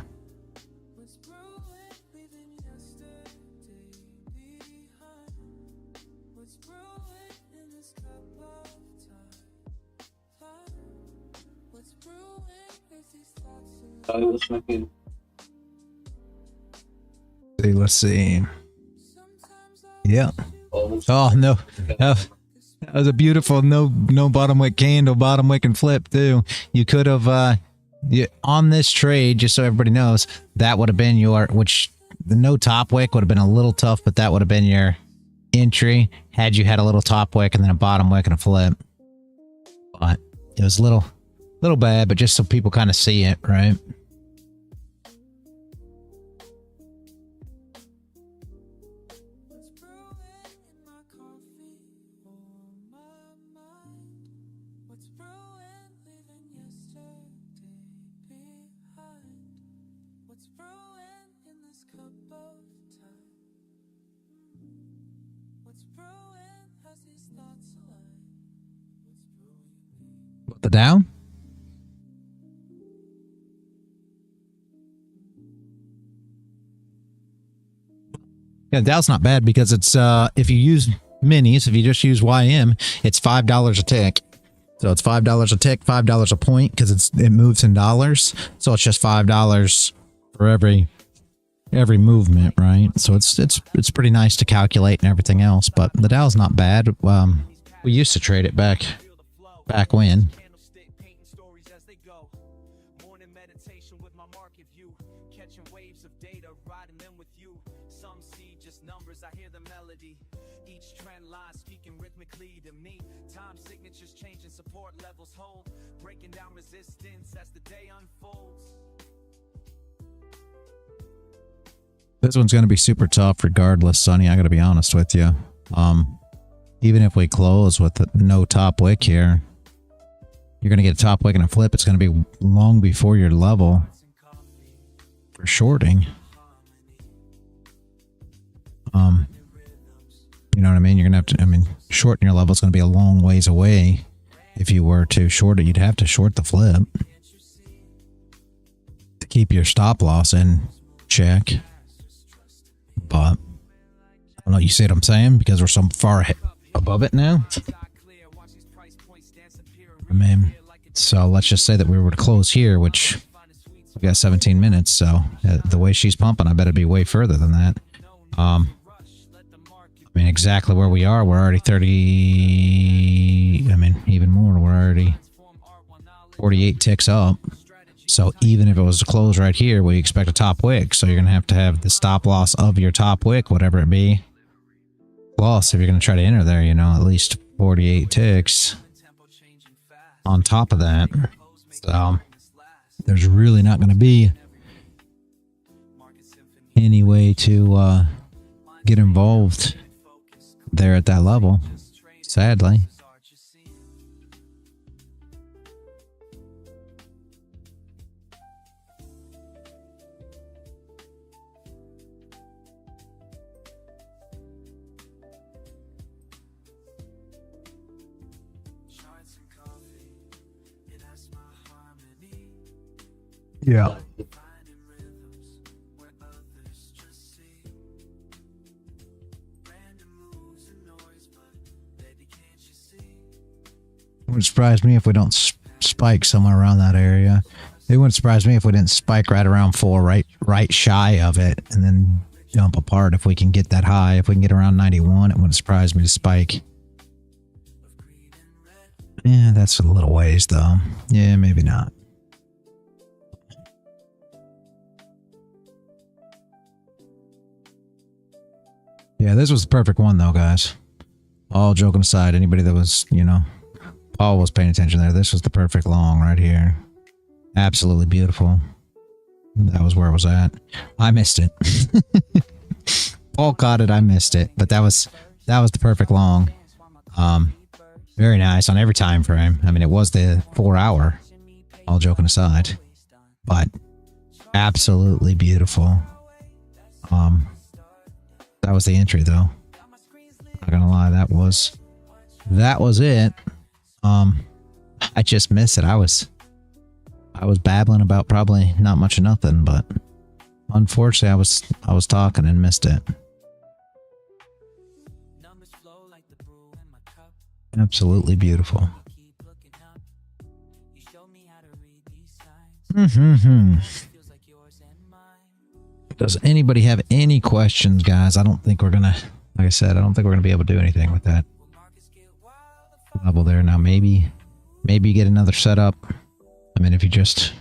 What's brewing, leaving yesterday behind? What's brewing in this cup of time? What's brewing with these I was checking. Let's see. Yeah. Almost. Oh no. That was a beautiful no bottom wick candle, bottom wick and flip too. You could have on this trade, just so everybody knows, that would have been your, which the no top wick would have been a little tough, but that would have been your entry had you had a little top wick and then a bottom wick and a flip. But it was a little bad, but just so people kind of see it, right? The Dow? Yeah, Dow's not bad because it's if you use minis, if you just use YM, it's $5 a tick. So it's $5 a tick, $5 a point because it moves in dollars. So it's just $5 for every movement, right? So it's pretty nice to calculate and everything else. But the Dow's not bad. We used to trade it back when. This one's going to be super tough regardless, Sonny. I got to be honest with you. Even if we close with no top wick here, you're going to get a top wick and a flip. It's going to be long before your level for shorting. You know what I mean? You're going to have to, shorting your level is going to be a long ways away. If you were to short it, you'd have to short the flip to keep your stop loss in check. But I don't know, you see what I'm saying? Because we're so far above it now. So let's just say that we were to close here, which we got 17 minutes. So the way she's pumping, I bet it'd be way further than that. Exactly where we are, we're already 30, even more, we're already 48 ticks up. So even if it was to close right here, we expect a top wick. So you're going to have the stop loss of your top wick, whatever it be. Plus, if you're going to try to enter there, at least 48 ticks on top of that. So there's really not going to be any way to get involved there at that level, sadly. Yeah. It wouldn't surprise me if we don't spike somewhere around that area. It wouldn't surprise me if we didn't spike right around 4, right shy of it, and then jump apart if we can get that high. If we can get around 91, it wouldn't surprise me to spike. Yeah, that's a little ways though. Yeah, maybe not. Yeah, this was the perfect one though, guys. All joking aside, anybody that was, Paul was paying attention there. This was the perfect long right here. Absolutely beautiful. That was where it was at. I missed it. Paul caught it. I missed it. But that was the perfect long. Very nice on every time frame. It was the 4 hour. All joking aside. But absolutely beautiful. That was the entry though. Not gonna lie, that was it. I just missed it. I was babbling about probably not much of nothing, but unfortunately I was talking and missed it. Absolutely beautiful. Does anybody have any questions, guys? I don't think we're gonna, like I said, I don't think we're gonna be able to do anything with that level there. Now maybe you get another setup. I mean, if you just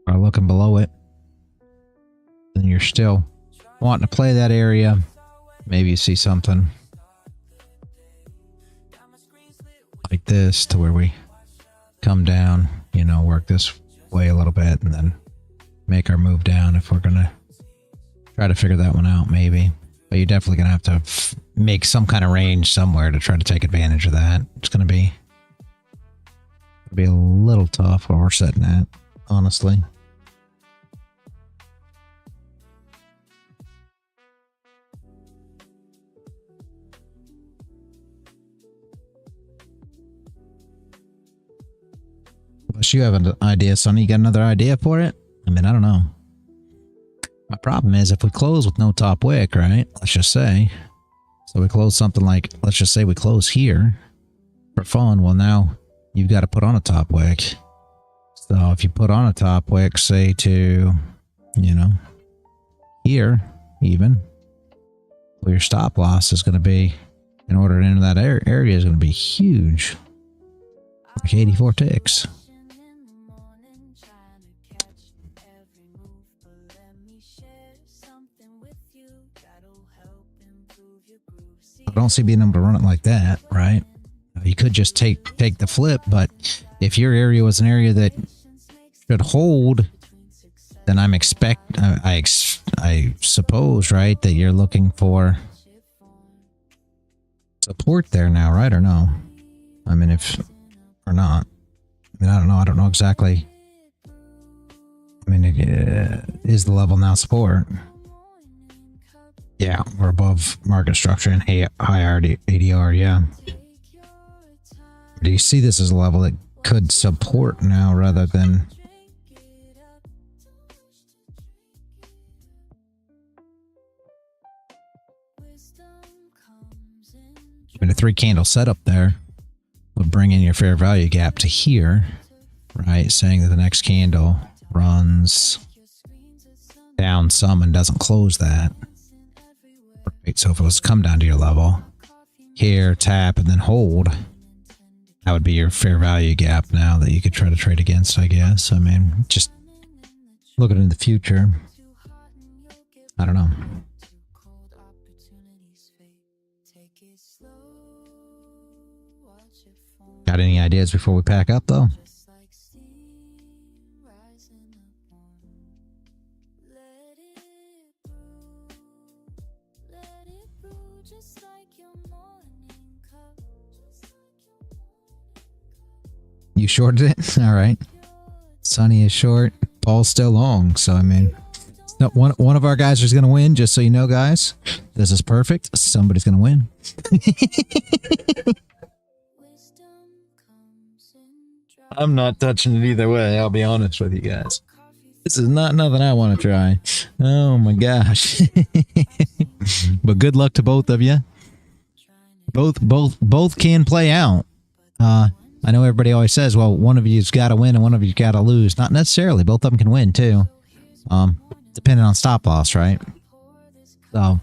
are looking below it, then you're still wanting to play that area. Maybe you see something like this to where we come down, you know, work this way a little bit and then make our move down if we're gonna try to figure that one out, maybe. But you're definitely gonna have to make some kind of range somewhere to try to take advantage of that. It's gonna be a little tough where we're sitting at, honestly. Unless you have an idea, Sonny, you got another idea for it? I mean, I don't know. My problem is if we close with no top wick, right? Let's just say. So we close something like, let's just say we close here for fun. Well, now you've got to put on a top wick. So if you put on a top wick, say to, you know, here even, well, your stop loss is going to be, in order to enter that area, is going to be huge. Like 84 ticks. I don't see being able to run it like that, right? You could just take the flip, but if your area was an area that should hold, then I suppose, right, that you're looking for support there now, right, or no? I mean, if or not, I mean, I don't know exactly. I mean, is the level now support? Yeah, we're above market structure and high ADR, yeah. Do you see this as a level that could support now rather than... I mean, a 3-candle setup there would bring in your fair value gap to here, right? Saying that the next candle runs down some and doesn't close that. Right, so if it was come down to your level, here, tap, and then hold, that would be your fair value gap now that you could try to trade against, I guess. I mean, just looking in the future, I don't know. Got any ideas before we pack up, though? You shorted it? All right. Sonny is short. Paul's still long. So, I mean, one of our guys is going to win, just so you know, guys. This is perfect. Somebody's going to win. I'm not touching it either way. I'll be honest with you guys. This is not nothing I want to try. Oh, my gosh. But good luck to both of you. Both can play out. I know everybody always says, well, one of you's got to win and one of you's got to lose. Not necessarily. Both of them can win, too. Depending on stop loss, right? So,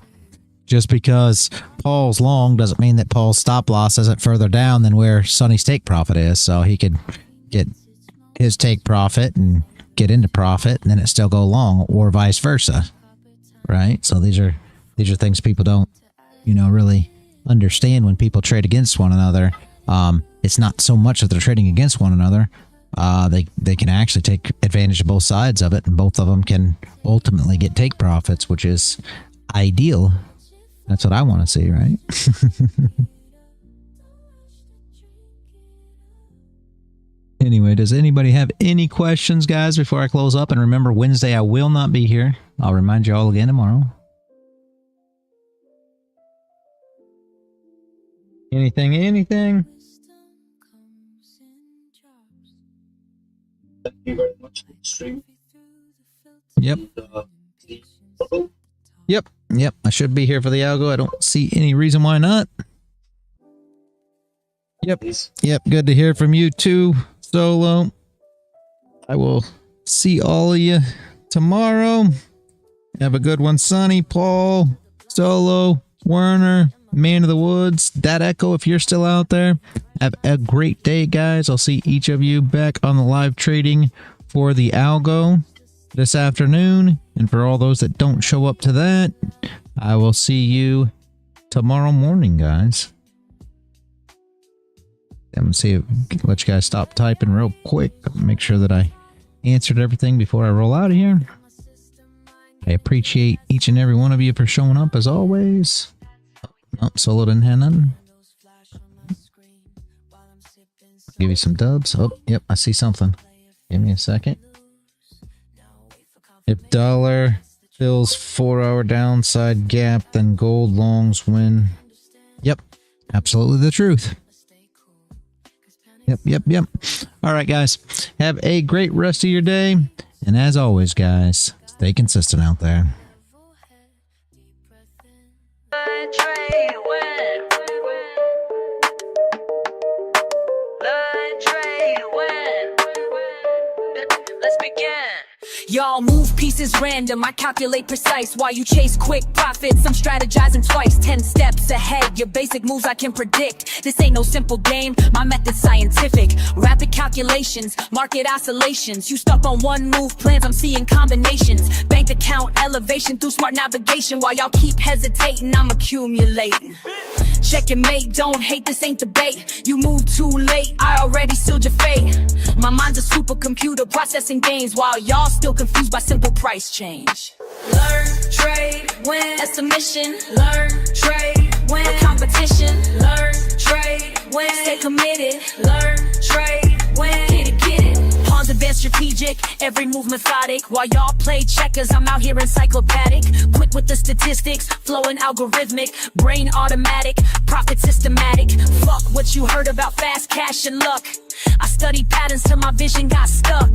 just because Paul's long doesn't mean that Paul's stop loss isn't further down than where Sonny's take profit is. So, he could get his take profit and get into profit, and then it still go long, or vice versa, right? So, these are things people don't, you know, really understand when people trade against one another. It's not so much that they're trading against one another. They can actually take advantage of both sides of it, and both of them can ultimately get take profits, which is ideal. That's what I want to see, right? Anyway, does anybody have any questions, guys, before I close up? And remember, Wednesday I will not be here. I'll remind you all again tomorrow. Anything? Thank you very much for the stream. Yep. Yep. I should be here for the algo. I don't see any reason why not. Yep. Good to hear from you too, Solo. I will see all of you tomorrow. Have a good one, Sonny, Paul, Solo, Werner, Man of the Woods, Dad Echo, if you're still out there. Have a great day, guys. I'll see each of you back on the live trading for the algo this afternoon. And for all those that don't show up to that, I will see you tomorrow morning, guys. I'm gonna see if let you guys stop typing real quick. Make sure that I answered everything before I roll out of here. I appreciate each and every one of you for showing up as always. Oh, Solo didn't have nothing. Give you some dubs. Oh, yep, I see something. Give me a second. If dollar fills 4-hour downside gap, then gold longs win. Yep, absolutely the truth. Yep. All right, guys. Have a great rest of your day. And as always, guys, stay consistent out there. Let's begin. Y'all move pieces random, I calculate precise. While you chase quick profits, I'm strategizing twice. 10 steps ahead, your basic moves I can predict. This ain't no simple game, my method's scientific. Rapid calculations, market oscillations. You stuck on one move plans, I'm seeing combinations. Bank account elevation through smart navigation. While y'all keep hesitating, I'm accumulating. Check and mate, don't hate, this ain't debate. You move too late, I already sealed your fate. My mind's a supercomputer processing gains, while y'all still confused by simple price change. Learn, trade, win, that's a mission. Learn, trade, win, no competition. Learn, trade, win, stay committed. Learn, trade, win, get it. Pawns advanced strategic, every move methodic. While y'all play checkers, I'm out here encyclopedic. Quick with the statistics, flowing algorithmic. Brain automatic, profit systematic. Fuck what you heard about fast cash and luck. I studied patterns till my vision got stuck.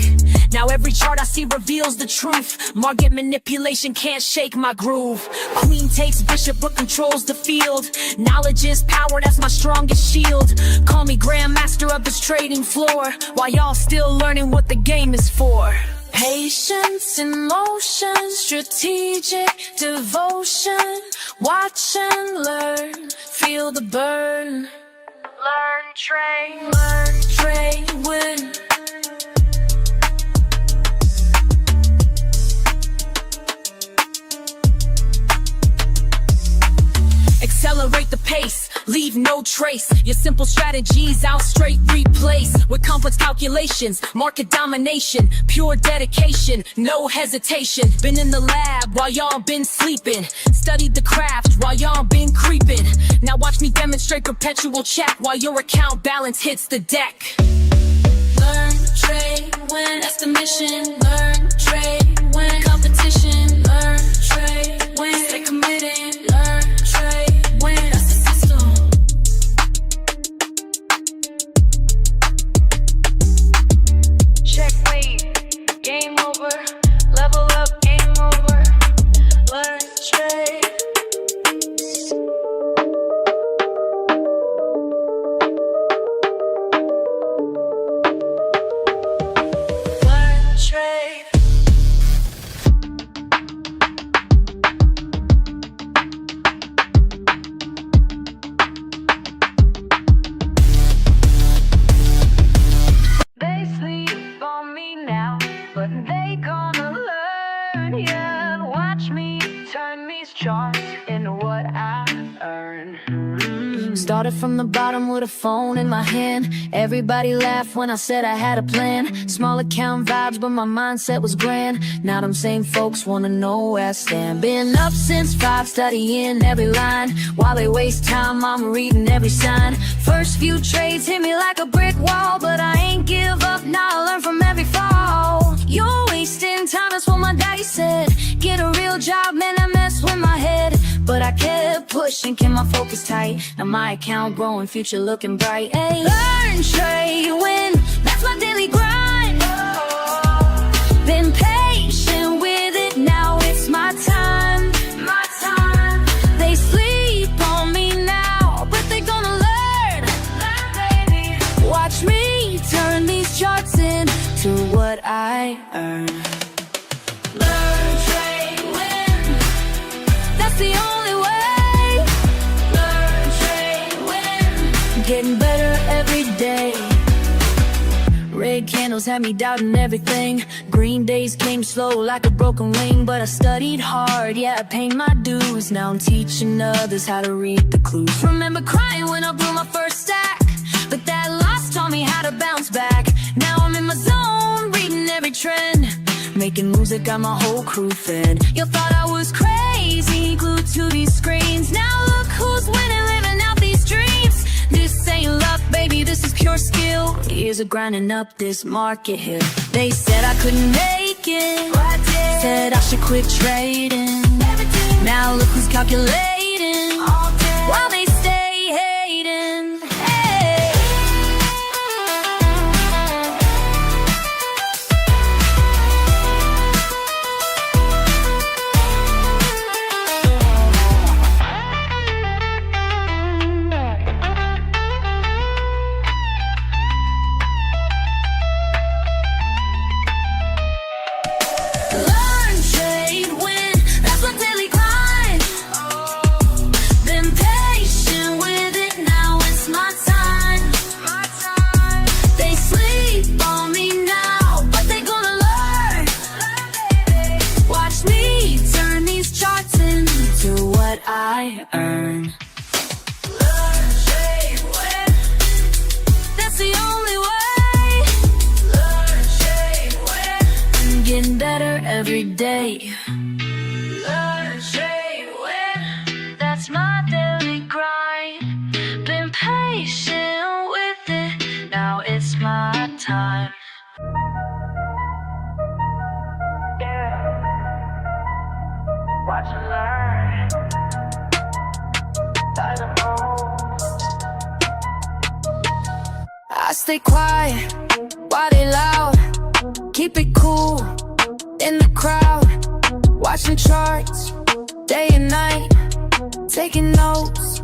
Now every chart I see reveals the truth. Market manipulation can't shake my groove. Queen takes bishop but controls the field. Knowledge is power, that's my strongest shield. Call me grandmaster of this trading floor, while y'all still learning what the game is for. Patience in motion, strategic devotion. Watch and learn, feel the burn. Learn, trade, win. Accelerate the pace, leave no trace. Your simple strategies I'll straight replace with complex calculations, market domination, pure dedication, no hesitation. Been in the lab while y'all been sleeping, studied the craft while y'all been creeping. Now watch me demonstrate perpetual check while your account balance hits the deck. Learn, trade, win, that's the mission. Learn, trade, win, competition. Learn, trade, win, stay committed. Learn, trade, win, that's the system. Checkmate, game over. Level up, game over. Learn, trade. Started from the bottom with a phone in my hand. Everybody laughed when I said I had a plan. Small account vibes, but my mindset was grand. Now them same folks wanna know where I stand. Been up since 5, studying every line. While they waste time, I'm reading every sign. First few trades hit me like a brick wall, but I ain't give up, now I learn from every fall. You're wasting time, that's what my daddy said. Get a real job, man, that mess with my head. But I kept pushing, kept my focus tight. Now my account growing, future looking bright. Ay, learn, trade, win, that's my daily grind. Been patient with it, now it's my time. My time. They sleep on me now, but they gonna learn. Learn, baby. Watch me turn these charts into what I I earn. Learn, trade, win. That's the only way. Learn, trade, win. Getting better every day. Red candles had me doubting everything. Green days came slow like a broken wing. But I studied hard, yeah, I paid my dues. Now I'm teaching others how to read the clues. Remember crying when I blew my first stack, but that loss taught me how to bounce back. Now I'm in my zone, reading every trend, making moves that got my whole crew fed. You thought I was crazy, glued to these screens. Now look who's winning, living out these dreams. This ain't luck, baby, this is pure skill. Years of grinding up this market hill. They said I couldn't make it, said I should quit trading. Now look who's calculating, while they stay hating. Hey. Learn, trade, win. That's my daily grind. Been patient with it, now it's my time. They sleep on me now, but they gonna learn. Watch me turn these charts into what I earn. Learn, trade, win. That's the only way. Learn, trade, win. I'm getting better every day. Learn, trade, win. That's my daily grind. Been patient with it, now it's my time. Watch and learn. I stay quiet, why they loud? Keep it cool in the crowd. Watching charts day and night, taking notes,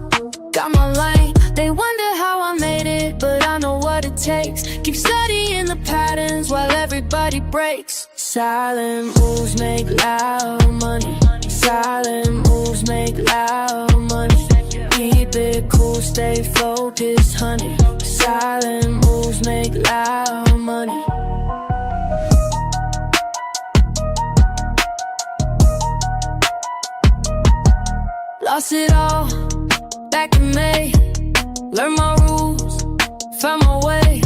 got my lane. They wonder how I made it, but I know what it takes. Keep studying the patterns while everybody breaks. Silent moves make loud money. Silent moves make loud money. Keep it cool, stay focused, honey. Silent moves make loud money. Lost it all back in May. Learned my rules, found my way.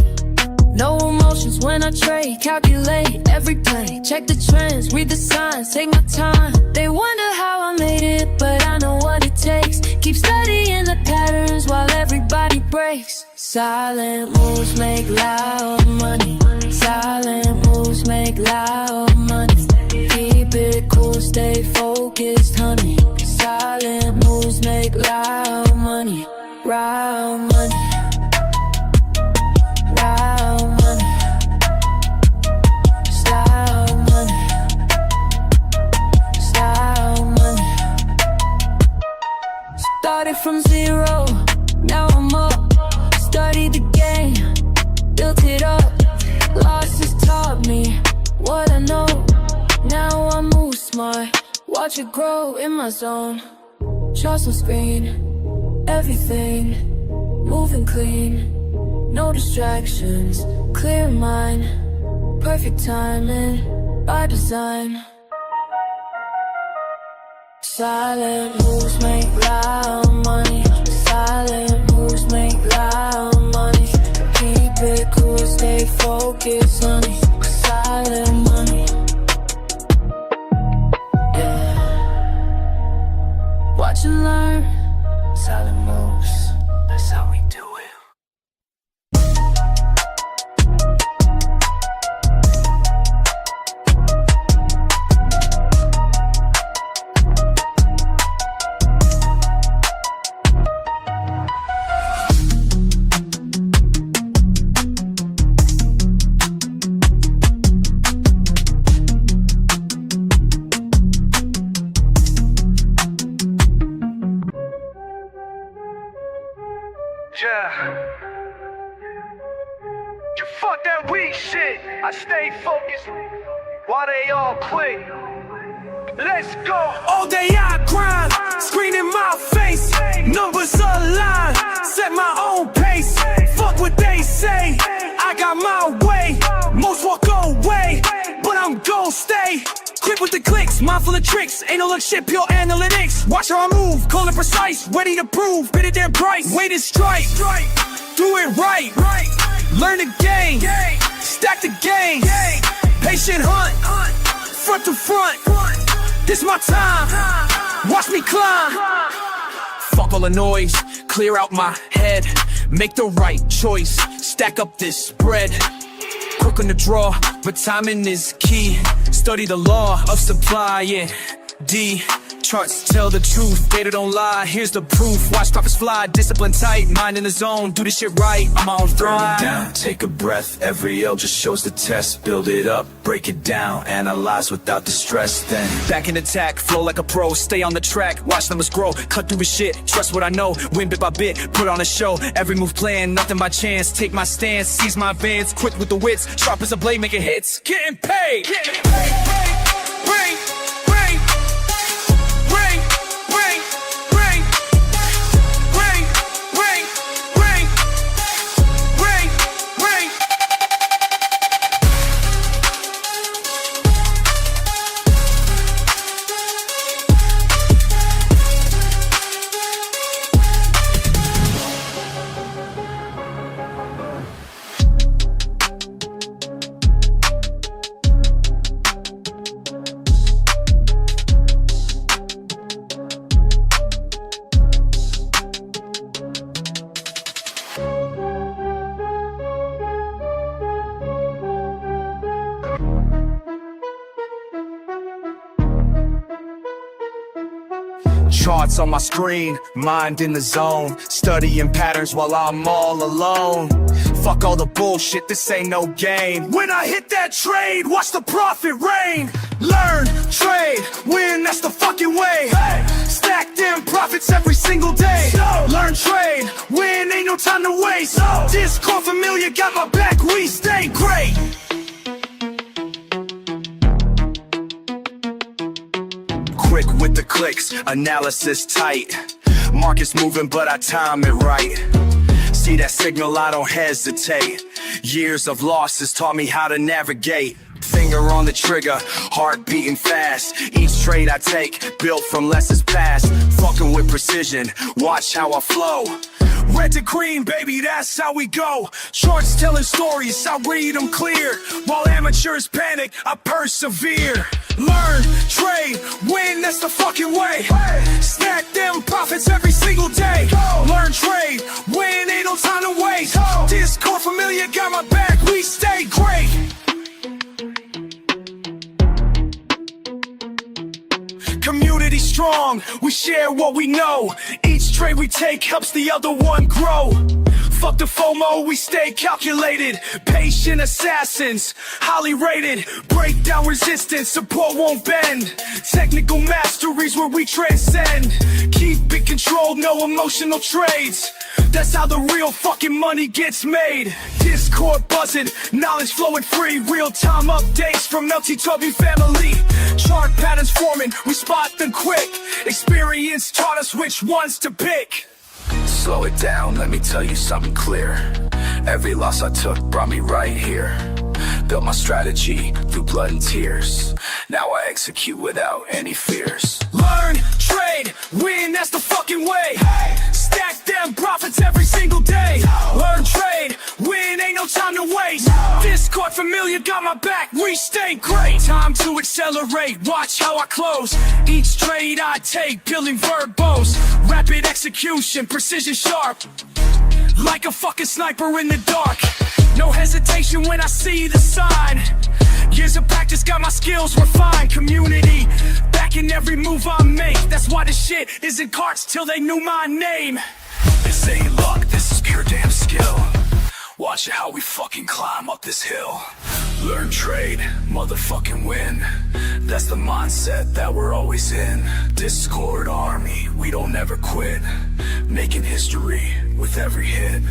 No emotions when I trade. Calculate every play, check the trends, read the signs, take my time. They wonder how I made it, but I know what it takes. Keep studying the patterns while everybody breaks. Silent moves make loud money. Silent moves make loud money. Keep it cool, stay focused, honey. Silent moves make loud money. Loud money. Loud money. Loud money. Loud money. Started from zero, now I'm up. Studied the game, built it up. Losses taught me what I know. Now I move smart, watch it grow in my zone. Trust on screen, everything moving clean. No distractions, clear mind. Perfect timing, by design. Silent moves make loud money. Silent moves make loud money. Keep it cool, stay focused, honey. Silent money. Yeah. Watch and learn. Silent moves. That's how we do it. fuck that weak shit. I stay focused while they all quit. Let's go. All day I grind, screen in my face. Numbers align, set my own pace. Fuck what they say, I got my way. Most walk away, but I'm gon' stay. Quick with the clicks, mindful of tricks. Ain't no look shit, pure analytics. Watch how I move, call it precise. Ready to prove, bid it their price. Wait and strike, do it right. Learn the game, stack the game. Patient hunt, front to front. This my time, watch me climb. Fuck all the noise, clear out my head. Make the right choice, stack up this bread. Quick on the draw, but timing is key. Study the law of supply, yeah. D, charts tell the truth, data don't lie. Here's the proof, watch profits fly. Discipline tight, mind in the zone, do this shit right. I'm on thrive. Down, take a breath, every L just shows the test. Build it up, break it down, analyze without the stress. Then Back in attack, flow like a pro. Stay on the track, watch numbers grow. Cut through the shit, trust what I know. Win bit by bit, put on a show. Every move planned, nothing by chance. Take my stance, seize my advance. Quick with the wits, sharp as a blade, making hits. Getting paid. Bring. Charts on my screen, mind in the zone. Studying patterns while I'm all alone. Fuck all the bullshit, this ain't no game. When I hit that trade, watch the profit rain. Learn, trade, win, that's the fucking way. Stack them profits every single day. Learn, trade, win, ain't no time to waste. Discord familiar, got my back, we stay great. Quick with the clicks, analysis tight. Market's moving, but I time it right. See that signal, I don't hesitate. Years of losses taught me how to navigate. Finger on the trigger, heart beating fast. Each trade I take, built from lessons past. Fucking with precision, watch how I flow. Red to green, baby, that's how we go. Charts telling stories, I read them clear. While amateurs panic, I persevere. Learn, trade, win, that's the fucking way. Stack them profits every single day. Learn, trade, win, ain't no time to waste. Discord familiar, got my back, we stay great. Community strong, we share what we know. Each trade we take helps the other one grow. Fuck the FOMO, we stay calculated. Patient assassins, highly rated. Break down resistance, support won't bend. Technical masteries where we transcend. Keep it controlled, no emotional trades. That's how the real fucking money gets made. Discord buzzing, knowledge flowing free. Real-time updates from LTW family. Chart patterns forming, we spot them quick. Experience taught us which ones to pick. slow it down, let me tell you something clear. Every loss I took brought me right here. Built my strategy through blood and tears. Now I execute without any fears. Learn, trade, win, that's the fucking way. Stack them profits every single day. Learn, trade, win, ain't no time to waste. Discord familiar, got my back, we stay great. Time to accelerate, watch how I close. Each trade I take, peeling verbose. Rapid execution, precision sharp. Like a fucking sniper in the dark. No hesitation when I see the sign. Years of practice got my skills refined. Community, backing every move I make. That's why this shit isn't carts till they knew my name. This ain't luck, this is pure damn skill. Watch how we fucking climb up this hill. Learn, trade, motherfucking win. That's the mindset that we're always in. Discord army, we don't ever quit. Making history with every hit.